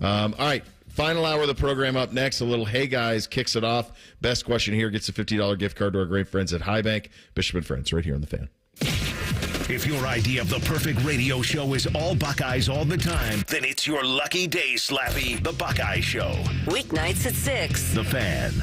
All right, final hour of the program up next. A little Hey Guys kicks it off. Best question here gets a $50 gift card to our great friends at High Bank. Bishop and Friends, right here on The Fan. If your idea of the perfect radio show is all Buckeyes all the time, then it's your lucky day, Slappy, The Buckeye Show. Weeknights at 6. The Fan.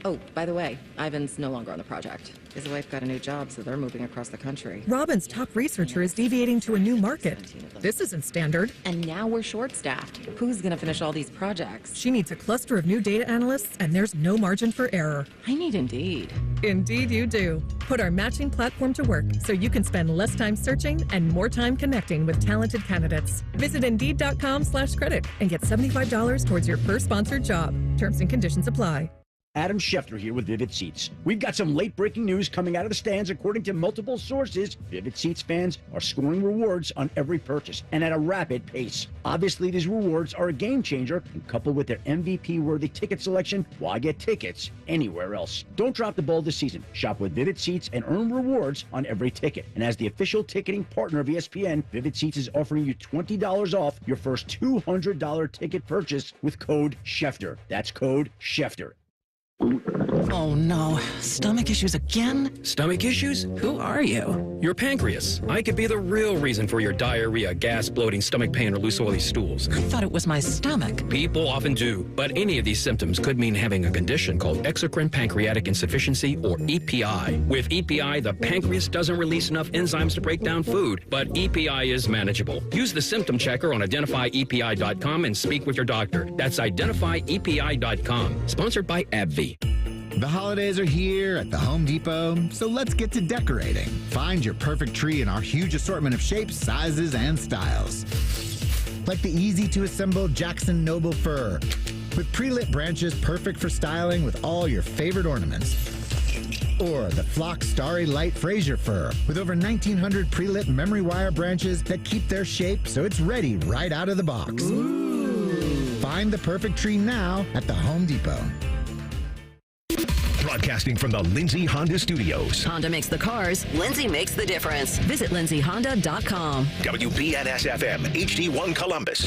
Oh, by the way, Ivan's no longer on the project. His wife got a new job, so they're moving across the country. Robin's top researcher is deviating to a new market. This isn't standard. And now we're short-staffed. Who's going to finish all these projects? She needs a cluster of new data analysts, and there's no margin for error. I need Indeed. Indeed you do. Put our matching platform to work so you can spend less time searching and more time connecting with talented candidates. Visit Indeed.com/credit and get $75 towards your first sponsored job. Terms and conditions apply. Adam Schefter here with Vivid Seats. We've got some late-breaking news coming out of the stands. According to multiple sources, Vivid Seats fans are scoring rewards on every purchase and at a rapid pace. Obviously, these rewards are a game changer, and coupled with their MVP-worthy ticket selection, why get tickets anywhere else? Don't drop the ball this season. Shop with Vivid Seats and earn rewards on every ticket. And as the official ticketing partner of ESPN, Vivid Seats is offering you $20 off your first $200 ticket purchase with code Schefter. That's code Schefter. Oh no, stomach issues again? Stomach issues? Who are you? Your pancreas. I could be the real reason for your diarrhea, gas, bloating, stomach pain, or loose oily stools. I thought it was my stomach. People often do, but any of these symptoms could mean having a condition called exocrine pancreatic insufficiency, or EPI. With EPI, the pancreas doesn't release enough enzymes to break down food, but EPI is manageable. Use the symptom checker on identifyepi.com and speak with your doctor. That's identifyepi.com. Sponsored by AbbVie. The holidays are here at the Home Depot, so let's get to decorating. Find your perfect tree in our huge assortment of shapes, sizes, and styles. Like the easy-to-assemble Jackson Noble fir, with pre-lit branches perfect for styling with all your favorite ornaments. Or the Flock Starry Light Fraser fir, with over 1,900 pre-lit memory wire branches that keep their shape so it's ready right out of the box. Ooh. Find the perfect tree now at the Home Depot. Broadcasting from the Lindsay Honda Studios. Honda makes the cars. Lindsay makes the difference. Visit lindsayhonda.com. WBNS-FM, HD1 Columbus.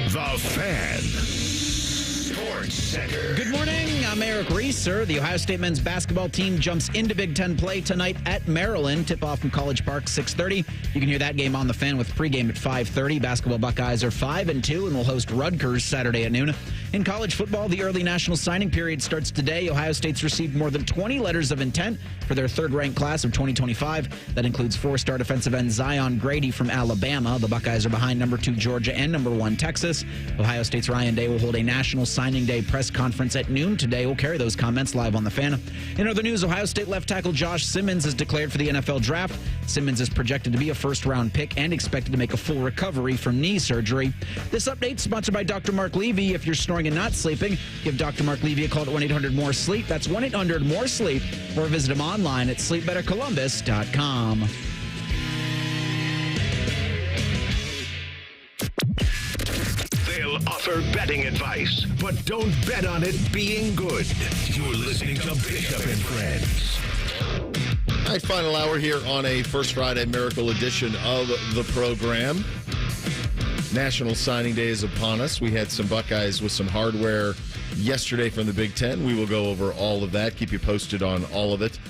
The Fan. Sports Center. Good morning. I'm Eric Reeser. The Ohio State men's basketball team jumps into Big Ten play tonight at Maryland. Tip-off from College Park, 6:30. You can hear that game on the Fan with pregame at 5:30. Basketball Buckeyes are 5-2 and will host Rutgers Saturday at noon. In college football, the early national signing period starts today. Ohio State's received more than 20 letters of intent for their third-ranked class of 2025. That includes four-star defensive end Zion Grady from Alabama. The Buckeyes are behind number 2 Georgia and number 1 Texas. Ohio State's Ryan Day will hold a National Signing Day press conference at noon today. We'll carry those comments live on the Fan. In other news, Ohio State left tackle Josh Simmons is declared for the NFL draft. Simmons is projected to be a first-round pick and expected to make a full recovery from knee surgery. This update sponsored by Dr. Mark Levy. If you're snoring and not sleeping, give Dr. Mark Levy a call at 1-800-MORE-SLEEP. That's 1-800-MORE-SLEEP, or visit him online at sleepbettercolumbus.com. They'll offer betting advice, but don't bet on it being good. You're listening to Bishop and Friends. All right, final hour here on a First Friday Miracle edition of the program. National Signing Day is upon us. We had some Buckeyes with some hardware yesterday from the Big Ten. We will go over all of that, keep you posted on all of it.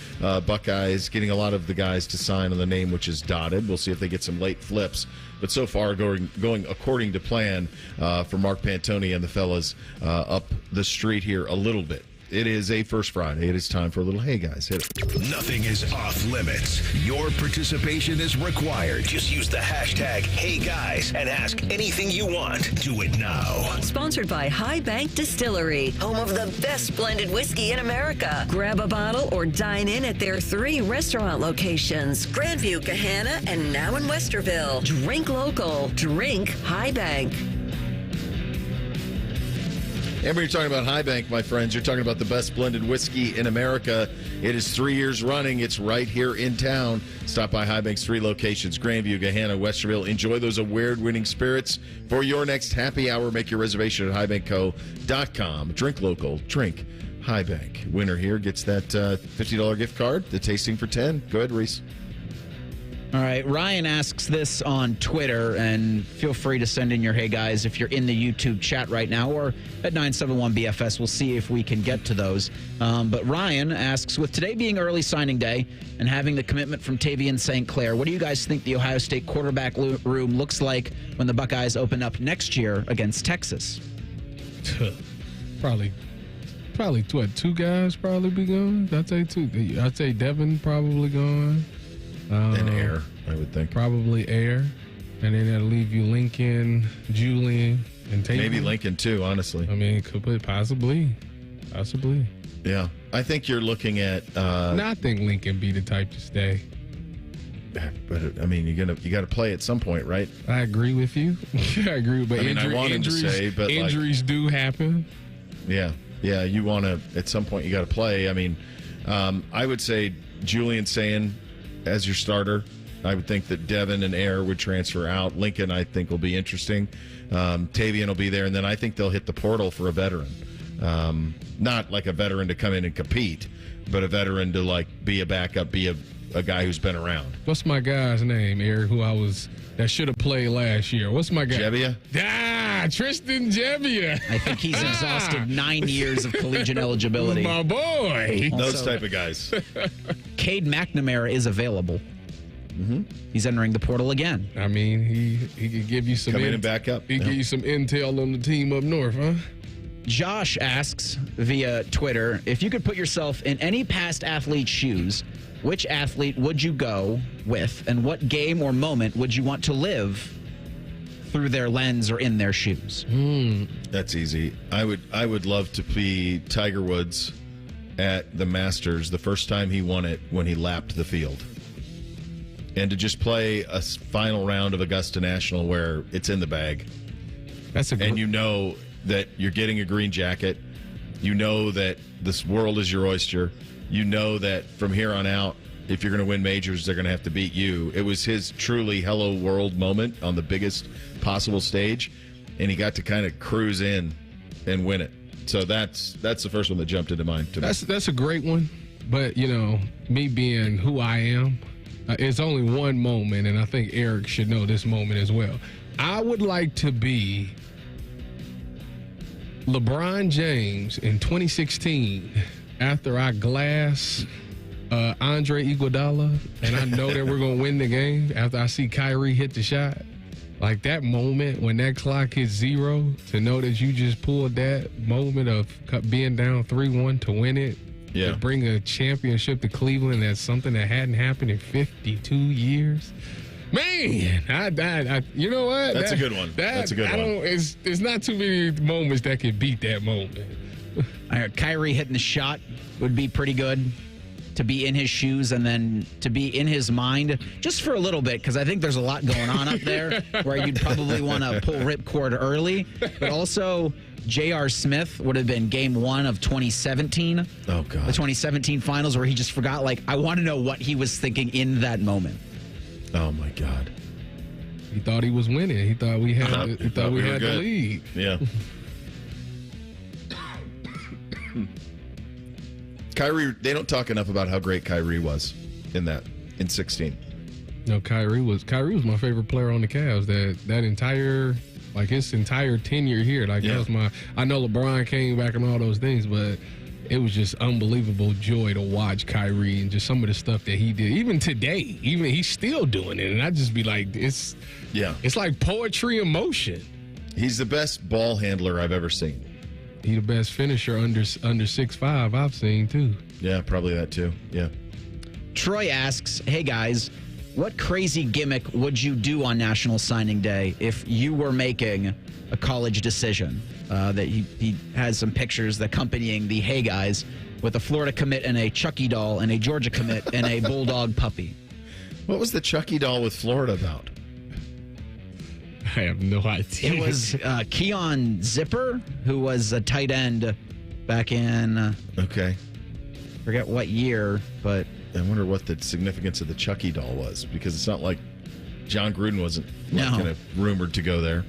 Buckeyes getting a lot of the guys to sign on the name, which is dotted. We'll see if they get some late flips. But so far, going according to plan for Mark Pantoni and the fellas up the street here a little bit. It is a First Friday. It is time for a little Hey Guys. Hit it. Nothing is off limits. Your participation is required. Just use the hashtag HeyGuys and ask anything you want. Do it now. Sponsored by High Bank Distillery, home of the best blended whiskey in America. Grab a bottle or dine in at their 3 restaurant locations: Grandview, Gahanna, and now in Westerville. Drink local. Drink High Bank. And when you're talking about High Bank, my friends, you're talking about the best blended whiskey in America. It is 3 years running. It's right here in town. Stop by High Bank's 3 locations: Grandview, Gahanna, Westerville. Enjoy those award-winning spirits for your next happy hour. Make your reservation at highbankco.com. Drink local. Drink High Bank. Winner here gets that $50 gift card. The tasting for 10. Go ahead, Reese. All right, Ryan asks this on Twitter, and feel free to send in your Hey Guys if you're in the YouTube chat right now, or at 971BFS. We'll see if we can get to those. But Ryan asks, with today being early signing day and having the commitment from Tavian St. Clair, what do you guys think the Ohio State quarterback room looks like when the Buckeyes open up next year against Texas? Probably what, 2 guys probably be gone? I'd say 2. I'd say Devin probably gone. And Air, I would think. Probably Air. And then that'll leave you Lincoln, Julian, and Tatum. Maybe Lincoln, too, honestly. I mean, possibly. Yeah. I think you're looking at... No, I think Lincoln be the type to stay. But, I mean, you got to play at some point, right? I agree with you. I agree. But I want him to say, but injuries do happen. Yeah. Yeah, you want to... At some point, you got to play. I mean, I would say Julian saying... as your starter. I would think that Devin and Air would transfer out. Lincoln, I think, will be interesting. Tavian will be there, and then I think they'll hit the portal for a veteran. Not like a veteran to come in and compete, but a veteran to like be a backup, be a guy who's been around. What's my guy's name, Air, that should have played last year? What's my guy? Jebbia? Tristan Jebbia. I think he's exhausted 9 years of collegiate eligibility. My boy. Those type of guys. Cade McNamara is available. Mm-hmm. He's entering the portal again. I mean, he could give you some... Come in and back up. He give you some intel on the team up north, huh? Josh asks via Twitter, if you could put yourself in any past athlete's shoes, which athlete would you go with, and what game or moment would you want to live through their lens or in their shoes? That's easy. I would love to be Tiger Woods at the Masters the first time he won it when he lapped the field. And to just play a final round of Augusta National where it's in the bag. And you know that you're getting a green jacket. You know that this world is your oyster. You know that from here on out, if you're going to win majors, they're going to have to beat you. It was his truly hello world moment on the biggest possible stage, and he got to kind of cruise in and win it. So that's the first one that jumped into mind. That's a great one. But, me being who I am, it's only one moment, and I think Eric should know this moment as well. I would like to be LeBron James in 2016 after I glass Andre Iguodala, and I know that we're going to win the game after I see Kyrie hit the shot. Like that moment when that clock hits 0, to know that you just pulled that moment of being down 3-1 to win it. Yeah. To bring a championship to Cleveland, that's something that hadn't happened in 52 years. Man, I you know what? That's a good one. That's a good one. It's not too many moments that can beat that moment. Kyrie hitting the shot would be pretty good. To be in his shoes and then to be in his mind just for a little bit, because I think there's a lot going on up there where you'd probably want to pull ripcord early. But also, J.R. Smith would have been game 1 of 2017. Oh, God. The 2017 finals, where he just forgot, I want to know what he was thinking in that moment. Oh, my God. He thought he was winning. He thought we had, we had the lead. Yeah. Kyrie, they don't talk enough about how great Kyrie was in 16. No, Kyrie was my favorite player on the Cavs. That entire, his entire tenure here. That was I know LeBron came back and all those things, but it was just unbelievable joy to watch Kyrie and just some of the stuff that he did. Even today, he's still doing it. And I just be like, it's like poetry in motion. He's the best ball handler I've ever seen. He's the best finisher under 6'5" I've seen, too. Yeah, probably that, too. Yeah. Troy asks, hey, guys, what crazy gimmick would you do on National Signing Day if you were making a college decision? That he has some pictures accompanying the hey, guys, with a Florida commit and a Chucky doll and a Georgia commit and a bulldog puppy. What was the Chucky doll with Florida about? I have no idea. It was Keon Zipper, who was a tight end back in... forget what year, but... I wonder what the significance of the Chucky doll was, because it's not like John Gruden wasn't kind of rumored to go there.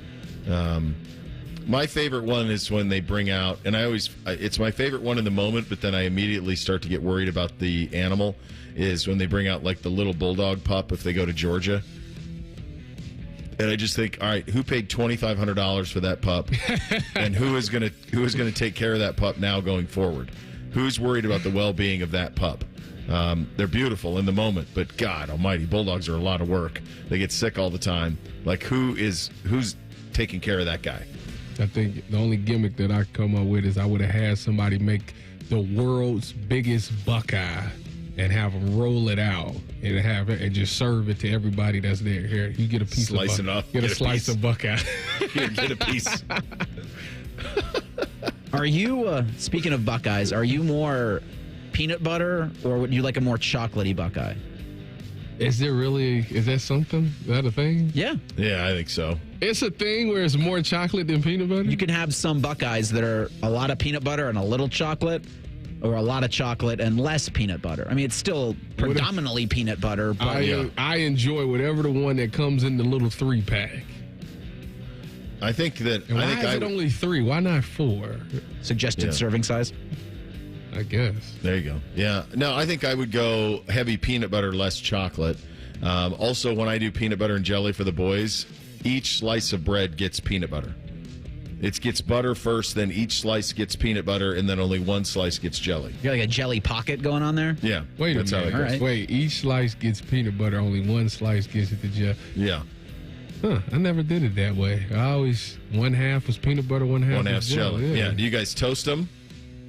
My favorite one is when they bring out, and it's my favorite one in the moment, but then I immediately start to get worried about the animal, is when they bring out the little bulldog pup if they go to Georgia. And I just think, all right, who paid $2,500 for that pup, and who is going to take care of that pup now going forward? Who's worried about the well-being of that pup? They're beautiful in the moment, but God Almighty, bulldogs are a lot of work. They get sick all the time. Who's taking care of that guy? I think the only gimmick that I come up with is I would have had somebody make the world's biggest Buckeye and have them roll it out and just serve it to everybody that's there. Here, you get a piece Slice it up. Get a slice of Buckeye. Here, get a piece. Are you, speaking of Buckeyes, are you more peanut butter or would you like a more chocolatey Buckeye? Is that something? Is that a thing? Yeah. Yeah, I think so. It's a thing where it's more chocolate than peanut butter? You can have some Buckeyes that are a lot of peanut butter and a little chocolate, or a lot of chocolate and less peanut butter. I mean, it's still predominantly peanut butter. But I enjoy whatever the one that comes in the little 3-pack. I think that... And why is it only 3? Why not 4? Suggested serving size? I guess. There you go. Yeah. No, I think I would go heavy peanut butter, less chocolate. Also, when I do peanut butter and jelly for the boys, each slice of bread gets peanut butter. It gets butter first, then each slice gets peanut butter, and then only one slice gets jelly. You got like a jelly pocket going on there? Yeah. Wait a minute. How it goes. All right. Wait, each slice gets peanut butter, only one slice gets it to jelly. Yeah. Huh, I never did it that way. I always, one half was peanut butter, one half was jelly. Yeah. Do you guys toast them?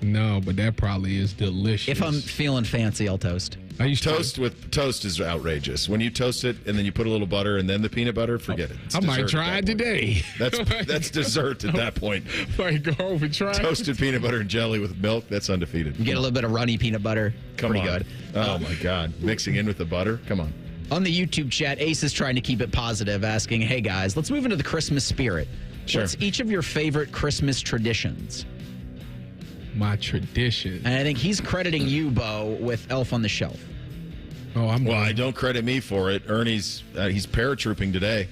No, but that probably is delicious. If I'm feeling fancy, I'll toast. I used toast is outrageous. When you toast it and then you put a little butter and then the peanut butter, forget it. I might try it today. That's dessert at that point. Might go over and try toasted peanut butter and jelly with milk. That's undefeated. You get a little bit of runny peanut butter. Pretty good. Oh my God, mixing in with the butter. Come on. On the YouTube chat, Ace is trying to keep it positive, asking, "Hey guys, let's move into the Christmas spirit. Sure. What's each of your favorite Christmas traditions?" My tradition. And I think he's crediting you, Bo, with Elf on the Shelf. Oh, I don't credit me for it. Ernie's he's paratrooping today.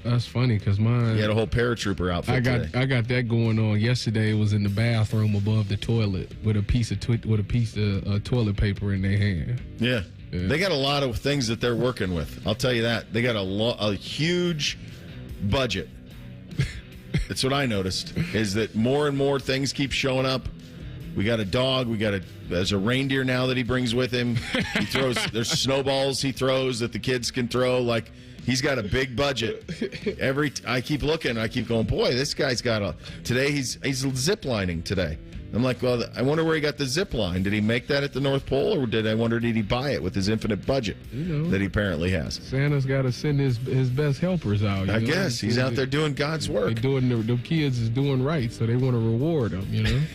That's funny because mine. He had a whole paratrooper outfit. I got that going on. Yesterday, it was in the bathroom above the toilet with a piece of toilet paper in their hand. Yeah. They got a lot of things that they're working with. I'll tell you that. They got a huge budget. That's what I noticed, is that more and more things keep showing up. We got a dog. There's a reindeer now that he brings with him. He throws. There's snowballs he throws that the kids can throw. Like, he's got a big budget. I keep looking. I keep going, boy, this guy's got today he's zip lining today. I'm like, well, I wonder where he got the zip line. Did he make that at the North Pole, or did he buy it with his infinite budget that he apparently has? Santa's got to send his best helpers out. I guess he's out there doing God's work. The kids is doing right, so they want to reward them.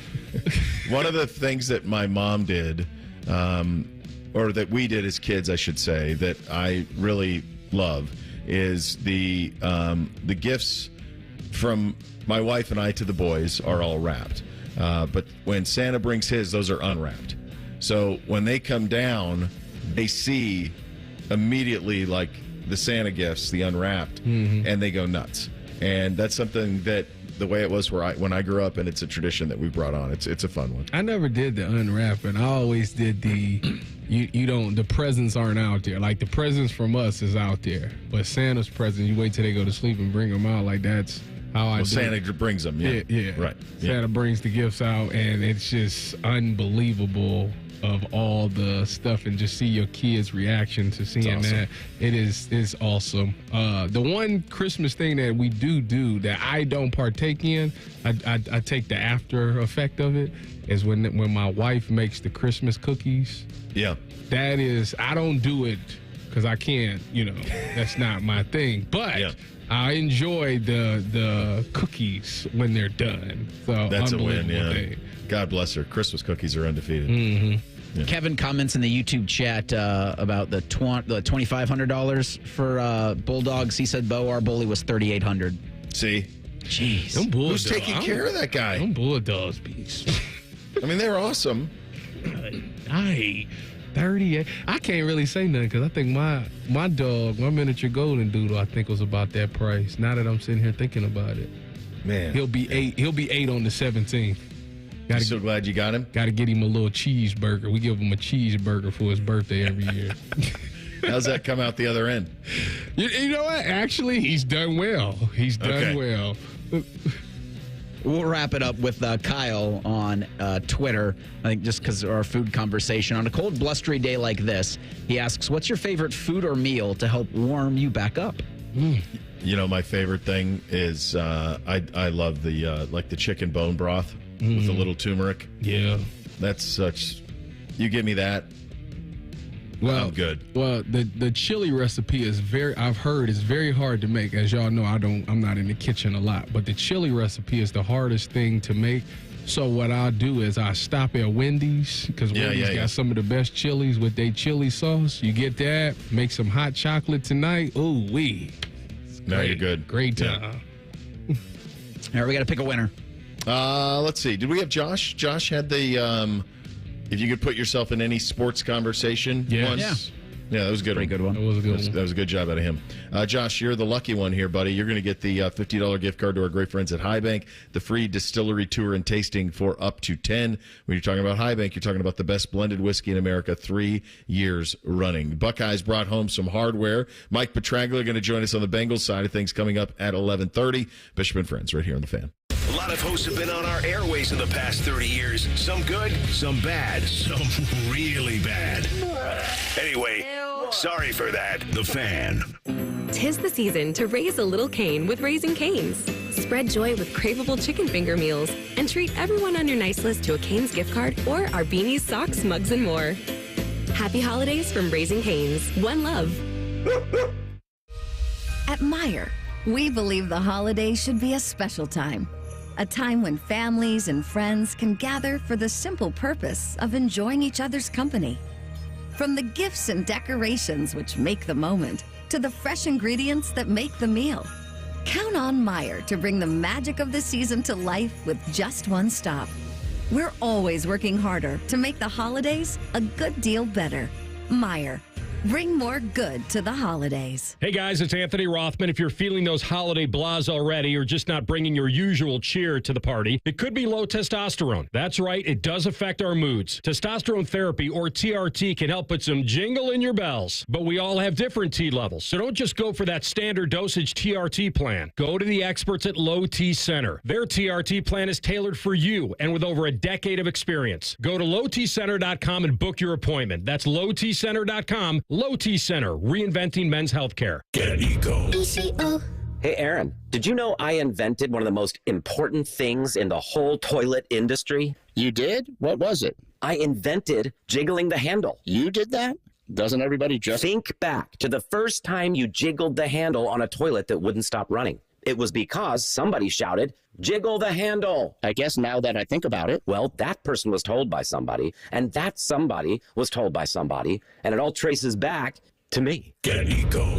One of the things that my mom did, or that we did as kids, I should say, that I really love, is the gifts from my wife and I to the boys are all wrapped. But when Santa brings his, those are unwrapped. So when they come down, they see immediately like the Santa gifts, the unwrapped, and they go nuts. And that's something that the way it was when I grew up, and it's a tradition that we brought on. It's a fun one. I never did the unwrapping. I always did the the presents aren't out there. Like, the presents from us is out there, but Santa's presents, you wait till they go to sleep and bring them out. Like, that's how I do Santa it. brings them. Yeah. Right. Santa brings the gifts out, and it's just unbelievable of all the stuff, and just see your kids' reaction to seeing that. It's awesome. The one Christmas thing that we do that I don't partake in, I take the after effect of it, is when my wife makes the Christmas cookies. Yeah. That is, I don't do it because I can't, that's not my thing. But I enjoy the cookies when they're done. So that's a win, thing. God bless her. Christmas cookies are undefeated. Yeah. Kevin comments in the YouTube chat about the $2,500 for Bulldogs. He said our bully was $3,800. See? Jeez. Who's taking care of that guy? Them Bulldogs, beast. I mean, they're awesome. 38. I can't really say nothing because I think my dog, my miniature golden doodle, I think was about that price. Now that I'm sitting here thinking about it, man, he'll be 8. He'll be 8 on the 17th. I'm so glad you got him. Got to get him a little cheeseburger. We give him a cheeseburger for his birthday every year. How's that come out the other end? You know what? Actually, he's done well. He's done well. We'll wrap it up with Kyle on Twitter, I think, just because of our food conversation. On a cold, blustery day like this, he asks, what's your favorite food or meal to help warm you back up? My favorite thing is I love the chicken bone broth with a little turmeric. Yeah. That's such... You give me that, well, I'm good. Well, the chili recipe is I've heard it's very hard to make. As y'all know, I'm not in the kitchen a lot, but the chili recipe is the hardest thing to make. So what I'll do is I stop at Wendy's, because Wendy's got some of the best chilies with their chili sauce. You get that, make some hot chocolate tonight. Ooh wee. Now you're good. Great time. All right, we got to pick a winner. Let's see. Did we have Josh? Josh had the if you could put yourself in any sports conversation once. Yeah, that was a good. Pretty good one. That was a good one. That was a good job out of him. Josh, you're the lucky one here, buddy. You're going to get the $50 gift card to our great friends at High Bank, the free distillery tour and tasting for up to 10. When you're talking about High Bank, you're talking about the best blended whiskey in America, 3 years running. Buckeyes brought home some hardware. Mike Petraglia going to join us on the Bengals side of things coming up at 11:30. Bishop and Friends right here on The Fan. A lot of hosts have been on our airways in the past 30 years. Some good, some bad, some really bad. Anyway, sorry for that. The Fan. 'Tis the season to raise a little Cane with Raising Cane's. Spread joy with craveable chicken finger meals and treat everyone on your nice list to a Cane's gift card or our beanies, socks, mugs, and more. Happy holidays from Raising Cane's. One love. At Meijer, we believe the holidays should be a special time. A time when families and friends can gather for the simple purpose of enjoying each other's company. From the gifts and decorations which make the moment, to the fresh ingredients that make the meal. Count on Meijer to bring the magic of the season to life with just one stop. We're always working harder to make the holidays a good deal better. Meijer, Bring more good to the holidays. Hey guys, it's Anthony Rothman. If you're feeling those holiday blahs already or just not bringing your usual cheer to the party, it could be low testosterone. That's right, it does affect our moods. Testosterone therapy, or TRT, can help put some jingle in your bells. But we all have different T levels, so don't just go for that standard dosage TRT plan. Go to the experts at Low T Center. Their TRT plan is tailored for you and with over a decade of experience. Go to lowtcenter.com and book your appointment. That's lowtcenter.com. Low T Center, reinventing men's healthcare. Get Eco. Hey, Aaron, did you know I invented one of the most important things in the whole toilet industry? You did? What was it? I invented jiggling the handle. You did that? Doesn't everybody just... Think back to the first time you jiggled the handle on a toilet that wouldn't stop running. It was because somebody shouted, "Jiggle the handle." I guess now that I think about it. Well, that person was told by somebody, and that somebody was told by somebody, and it all traces back to me. Get Eco.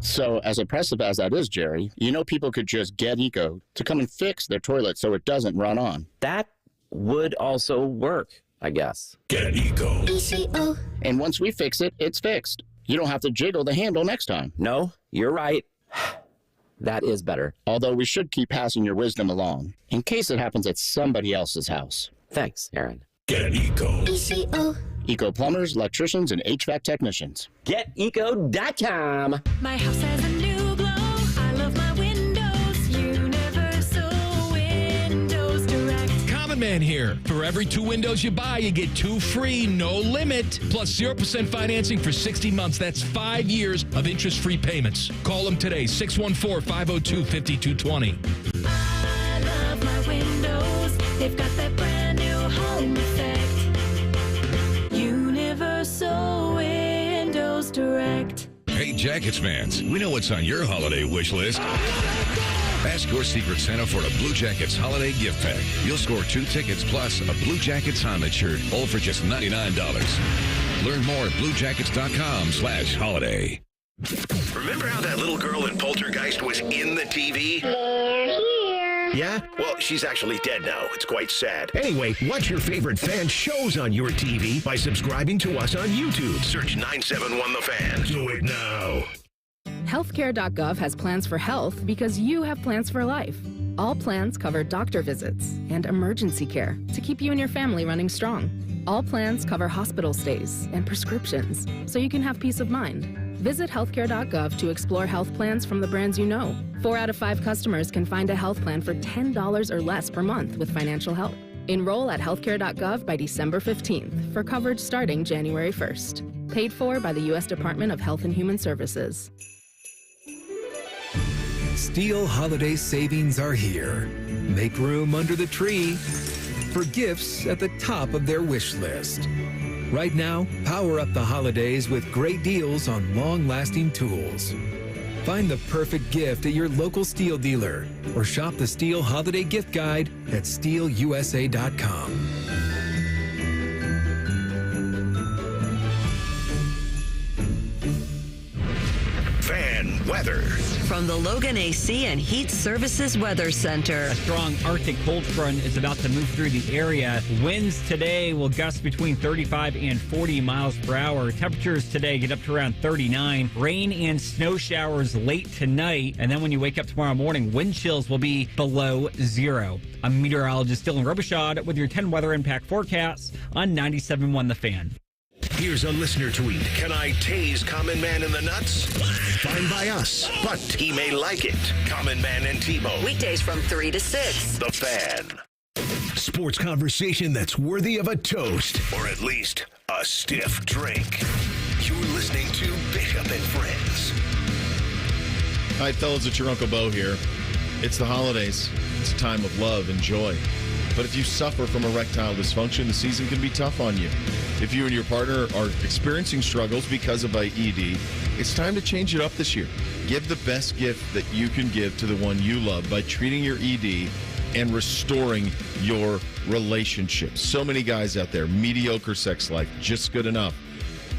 So, as oppressive as that is, Jerry, you know people could just get Eco to come and fix their toilet so it doesn't run on. That would also work, I guess. Get Eco. And once we fix it, it's fixed. You don't have to jiggle the handle next time. No, you're right. That is better. Although we should keep passing your wisdom along, in case it happens at somebody else's house. Thanks, Aaron. Get Eco. Eco plumbers, electricians, and HVAC technicians. GetEco.com. My house has a new glow. I love my windows. Universal Windows Direct. Common Man here. For every 2 windows you buy, you get 2 free, no limit. Plus 0% financing for 60 months. That's 5 years of interest-free payments. Call them today, 614-502-5220. I love my windows. They've got that brand new home effect. Universal Windows Direct. Hey, Jackets fans, we know what's on your holiday wish list. Ask your Secret Santa for a Blue Jackets holiday gift pack. You'll score 2 tickets plus a Blue Jackets Honda shirt, all for just $99. Learn more at bluejackets.com/holiday. Remember how that little girl in Poltergeist was in the TV? Yeah? Well, she's actually dead now. It's quite sad. Anyway, watch your favorite fan shows on your TV by subscribing to us on YouTube. Search 971 The Fan. Do it now. Healthcare.gov has plans for health because you have plans for life. All plans cover doctor visits and emergency care to keep you and your family running strong. All plans cover hospital stays and prescriptions so you can have peace of mind. Visit healthcare.gov to explore health plans from the brands you know. 4 out of 5 customers can find a health plan for $10 or less per month with financial help. Enroll at healthcare.gov by December 15th for coverage starting January 1st. Paid for by the U.S. Department of Health and Human Services. Steel holiday savings are here. Make room under the tree for gifts at the top of their wish list. Right now, power up the holidays with great deals on long-lasting tools. Find the perfect gift at your local Steel dealer or shop the Steel Holiday Gift Guide at steelusa.com. Fan weather. From the Logan AC and Heat Services Weather Center. A strong Arctic cold front is about to move through the area. Winds today will gust between 35 and 40 miles per hour. Temperatures today get up to around 39. Rain and snow showers late tonight. And then when you wake up tomorrow morning, wind chills will be below 0. I'm meteorologist Dylan Robichaud with your 10 weather impact forecasts on 97.1 The Fan. Here's a listener tweet. Can I tase Common Man in the nuts? Fine by us, but he may like it. Common Man and Tebow. Weekdays from 3 to 6. The Fan. Sports conversation that's worthy of a toast, or at least a stiff drink. You're listening to Bishop and Friends. All right, fellas, it's your Uncle Bo here. It's the holidays. It's a time of love and joy. But if you suffer from erectile dysfunction, the season can be tough on you. If you and your partner are experiencing struggles because of IED, it's time to change it up this year. Give the best gift that you can give to the one you love by treating your ED and restoring your relationship. So many guys out there, mediocre sex life, just good enough.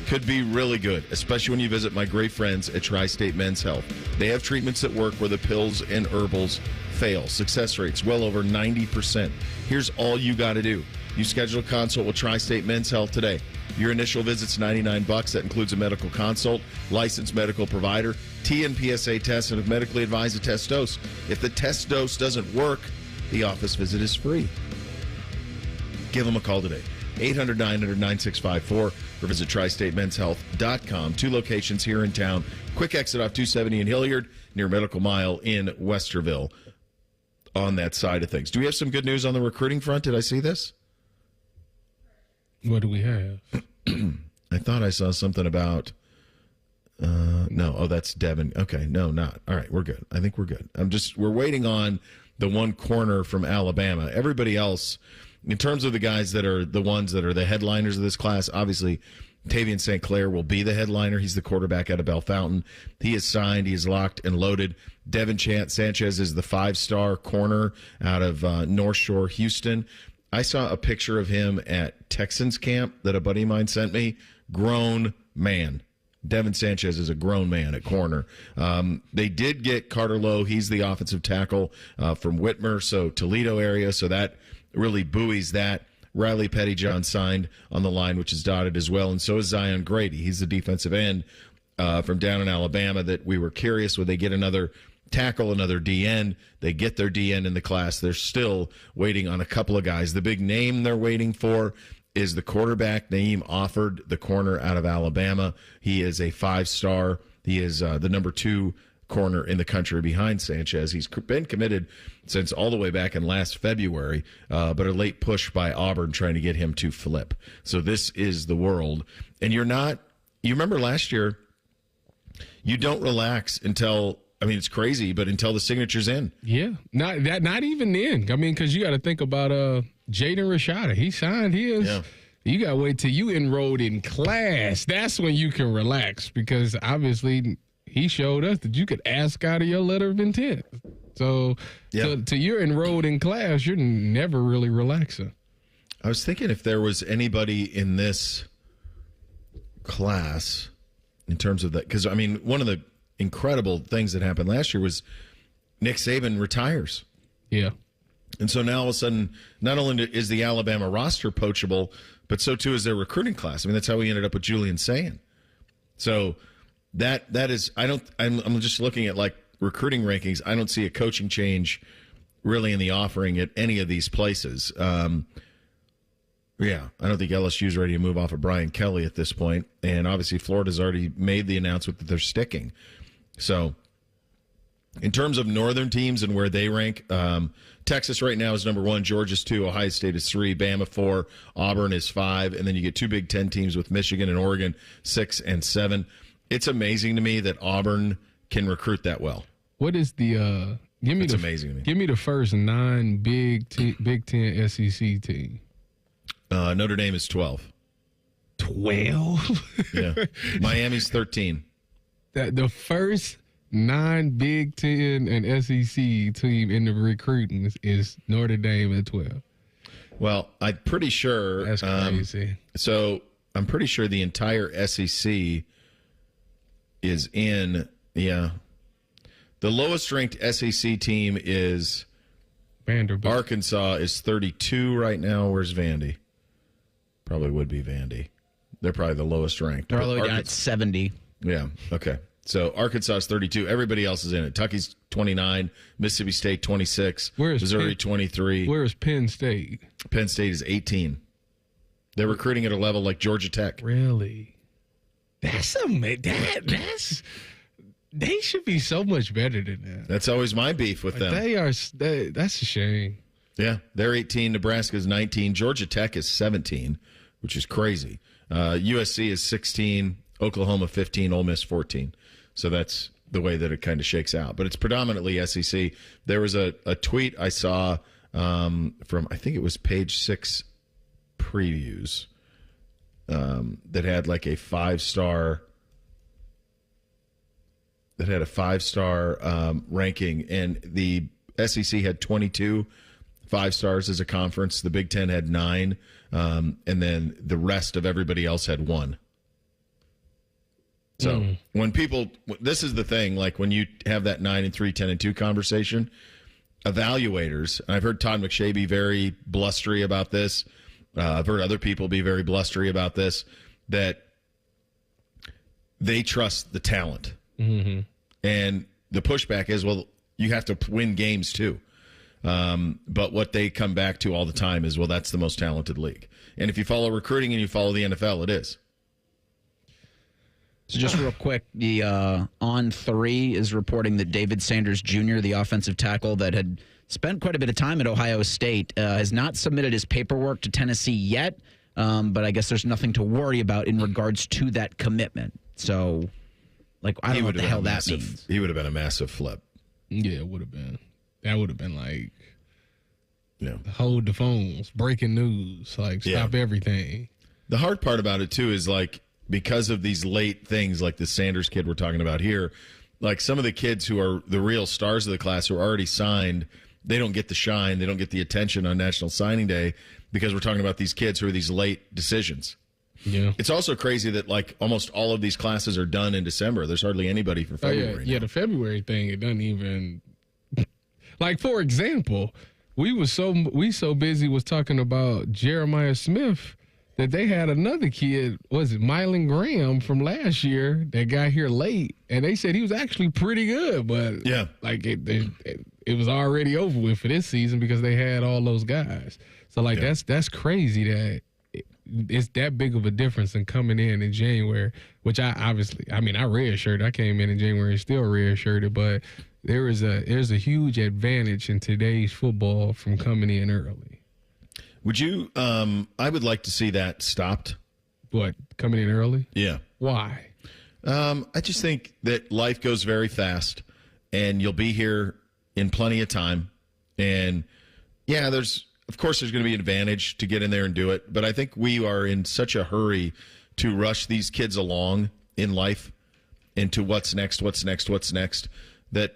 Could be really good, especially when you visit my great friends at Tri-State Men's Health. They have treatments that work where the pills and herbals fail. Success rates well over 90%. Here's all you got to do. You schedule a consult with Tri-State Men's Health today. Your initial visit's $99. That includes a medical consult, licensed medical provider, T and PSA test, and if medically advised, a test dose. If the test dose doesn't work, the office visit is free. Give them a call today. 800-900-9654 or visit tristatemenshealth.com. 2 locations here in town. Quick exit off 270 in Hilliard, near Medical Mile in Westerville on that side of things. Do we have some good news on the recruiting front? Did I see this? What do we have? I thought I saw something about... no. Oh, that's Devin. Okay. No, not. All right. We're good. I think we're good. We're waiting on the one corner from Alabama. Everybody else, in terms of the guys that are the ones that are the headliners of this class, obviously Tavian St. Clair will be the headliner. He's the quarterback out of Bellefontaine. He is signed. He is locked and loaded. Devin Sanchez is the 5-star corner out of North Shore, Houston. I saw a picture of him at Texans camp that a buddy of mine sent me. Grown man. Devin Sanchez is a grown man at corner. They did get Carter Lowe. He's the offensive tackle from Whitmer, so Toledo area. So that really buoys that. Riley Pettyjohn signed on the line, which is dotted as well. And so is Zion Grady. He's the defensive end from down in Alabama that we were curious, would they get another tackle, another DN? They get their DN in the class. They're still waiting on a couple of guys. The big name they're waiting for is the quarterback, Naeem Offord, the corner out of Alabama. He is a 5-star. He is the number 2 corner in the country behind Sanchez. He's been committed since all the way back in last February, but a late push by Auburn trying to get him to flip. So this is the world. And you remember last year, you don't relax until, it's crazy, but until the signature's in. Yeah, not even then. Because you got to think about Jaden Rashada. He signed his. Yeah. You got to wait till you enrolled in class. That's when you can relax, because obviously he showed us that you could ask out of your letter of intent. So till you're enrolled in class, you're never really relaxing. I was thinking if there was anybody in this class in terms of that, because, one of the incredible things that happened last year was Nick Saban retires. Yeah. And so now all of a sudden, not only is the Alabama roster poachable, but so too is their recruiting class. That's how we ended up with Julian Sayin. So that is, I'm just looking at like recruiting rankings. I don't see a coaching change really in the offering at any of these places. Yeah, I don't think LSU's ready to move off of Brian Kelly at this point. And obviously Florida's already made the announcement that they're sticking. So in terms of northern teams and where they rank, Texas right now is number 1, Georgia's 2, Ohio State is 3, Bama 4, Auburn is 5, and then you get 2 Big Ten teams with Michigan and Oregon 6 and 7. It's amazing to me that Auburn can recruit that well. What is the It's amazing to me. Give me the first 9 Big Ten SEC team. Notre Dame is 12. 12? Yeah. Miami's 13. The first 9 Big Ten and SEC team in the recruiting is Notre Dame at 12. Well, I'm pretty sure. That's crazy. So I'm pretty sure the entire SEC is in. Yeah. The lowest ranked SEC team is Vanderbilt. Arkansas is 32 right now. Where's Vandy? Probably would be Vandy. They're probably the lowest ranked. They're all the way down at 70. Yeah. Okay. So Arkansas is 32. Everybody else is in it. Kentucky's 29. Mississippi State 26. Missouri 23. Where is Penn State? Penn State is 18. They're recruiting at a level like Georgia Tech. Really? That's they should be so much better than that. That's always my beef with them. That's a shame. Yeah, they're 18. Nebraska's 19. Georgia Tech is 17, which is crazy. USC is 16. Oklahoma 15. Ole Miss 14. So that's the way that it kind of shakes out. But it's predominantly SEC. There was a tweet I saw from, I think it was Page 6 Previews, that had like a 5-star. That had a 5-star ranking, and the SEC had 22 5-stars as a conference. The Big Ten had 9, and then the rest of everybody else had 1. So when people, this is the thing, like when you have that 9 and 3, 10 and 2 conversation, evaluators, and I've heard Todd McShay be very blustery about this, I've heard other people be very blustery about this, that they trust the talent. Mm-hmm. And the pushback is, well, you have to win games too. But what they come back to all the time is, well, that's the most talented league. And if you follow recruiting and you follow the NFL, it is. So just real quick, the On3 is reporting that David Sanders Jr., the offensive tackle that had spent quite a bit of time at Ohio State, has not submitted his paperwork to Tennessee yet, but I guess there's nothing to worry about in regards to that commitment. So, like, I don't know what the hell that means. He would have been a massive flip. Yeah, it would have been. That would have been like, hold the phones, breaking news, like stop everything. The hard part about it, too, is like, because of these late things like the Sanders kid we're talking about here, like some of the kids who are the real stars of the class who are already signed, they don't get the shine, they don't get the attention on National Signing Day because we're talking about these kids who are these late decisions. Yeah. It's also crazy that like almost all of these classes are done in December. There's hardly anybody for February. Yeah, the February thing, it doesn't even like, for example, we so busy was talking about Jeremiah Smith that they had another kid, was it Mylan Graham from last year that got here late, and they said he was actually pretty good, but like it was already over with for this season because they had all those guys. So like that's crazy that it's that big of a difference than coming in January, which I redshirted. I came in January still redshirted, but there's a huge advantage in today's football from coming in early. Would you? I would like to see that stopped. What, coming in early? Yeah. Why? I just think that life goes very fast, and you'll be here in plenty of time. And yeah, of course there's going to be an advantage to get in there and do it. But I think we are in such a hurry to rush these kids along in life into what's next, that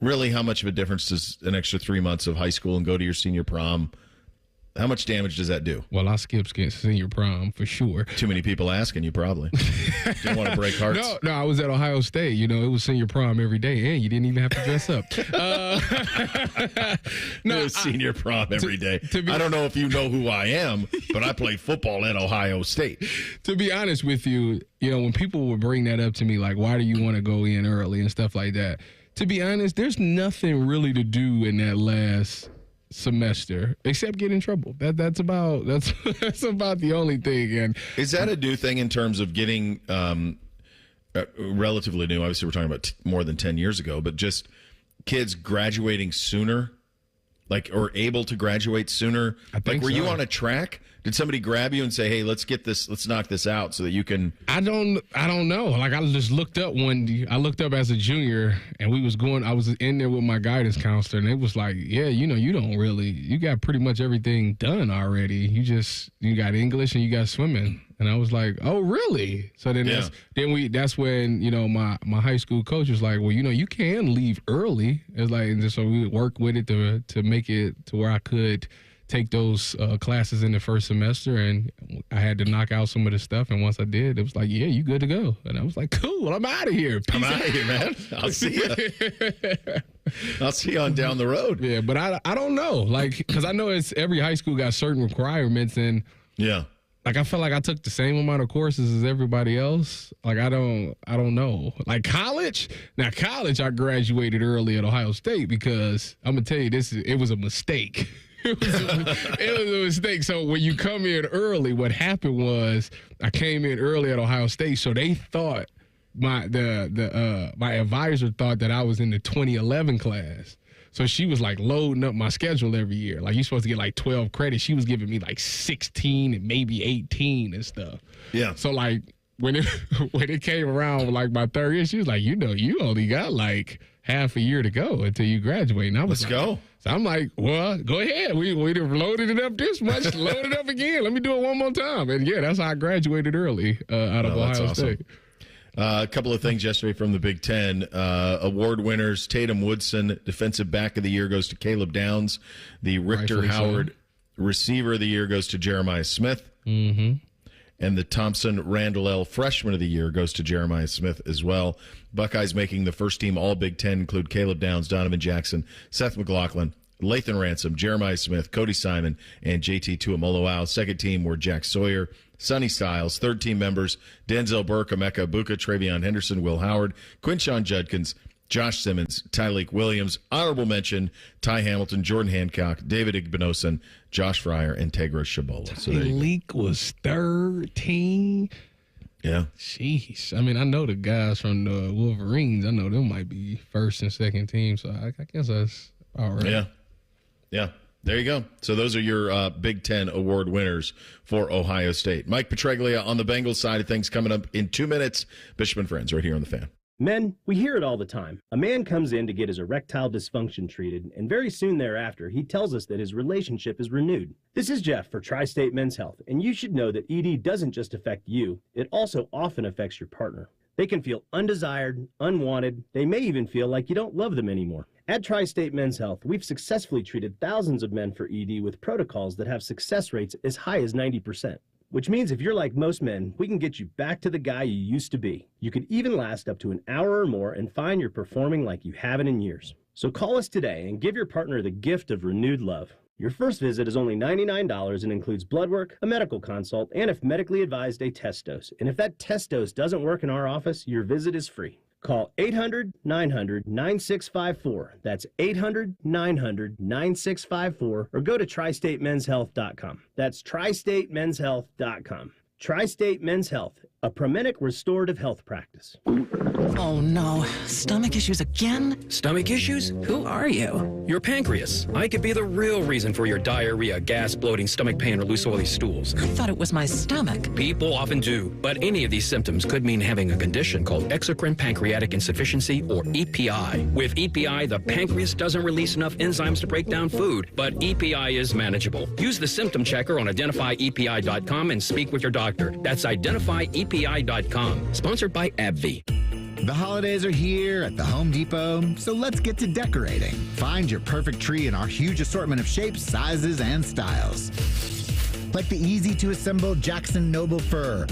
really how much of a difference does an extra 3 months of high school and go to your senior prom? How much damage does that do? Well, I skipped senior prom for sure. Too many people asking you, probably. Didn't want to break hearts. No, I was at Ohio State. It was senior prom every day, and you didn't even have to dress up. It was senior prom every day. I don't know if you know who I am, but I played football at Ohio State. To be honest with you, when people would bring that up to me, like, why do you want to go in early and stuff like that? To be honest, there's nothing really to do in that last semester except get in trouble. That's about the only thing. And is that a new thing in terms of getting relatively new? Obviously, we're talking about more than 10 years ago, but just kids graduating sooner, like, or able to graduate sooner. I think were so. you on a track? Did somebody grab you and say, "Hey, let's knock this out so that you can"? I don't know. Like, I just looked up I looked up as a junior, and I was in there with my guidance counselor, and it was like, yeah, you got pretty much everything done already. You got English and you got swimming. And I was like, oh, really? So then that's when, my high school coach was like, well, you can leave early. It's like, and so we worked with it to make it to where I could take those classes in the first semester, and I had to knock out some of the stuff. And once I did, it was like, yeah, you good to go. And I was like, cool, I'm out of here. I'm out of here, man. I'll see you. I'll see you on down the road. Yeah, but I don't know, like, because I know every high school got certain requirements, and like, I felt like I took the same amount of courses as everybody else. Like, I don't know. Like, college, I graduated early at Ohio State because I'm gonna tell you it was a mistake. It was a mistake. So when you come in early, what happened was I came in early at Ohio State, so they thought my advisor thought that I was in the 2011 class. So she was like loading up my schedule every year. Like, you're supposed to get like 12 credits. She was giving me like 16 and maybe 18 and stuff. Yeah. So like when it came around like my third year, she was like, you only got like half a year to go until you graduate. And I was Let's go. So I'm like, well, go ahead. We loaded it up this much, load it up again. Let me do it one more time. And yeah, that's how I graduated early out of Ohio State. A couple of things yesterday from the Big Ten. Award winners, Tatum Woodson, Defensive Back of the Year goes to Caleb Downs. The Richter Howard Receiver of the Year goes to Jeremiah Smith. Mm-hmm. And the Thompson Randall L. Freshman of the Year goes to Jeremiah Smith as well. Buckeyes making the first team All Big Ten include Caleb Downs, Donovan Jackson, Seth McLaughlin, Lathan Ransom, Jeremiah Smith, Cody Simon, and JT Tuamoloau. Second team were Jack Sawyer, Sonny Styles. Third team members, Denzel Burke, Emeka Buka, Travion Henderson, Will Howard, Quinshawn Judkins, Josh Simmons, Tyleek Williams. Honorable mention, Ty Hamilton, Jordan Hancock, David Igbinosun, Josh Fryer, and Tegra Shabola. So Tyleek was 13. Yeah. Jeez. I mean, I know the guys from the Wolverines. I know them might be first and second team, so I guess that's all right. Yeah. Yeah. There you go. So those are your Big Ten award winners for Ohio State. Mike Petraglia on the Bengals side of things coming up in 2 minutes. Bishop and Friends right here on The Fan. Men, we hear it all the time. A man comes in to get his erectile dysfunction treated, and very soon thereafter, he tells us that his relationship is renewed. This is Jeff for Tri-State Men's Health, and you should know that ED doesn't just affect you, it also often affects your partner. They can feel undesired, unwanted, they may even feel like you don't love them anymore. At Tri-State Men's Health, we've successfully treated thousands of men for ED with protocols that have success rates as high as 90%. Which means if you're like most men, we can get you back to the guy you used to be. You could even last up to an hour or more and find you're performing like you haven't in years. So call us today and give your partner the gift of renewed love. Your first visit is only $99 and includes blood work, a medical consult, and if medically advised, a test dose. And if that test dose doesn't work in our office, your visit is free. Call 800-900-9654. That's 800-900-9654 or go to tristatemenshealth.com. That's tristatemenshealth.com. Tri-State Men's Health, a Promenic restorative health practice. Oh no, stomach issues again? Stomach issues? Who are you? Your pancreas. I could be the real reason for your diarrhea, gas, bloating, stomach pain, or loose oily stools. I thought it was my stomach. People often do, but any of these symptoms could mean having a condition called exocrine pancreatic insufficiency, or EPI. With EPI, the pancreas doesn't release enough enzymes to break down food, but EPI is manageable. Use the symptom checker on identifyepi.com and speak with your doctor. That's identifyepi.com. Sponsored by AbbVie. The holidays are here at the Home Depot, so let's get to decorating. Find your perfect tree in our huge assortment of shapes, sizes, and styles. Like the easy-to-assemble Jackson Noble fir,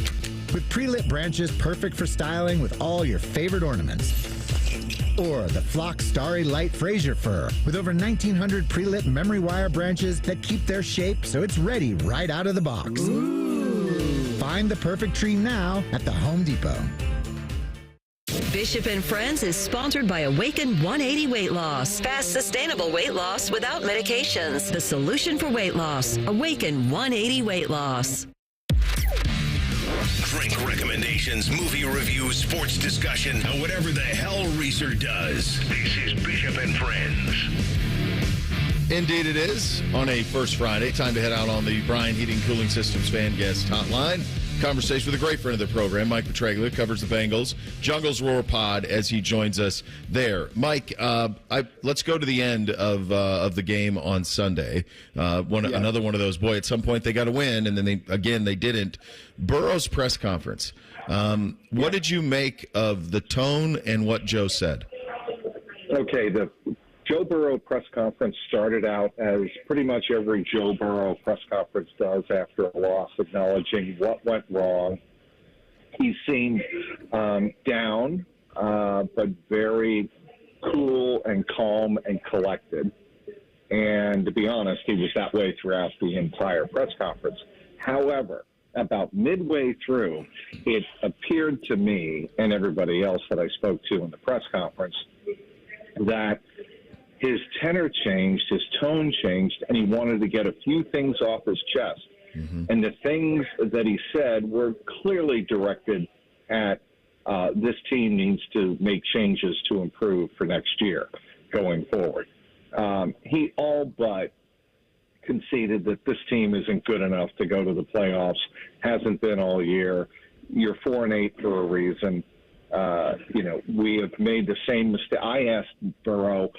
with pre-lit branches perfect for styling with all your favorite ornaments. Or the Flock Starry Light Fraser fir, with over 1,900 pre-lit memory wire branches that keep their shape so it's ready right out of the box. Ooh. Find the perfect tree now at the Home Depot. Bishop and Friends is sponsored by Awaken 180 Weight Loss. Fast, sustainable weight loss without medications. The solution for weight loss. Awaken 180 Weight Loss. Drink recommendations, movie reviews, sports discussion, and whatever the hell Reeser does. This is Bishop and Friends. Indeed it is. On a first Friday, time to head out on the Brian Heating Cooling Systems fan guest hotline. Conversation with a great friend of the program, Mike Petraglia, covers the Bengals, Jungle's Roar Pod, as he joins us there. Mike, let's go to the end of the game on Sunday. Another one of those, boy, at some point they got to win, and then they didn't. Burrow's press conference. What did you make of the tone and what Joe said? Okay, the Joe Burrow press conference started out as pretty much every Joe Burrow press conference does after a loss, acknowledging what went wrong. He seemed down, but very cool and calm and collected. And to be honest, he was that way throughout the entire press conference. However, about midway through, it appeared to me and everybody else that I spoke to in the press conference that his tenor changed, his tone changed, and he wanted to get a few things off his chest. Mm-hmm. And the things that he said were clearly directed at this team needs to make changes to improve for next year going forward. He all but conceded that this team isn't good enough to go to the playoffs, hasn't been all year. You're 4-8 for a reason. We have made the same mistake. I asked Burrow,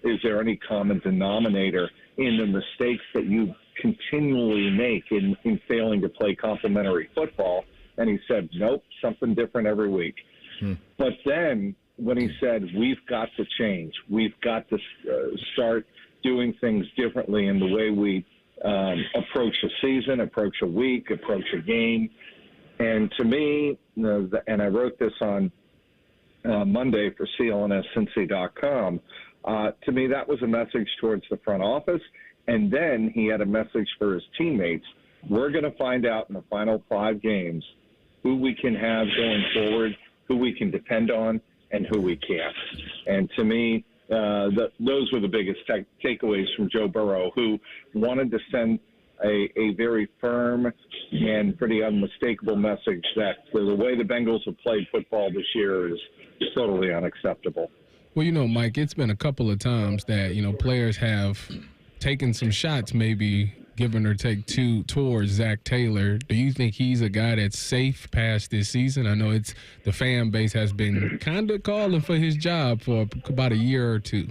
is there any common denominator in the mistakes that you continually make in failing to play complementary football? And he said, nope, something different every week. But then when he said, we've got to change, we've got to start doing things differently in the way we approach a season, approach a week, approach a game. And to me, and I wrote this on Monday for CLNSCincy.com, To me, that was a message towards the front office. And then he had a message for his teammates. We're going to find out in the final 5 games who we can have going forward, who we can depend on, and who we can't. And to me, those were the biggest takeaways from Joe Burrow, who wanted to send a very firm and pretty unmistakable message that the way the Bengals have played football this year is totally unacceptable. Well, Mike, it's been a couple of times that, players have taken some shots, maybe give or take 2 towards Zach Taylor. Do you think he's a guy that's safe past this season? I know the fan base has been kind of calling for his job for about a year or 2.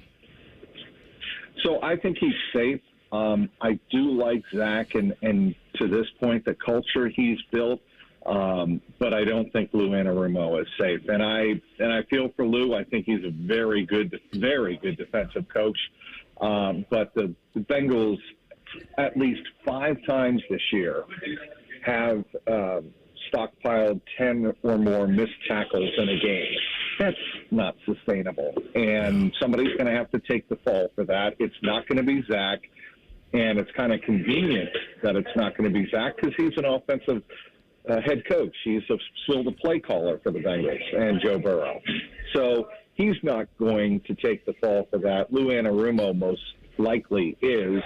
So I think he's safe. I do like Zach and to this point, the culture he's built. But I don't think Lou Anarumo is safe. And I feel for Lou. I think he's a very good defensive coach. But the Bengals, at least 5 times this year, have stockpiled 10 or more missed tackles in a game. That's not sustainable. And somebody's going to have to take the fall for that. It's not going to be Zach. And it's kind of convenient that it's not going to be Zach because he's an offensive head coach. He's still the play caller for the Bengals and Joe Burrow. So he's not going to take the fall for that. Lou Anarumo most likely is.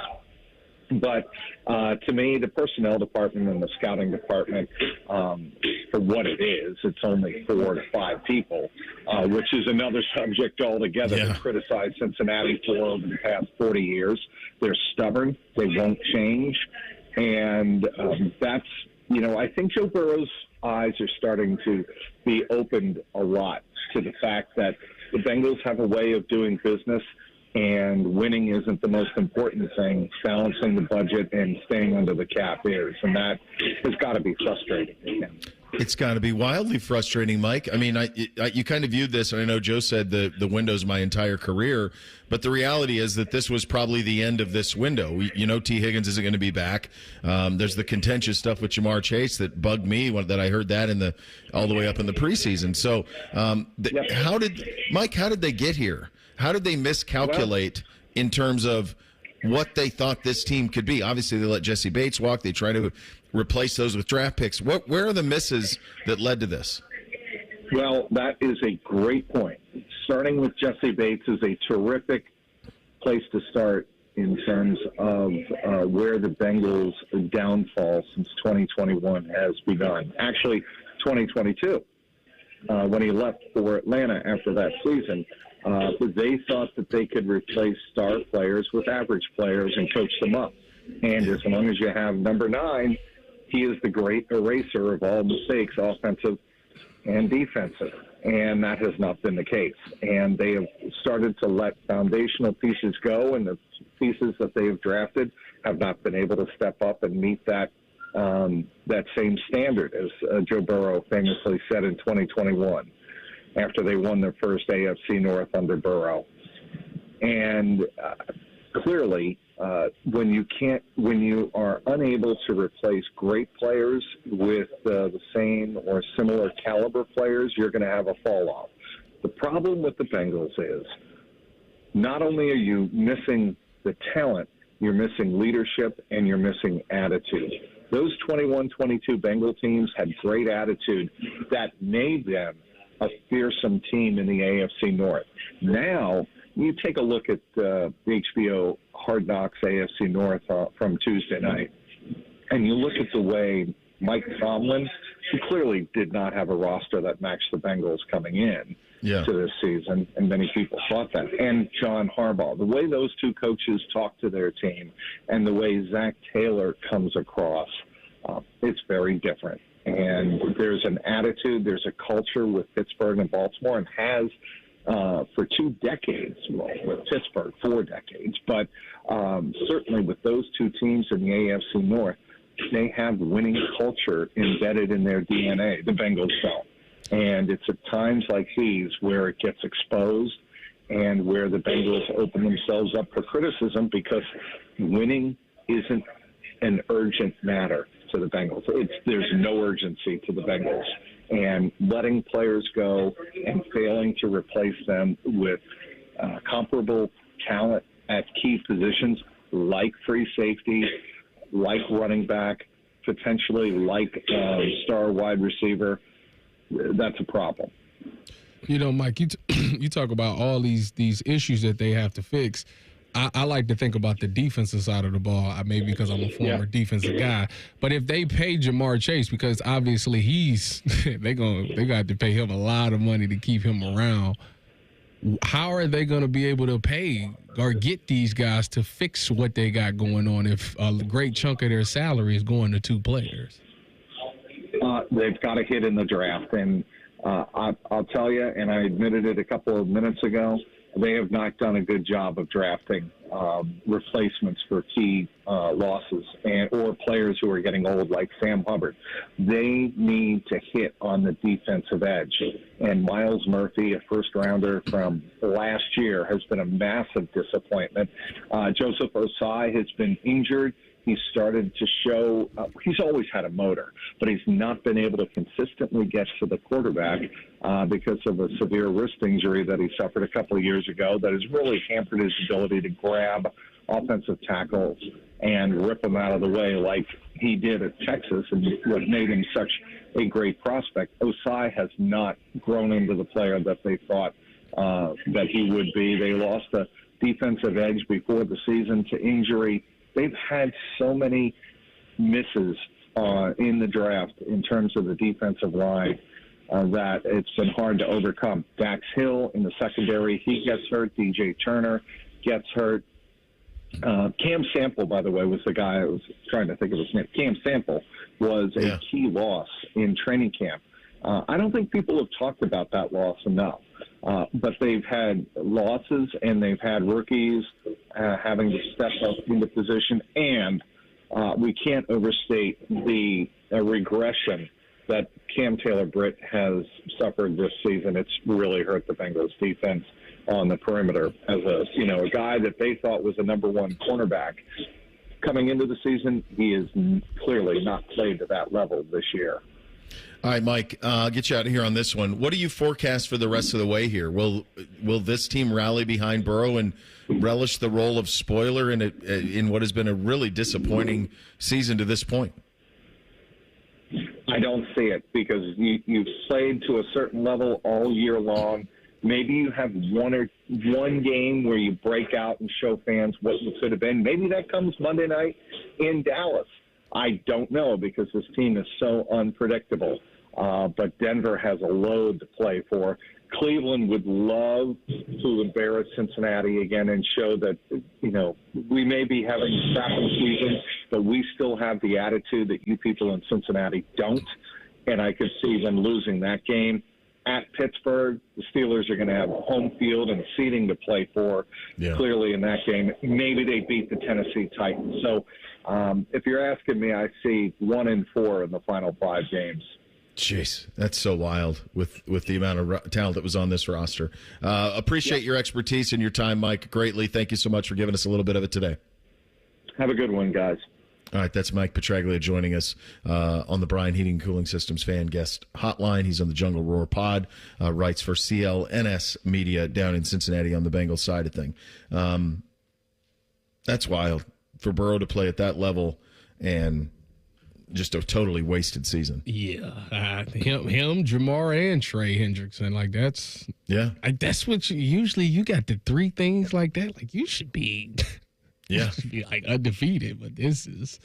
But to me, the personnel department and the scouting department, for what it is, it's only 4 to 5 people, which is another subject altogether to criticize Cincinnati for over the past 40 years. They're stubborn. They won't change. And that's, I think Joe Burrow's eyes are starting to be opened a lot to the fact that the Bengals have a way of doing business, and winning isn't the most important thing. Balancing the budget and staying under the cap is, and that has got to be frustrating to him. It's got to be wildly frustrating, Mike. I mean, you kind of viewed this, and I know Joe said the window's my entire career, but the reality is that this was probably the end of this window. T. Higgins isn't going to be back. There's the contentious stuff with Jamar Chase that bugged me that I heard that all the way up in the preseason. So, how did they get here? How did they miscalculate in terms of what they thought this team could be? Obviously, they let Jesse Bates walk. They try to replace those with draft picks. Where are the misses that led to this? Well, that is a great point. Starting with Jesse Bates is a terrific place to start in terms of where the Bengals' downfall since 2021 has begun. Actually, 2022, when he left for Atlanta after that season. They thought that they could replace star players with average players and coach them up. And as long as you have number 9, he is the great eraser of all mistakes, offensive and defensive. And that has not been the case. And they have started to let foundational pieces go, and the pieces that they have drafted have not been able to step up and meet that same standard, as Joe Burrow famously said in 2021. After they won their first AFC North under Burrow. And clearly, when you are unable to replace great players with the same or similar caliber players, you're going to have a fall off. The problem with the Bengals is not only are you missing the talent, you're missing leadership and you're missing attitude. Those 21-22 Bengal teams had great attitude that made them a fearsome team in the AFC North. Now, you take a look at the HBO Hard Knocks AFC North from Tuesday night, and you look at the way Mike Tomlin, who clearly did not have a roster that matched the Bengals coming in to this season, and many people thought that, and John Harbaugh, the way those two coaches talk to their team and the way Zach Taylor comes across, it's very different. And there's an attitude, there's a culture with Pittsburgh and Baltimore, and has for 2 decades, well, with Pittsburgh 4 decades, but certainly with those 2 teams in the AFC North, they have winning culture embedded in their DNA. The Bengals don't. And it's at times like these where it gets exposed and where the Bengals open themselves up for criticism, because winning isn't an urgent matter to the Bengals. There's no urgency to the Bengals. And letting players go and failing to replace them with comparable talent at key positions like free safety, like running back, potentially like star wide receiver, that's a problem. You know, Mike, you talk about all these issues that they have to fix. I like to think about the defensive side of the ball, maybe because I'm a former defensive guy. But if they pay Jamar Chase, because obviously they got to pay him a lot of money to keep him around, how are they going to be able to pay or get these guys to fix what they got going on if a great chunk of their salary is going to two players? They've got to hit in the draft. And I'll tell you, and I admitted it a couple of minutes ago, they have not done a good job of drafting replacements for key losses or players who are getting old like Sam Hubbard. They need to hit on the defensive edge. And Miles Murphy, a first-rounder from last year, has been a massive disappointment. Joseph Osai has been injured. He's started to show he's always had a motor, but he's not been able to consistently get to the quarterback because of a severe wrist injury that he suffered a couple of years ago that has really hampered his ability to grab offensive tackles and rip them out of the way like he did at Texas and what made him such a great prospect. Osai has not grown into the player that they thought that he would be. They lost a defensive edge before the season to injury. They've had so many misses in the draft in terms of the defensive line that it's been hard to overcome. Dax Hill in the secondary, he gets hurt. DJ Turner gets hurt. Cam Sample, by the way, was the guy I was trying to think of his name. Cam Sample was a key loss in training camp. I don't think people have talked about that loss enough. But they've had losses and they've had rookies having to step up into position. And we can't overstate the regression that Cam Taylor-Britt has suffered this season. It's really hurt the Bengals defense on the perimeter as a guy that they thought was a number one cornerback. Coming into the season, he is clearly not played to that level this year. All right, Mike, I'll get you out of here on this one. What do you forecast for the rest of the way here? Will this team rally behind Burrow and relish the role of spoiler in what has been a really disappointing season to this point? I don't see it because you've played to a certain level all year long. Maybe you have one game where you break out and show fans what you could have been. Maybe that comes Monday night in Dallas. I don't know because this team is so unpredictable. But Denver has a load to play for. Cleveland would love to embarrass Cincinnati again and show that, we may be having a crappy season, but we still have the attitude that you people in Cincinnati don't. And I could see them losing that game. At Pittsburgh, the Steelers are going to have home field and seating to play for clearly in that game. Maybe they beat the Tennessee Titans. So if you're asking me, I see 1-4 in the final 5 games. Jeez, that's so wild with the amount of talent that was on this roster. Appreciate your expertise and your time, Mike, greatly. Thank you so much for giving us a little bit of it today. Have a good one, guys. All right, that's Mike Petraglia joining us on the Bryan Heating and Cooling Systems fan guest hotline. He's on the Jungle Roar pod, writes for CLNS Media down in Cincinnati on the Bengals side of thing. That's wild for Burrow to play at that level and just a totally wasted season. Yeah, him, Jamar, and Trey Hendrickson. Like that's what you got the 3 things like that. Like you should be. Yeah, be like undefeated, but this is,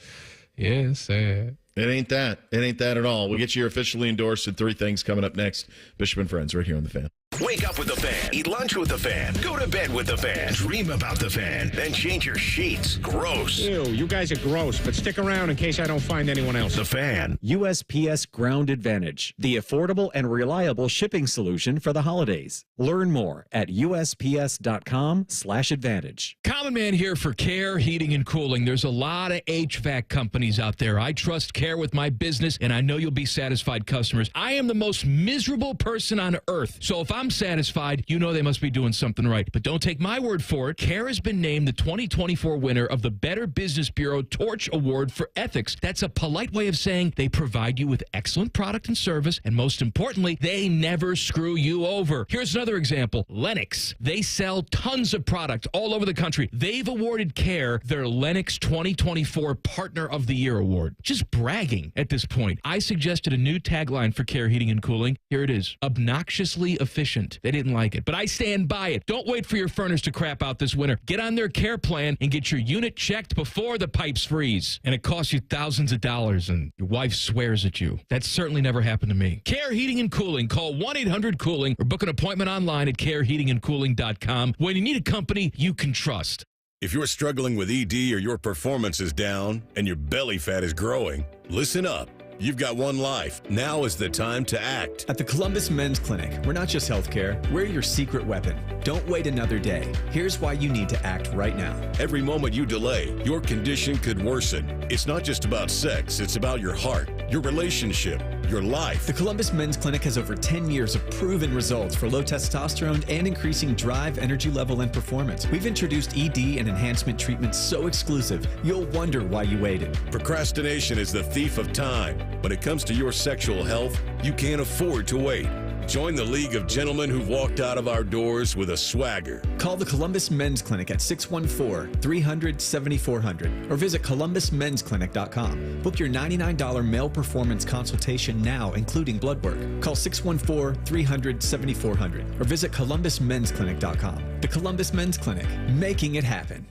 it's sad. It ain't that. It ain't that at all. We'll get you officially endorsed in 3 things coming up next. Bishop and Friends, right here on The Fan. Wake up with the Fan. Eat lunch with the Fan. Go to bed with the Fan. Dream about the Fan. Then change your sheets. Gross. Ew, you guys are gross, but stick around in case I don't find anyone else. The Fan. USPS Ground Advantage, the affordable and reliable shipping solution for the holidays. Learn more at USPS.com/advantage. Common Man here for Care Heating and Cooling. There's a lot of HVAC companies out there. I trust Care with my business, and I know you'll be satisfied customers. I am the most miserable person on earth. So if I'm I'm satisfied, you know they must be doing something right. But don't take my word for it. Care has been named the 2024 winner of the Better Business Bureau Torch Award for Ethics. That's a polite way of saying they provide you with excellent product and service, and most importantly, they never screw you over. Here's another example. Lennox. They sell tons of product all over the country. They've awarded Care their Lennox 2024 Partner of the Year Award. Just bragging at this point. I suggested a new tagline for Care Heating and Cooling. Here it is. Obnoxiously efficient. They didn't like it, but I stand by it. Don't wait for your furnace to crap out this winter. Get on their Care plan and get your unit checked before the pipes freeze. And it costs you thousands of dollars, and your wife swears at you. That certainly never happened to me. Care Heating and Cooling. Call 1-800-COOLING or book an appointment online at careheatingandcooling.com when you need a company you can trust. If you're struggling with ED or your performance is down and your belly fat is growing, listen up. You've got one life. Now is the time to act. At the Columbus Men's Clinic, we're not just healthcare, we're your secret weapon. Don't wait another day. Here's why you need to act right now. Every moment you delay, your condition could worsen. It's not just about sex, it's about your heart, your relationship, your life. The Columbus Men's Clinic has over 10 years of proven results for low testosterone and increasing drive, energy level, and performance. We've introduced ED and enhancement treatments so exclusive, you'll wonder why you waited. Procrastination is the thief of time. When it comes to your sexual health, you can't afford to wait. Join the League of Gentlemen who've walked out of our doors with a swagger. Call the Columbus Men's Clinic at 614-300-7400 or visit columbusmensclinic.com. Book your $99 male performance consultation now, including blood work. Call 614-300-7400 or visit columbusmensclinic.com. The Columbus Men's Clinic, making it happen.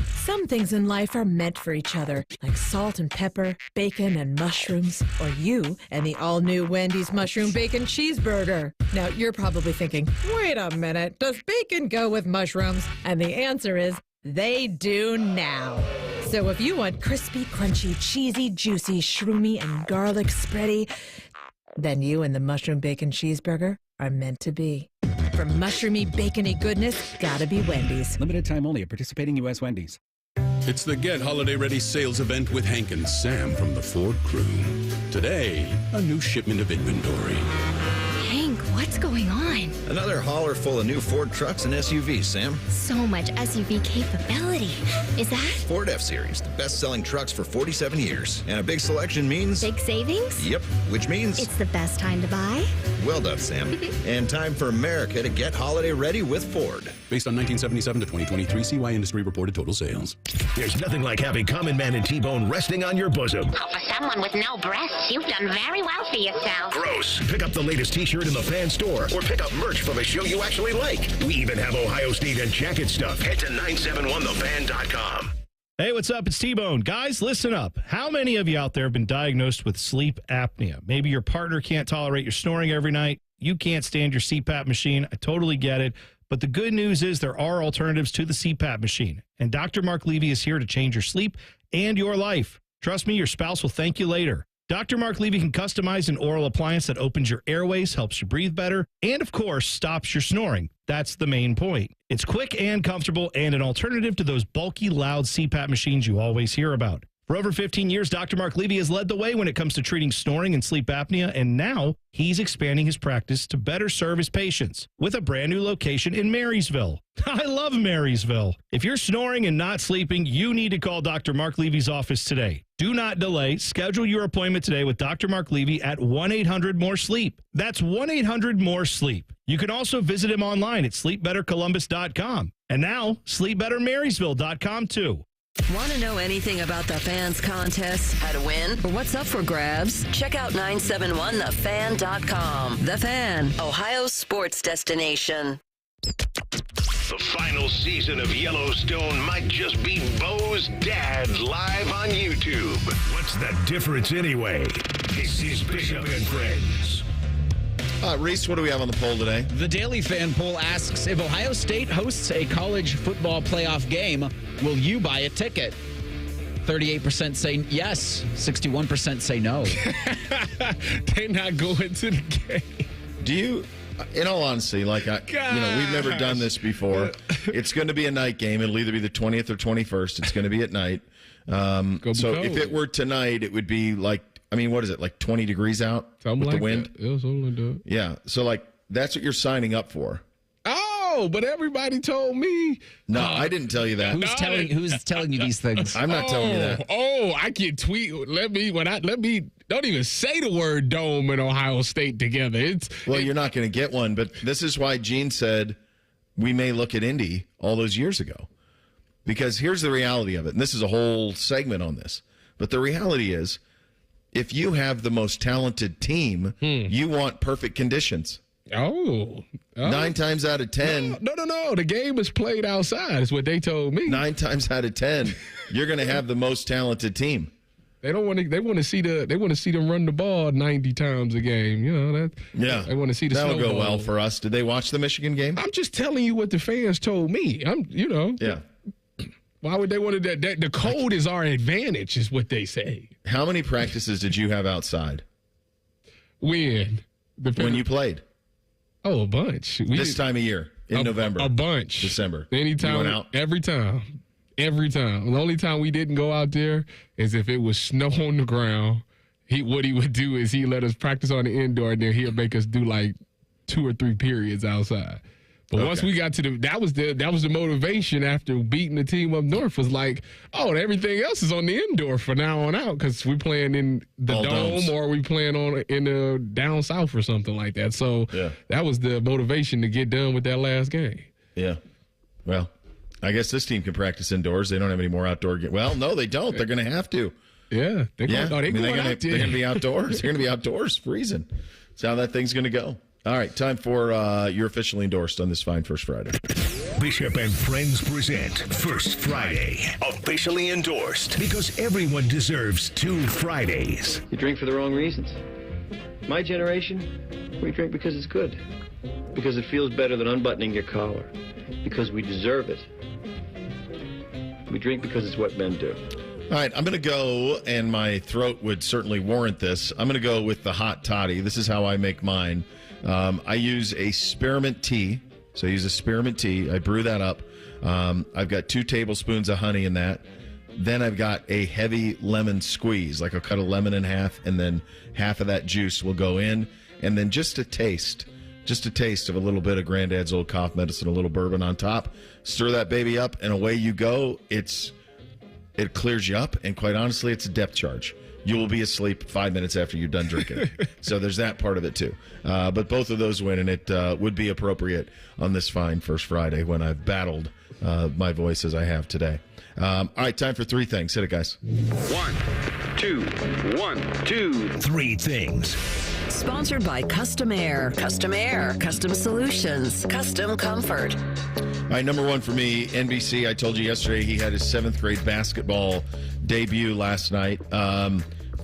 Some things in life are meant for each other, like salt and pepper, bacon and mushrooms, or you and the all-new Wendy's Mushroom Bacon Cheeseburger. Now, you're probably thinking, wait a minute, does bacon go with mushrooms? And the answer is, they do now. So if you want crispy, crunchy, cheesy, juicy, shroomy, and garlic spready, then you and the Mushroom Bacon Cheeseburger are meant to be. For mushroomy, bacony goodness, gotta be Wendy's. Limited time only at participating U.S. Wendy's. It's the Get Holiday Ready sales event with Hank and Sam from the Ford crew. Today, a new shipment of inventory. Hank, what's going on? Another hauler full of new Ford trucks and SUVs, Sam. So much SUV capability. Is that? Ford F-Series, the best-selling trucks for 47 years. And a big selection means... Big savings? Yep, which means... It's the best time to buy? Well done, Sam. And time for America to get holiday ready with Ford. Based on 1977 to 2023 CY Industry reported total sales. There's nothing like having Common Man and T-Bone resting on your bosom. Oh, for someone with no breasts, you've done very well for yourself. Gross. Pick up the latest T-shirt in the fan store or pick up merch from a show you actually like. We even have Ohio State and jacket stuff. Head to 971thefan.com. Hey, what's up? It's T-Bone. Guys, listen up. How many of you out there have been diagnosed with sleep apnea? Maybe your partner can't tolerate your snoring every night. You can't stand your CPAP machine. I totally get it. But the good news is there are alternatives to the CPAP machine. And Dr. Mark Levy is here to change your sleep and your life. Trust me, your spouse will thank you later. Dr. Mark Levy can customize an oral appliance that opens your airways, helps you breathe better, and of course, stops your snoring. That's the main point. It's quick and comfortable and an alternative to those bulky, loud CPAP machines you always hear about. For over 15 years, Dr. Mark Levy has led the way when it comes to treating snoring and sleep apnea, and now he's expanding his practice to better serve his patients with a brand new location in Marysville. I love Marysville. If you're snoring and not sleeping, you need to call Dr. Mark Levy's office today. Do not delay. Schedule your appointment today with Dr. Mark Levy at 1-800-MORE-SLEEP. That's 1-800-MORE-SLEEP. You can also visit him online at sleepbettercolumbus.com. And now, sleepbettermarysville.com too. Want to know anything about the Fans contest, how to win, or what's up for grabs? Check out 971thefan.com. The Fan, Ohio's sports destination. The final season of Yellowstone might just be Bo's dad live on YouTube. What's the difference anyway? This is Bishop and Friends. Reese, what do we have on the poll today? The Daily Fan poll asks, if Ohio State hosts a college football playoff game, will you buy a ticket? 38% say yes, 61% say no. They're not going to the game. Do you, in all honesty, like, we've never done this before. It's going to be a night game. It'll either be the 20th or 21st. It's going to be at night. So if it were tonight, it would be like, what is it, like 20 degrees out with the wind? Yeah, something like that. Yeah. So, like, That's what you're signing up for. Oh, but everybody told me. No, I didn't tell you that. Who's telling you these things? I'm not telling you that. Oh, I can tweet. Don't even say the word dome and Ohio State together. You're not going to get one, but this is why Gene said we may look at Indy all those years ago. Because here's the reality of it, and this is a whole segment on this. But the reality is, if you have the most talented team, you want perfect conditions. Oh. 9 times out of 10. No. The game is played outside, is what they told me. 9 times out of 10, you're going to have the most talented team. They want to see them run the ball 90 times a game. You know that. Yeah. They want to see the That'll snowball. go well for us. Did they watch the Michigan game? I'm just telling you what the fans told me. Yeah. Why would they want to? The cold is our advantage, is what they say. How many practices did you have outside? When you played? Oh, a bunch. This time of year in November. A bunch. December. Anytime. You went out? Every time. The only time we didn't go out there is if it was snow on the ground. What he would do is he let us practice on the indoor, and then he'll make us do like 2 or 3 periods outside. But once we got to that was the motivation after beating the team up north, was like, oh, everything else is on the indoor from now on out, because we're playing in the All dome domes. or we playing in the down south or something like that. So that was the motivation to get done with that last game. Yeah. Well, I guess this team can practice indoors. They don't have any more outdoor games. Well, no, they don't. They're going to have to. Yeah. They're going to be outdoors. They're going to be outdoors freezing. That's how that thing's going to go. All right, time for you're officially endorsed on this fine First Friday. Bishop and Friends present First Friday. Officially endorsed because everyone deserves 2 Fridays. You drink for the wrong reasons. My generation, we drink because it's good. Because it feels better than unbuttoning your collar. Because we deserve it. We drink because it's what men do. All right, I'm going to go, and my throat would certainly warrant this. I'm going to go with the hot toddy. This is how I make mine. I use a spearmint tea. So I use a spearmint tea. I brew that up. I've got 2 tablespoons of honey in that. Then I've got a heavy lemon squeeze. Like I'll cut a lemon in half, and then half of that juice will go in. And then just a taste of a little bit of Granddad's Old Cough Medicine, a little bourbon on top. Stir that baby up, and away you go. It clears you up, and quite honestly, it's a depth charge. You will be asleep 5 minutes after you're done drinking. So there's that part of it, too. But both of those win, and it would be appropriate on this fine First Friday when I've battled my voice as I have today. All right, time for 3 things. Hit it, guys. 1, 2, 1, 2, 3 things. Sponsored by Custom Air. Custom Air. Custom Solutions. Custom Comfort. All right, number 1 for me, NBC. I told you yesterday he had his 7th grade basketball debut last night.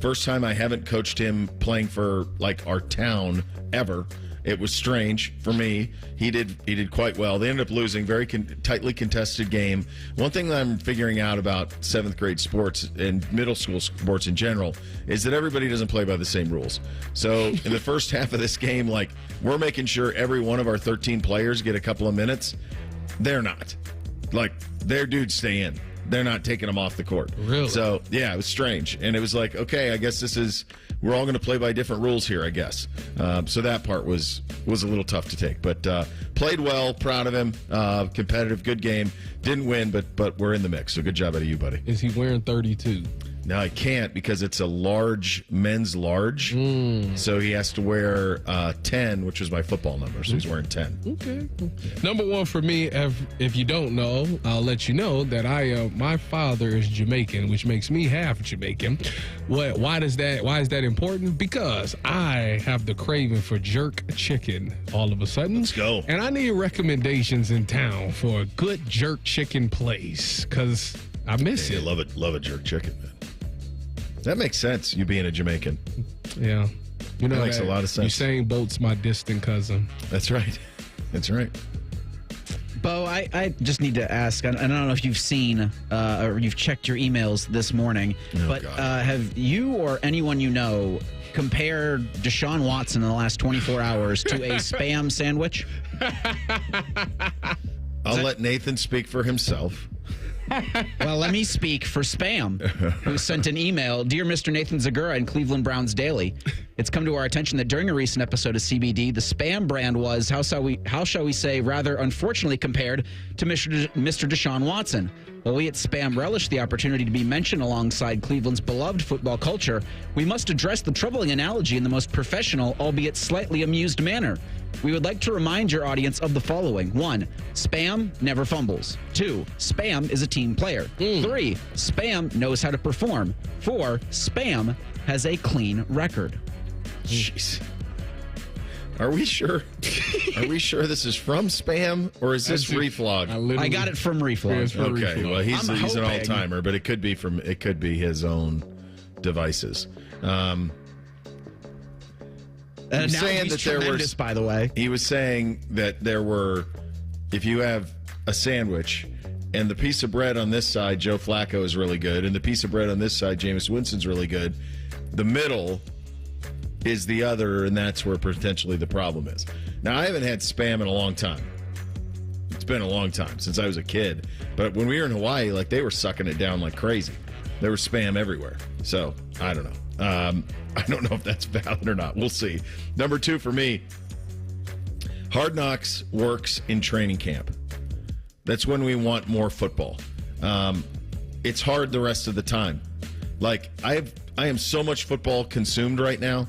First time I haven't coached him playing for, like, our town ever. It was strange for me. He did quite well. They ended up losing, very tightly contested game. One thing that I'm figuring out about 7th grade sports and middle school sports in general is that everybody doesn't play by the same rules. So in the first half of this game, like, we're making sure every one of our 13 players get a couple of minutes. They're not. Like, their dudes stay in. They're not taking them off the court. Really? So, yeah, it was strange. And it was like, okay, I guess we're all going to play by different rules here, I guess. So that part was a little tough to take. But played well, proud of him, competitive, good game. Didn't win, but we're in the mix. So good job out of you, buddy. Is he wearing 32? No, I can't because it's a men's large. So he has to wear 10, which was my football number. So he's wearing 10. Okay. Number 1 for me, if you don't know, I'll let you know that my father is Jamaican, which makes me half Jamaican. Why is that important? Because I have the craving for jerk chicken all of a sudden. Let's go. And I need recommendations in town for a good jerk chicken place because I miss it. Love a jerk chicken, man. That makes sense, you being a Jamaican. Yeah. You know, that makes a lot of sense. Usain Bolt's my distant cousin. That's right. That's right. Bo, I just need to ask, I don't know if you've seen or you've checked your emails this morning, but have you or anyone you know compared Deshaun Watson in the last 24 hours to a Spam sandwich? I'll let Nathan speak for himself. Well, let me speak for Spam, who sent an email. Dear Mr. Nathan Zagura and Cleveland Browns Daily, it's come to our attention that during a recent episode of CBD, the Spam brand was, how shall we say, rather unfortunately compared to Mr. Deshaun Watson. While we at Spam relish the opportunity to be mentioned alongside Cleveland's beloved football culture, we must address the troubling analogy in the most professional, albeit slightly amused manner. We would like to remind your audience of the following. 1, Spam never fumbles. 2, Spam is a team player. 3, Spam knows how to perform. 4, Spam has a clean record. Jeez. Are we sure? Are we sure this is from Spam or is this Reflog? I got it from Reflog. Okay, well he's an all timer, but it could be his own devices. He was saying that there were, by the way. He was saying that there were, if you have a sandwich and the piece of bread on this side, Joe Flacco is really good, and the piece of bread on this side, Jameis Winston's really good. The middle is the other, and that's where potentially the problem is. Now, I haven't had Spam in a long time. It's been a long time, since I was a kid. But when we were in Hawaii, like, they were sucking it down like crazy. There was Spam everywhere. So, I don't know. I don't know if that's valid or not. We'll see. Number 2 for me, Hard Knocks works in training camp. That's when we want more football. It's hard the rest of the time. Like, I am so much football consumed right now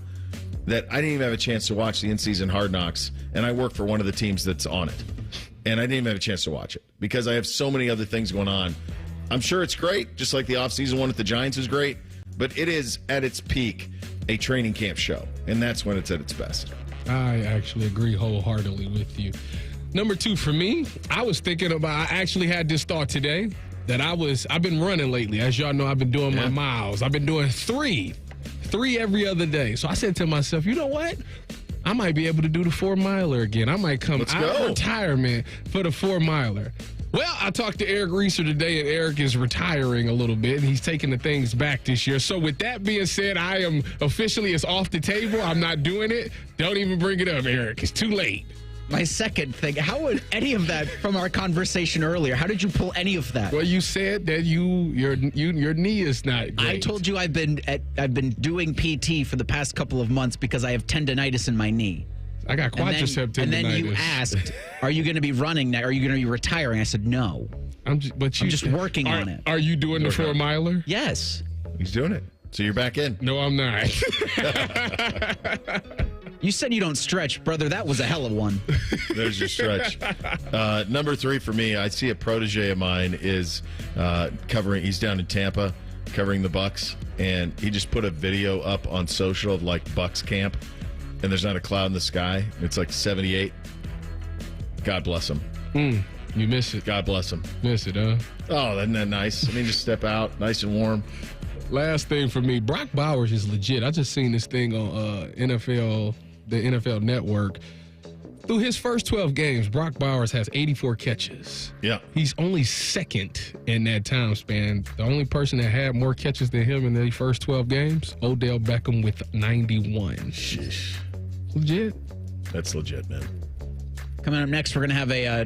that I didn't even have a chance to watch the in-season Hard Knocks, and I work for one of the teams that's on it. And I didn't even have a chance to watch it because I have so many other things going on. I'm sure it's great, just like the off-season one at the Giants is great, but it is, at its peak, a training camp show, and that's when it's at its best. I actually agree wholeheartedly with you. Number 2 for me, I actually had this thought today that I've been running lately. As y'all know, I've been doing my miles. I've been doing 3 every other day. So I said to myself, you know what? I might be able to do the 4-miler again. I might come out of retirement for the 4-miler. Well, I talked to Eric Reeser today, and Eric is retiring a little bit, and he's taking the things back this year. So with that being said, I am officially, it's off the table. I'm not doing it. Don't even bring it up, Eric. It's too late. My second thing, how would any of that from our conversation earlier, how did you pull any of that? Well, you said that your knee is not great. I told you I've been doing PT for the past couple of months because I have tendonitis in my knee. I got quadricep tendonitis. And then you asked, are you going to be running now? Are you going to be retiring? I said, no. I'm just working on it. Are you doing the 4-miler? Yes. He's doing it. So you're back in. No, I'm not. You said you don't stretch, brother. That was a hell of one. There's your stretch. Number 3 for me, I see a protege of mine is he's down in Tampa covering the Bucks, and he just put a video up on social of like Bucks camp, and there's not a cloud in the sky. It's like 78. God bless him. You miss it. God bless him. Miss it, huh? Oh, isn't that nice? I mean, just step out, nice and warm. Last thing for me, Brock Bowers is legit. I just seen this thing on the NFL Network. Through his first 12 games, Brock Bowers has 84 catches. Yeah. He's only second in that time span. The only person that had more catches than him in the first 12 games, Odell Beckham with 91. Sheesh. Legit. That's legit, man. Coming up next, we're going to have a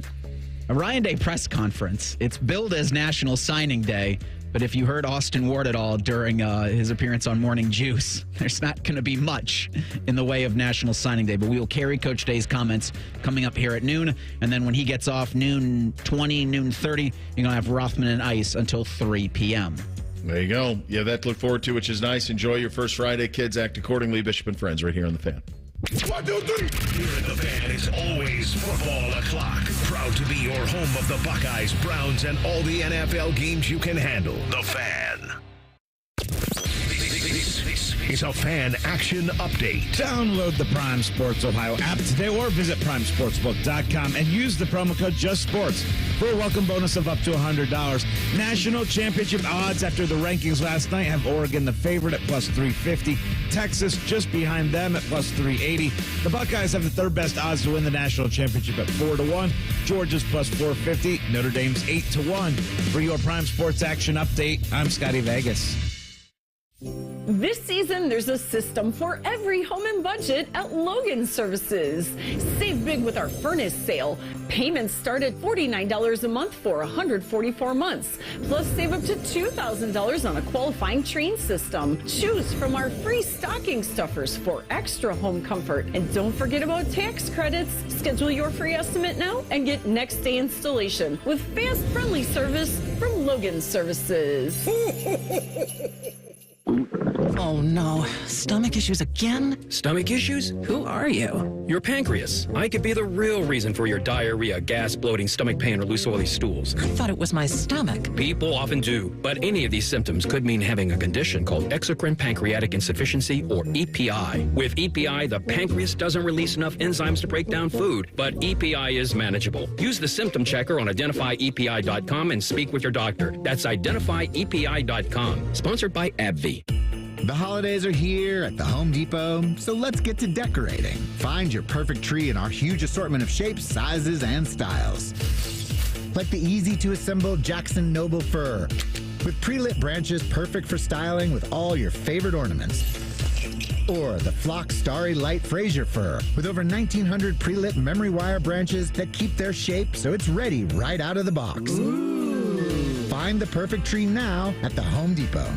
Ryan Day press conference. It's billed as National Signing Day, but if you heard Austin Ward at all during his appearance on Morning Juice, there's not going to be much in the way of National Signing Day, but we will carry Coach Day's comments coming up here at noon, and then when he gets off, noon 20, noon 30, you're going to have Rothman and Ice until 3 p.m. There you go. You have that to look forward to, which is nice. Enjoy your first Friday. Kids, act accordingly. Bishop and Friends right here on The Fan. 1, 2, 3. Here in The Fan is always football o'clock. Proud to be your home of the Buckeyes, Browns, and all the NFL games you can handle. The Fan. This is a Fan Action Update. Download the Prime Sports Ohio app today or visit primesportsbook.com and use the promo code JustSports for a welcome bonus of up to $100. National championship odds after the rankings last night have Oregon the favorite at plus 350. Texas just behind them at plus 380. The Buckeyes have the third best odds to win the national championship at 4-1. Georgia's plus 450. Notre Dame's 8-1. For your Prime Sports Action Update, I'm Scotty Vegas. This season, there's a system for every home and budget at Logan Services. Save big with our furnace sale. Payments start at $49 a month for 144 months. Plus, save up to $2,000 on a qualifying train system. Choose from our free stocking stuffers for extra home comfort. And don't forget about tax credits. Schedule your free estimate now and get next day installation with fast, friendly service from Logan Services. Oh no, stomach issues again? Stomach issues? Who are you? Your pancreas. I could be the real reason for your diarrhea, gas, bloating, stomach pain, or loose oily stools. I thought it was my stomach. People often do, but any of these symptoms could mean having a condition called exocrine pancreatic insufficiency, or EPI. With EPI, the pancreas doesn't release enough enzymes to break down food, but EPI is manageable. Use the symptom checker on identifyepi.com and speak with your doctor. That's identifyepi.com. Sponsored by AbbVie. The holidays are here at the Home Depot, so let's get to decorating. Find your perfect tree in our huge assortment of shapes, sizes, and styles. Like the easy-to-assemble Jackson Noble Fir, with pre-lit branches perfect for styling with all your favorite ornaments. Or the Flock Starry Light Fraser Fir, with over 1,900 pre-lit memory wire branches that keep their shape so it's ready right out of the box. Ooh. Find the perfect tree now at the Home Depot.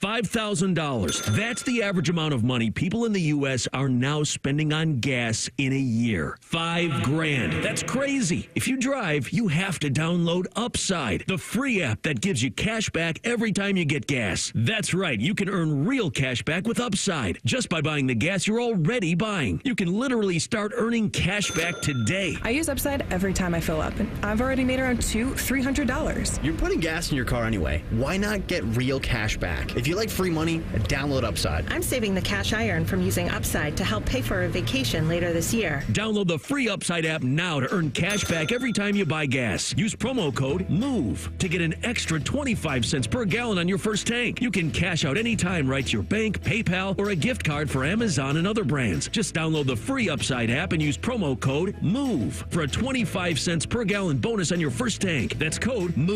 $5,000. That's the average amount of money people in the U.S. are now spending on gas in a year. $5,000. That's crazy. If you drive, you have to download Upside, the free app that gives you cash back every time you get gas. That's right. You can earn real cash back with Upside just by buying the gas you're already buying. You can literally start earning cash back today. I use Upside every time I fill up, and I've already made around $300. You're putting gas in your car anyway. Why not get real cash back? If you like free money, download Upside. I'm saving the cash I earn from using Upside to help pay for a vacation later this year. Download the free Upside app now to earn cash back every time you buy gas. Use promo code MOVE to get an extra 25 cents per gallon on your first tank. You can cash out anytime right to your bank, PayPal, or a gift card for Amazon and other brands. Just download the free Upside app and use promo code MOVE for a 25 cents per gallon bonus on your first tank. That's code MOVE.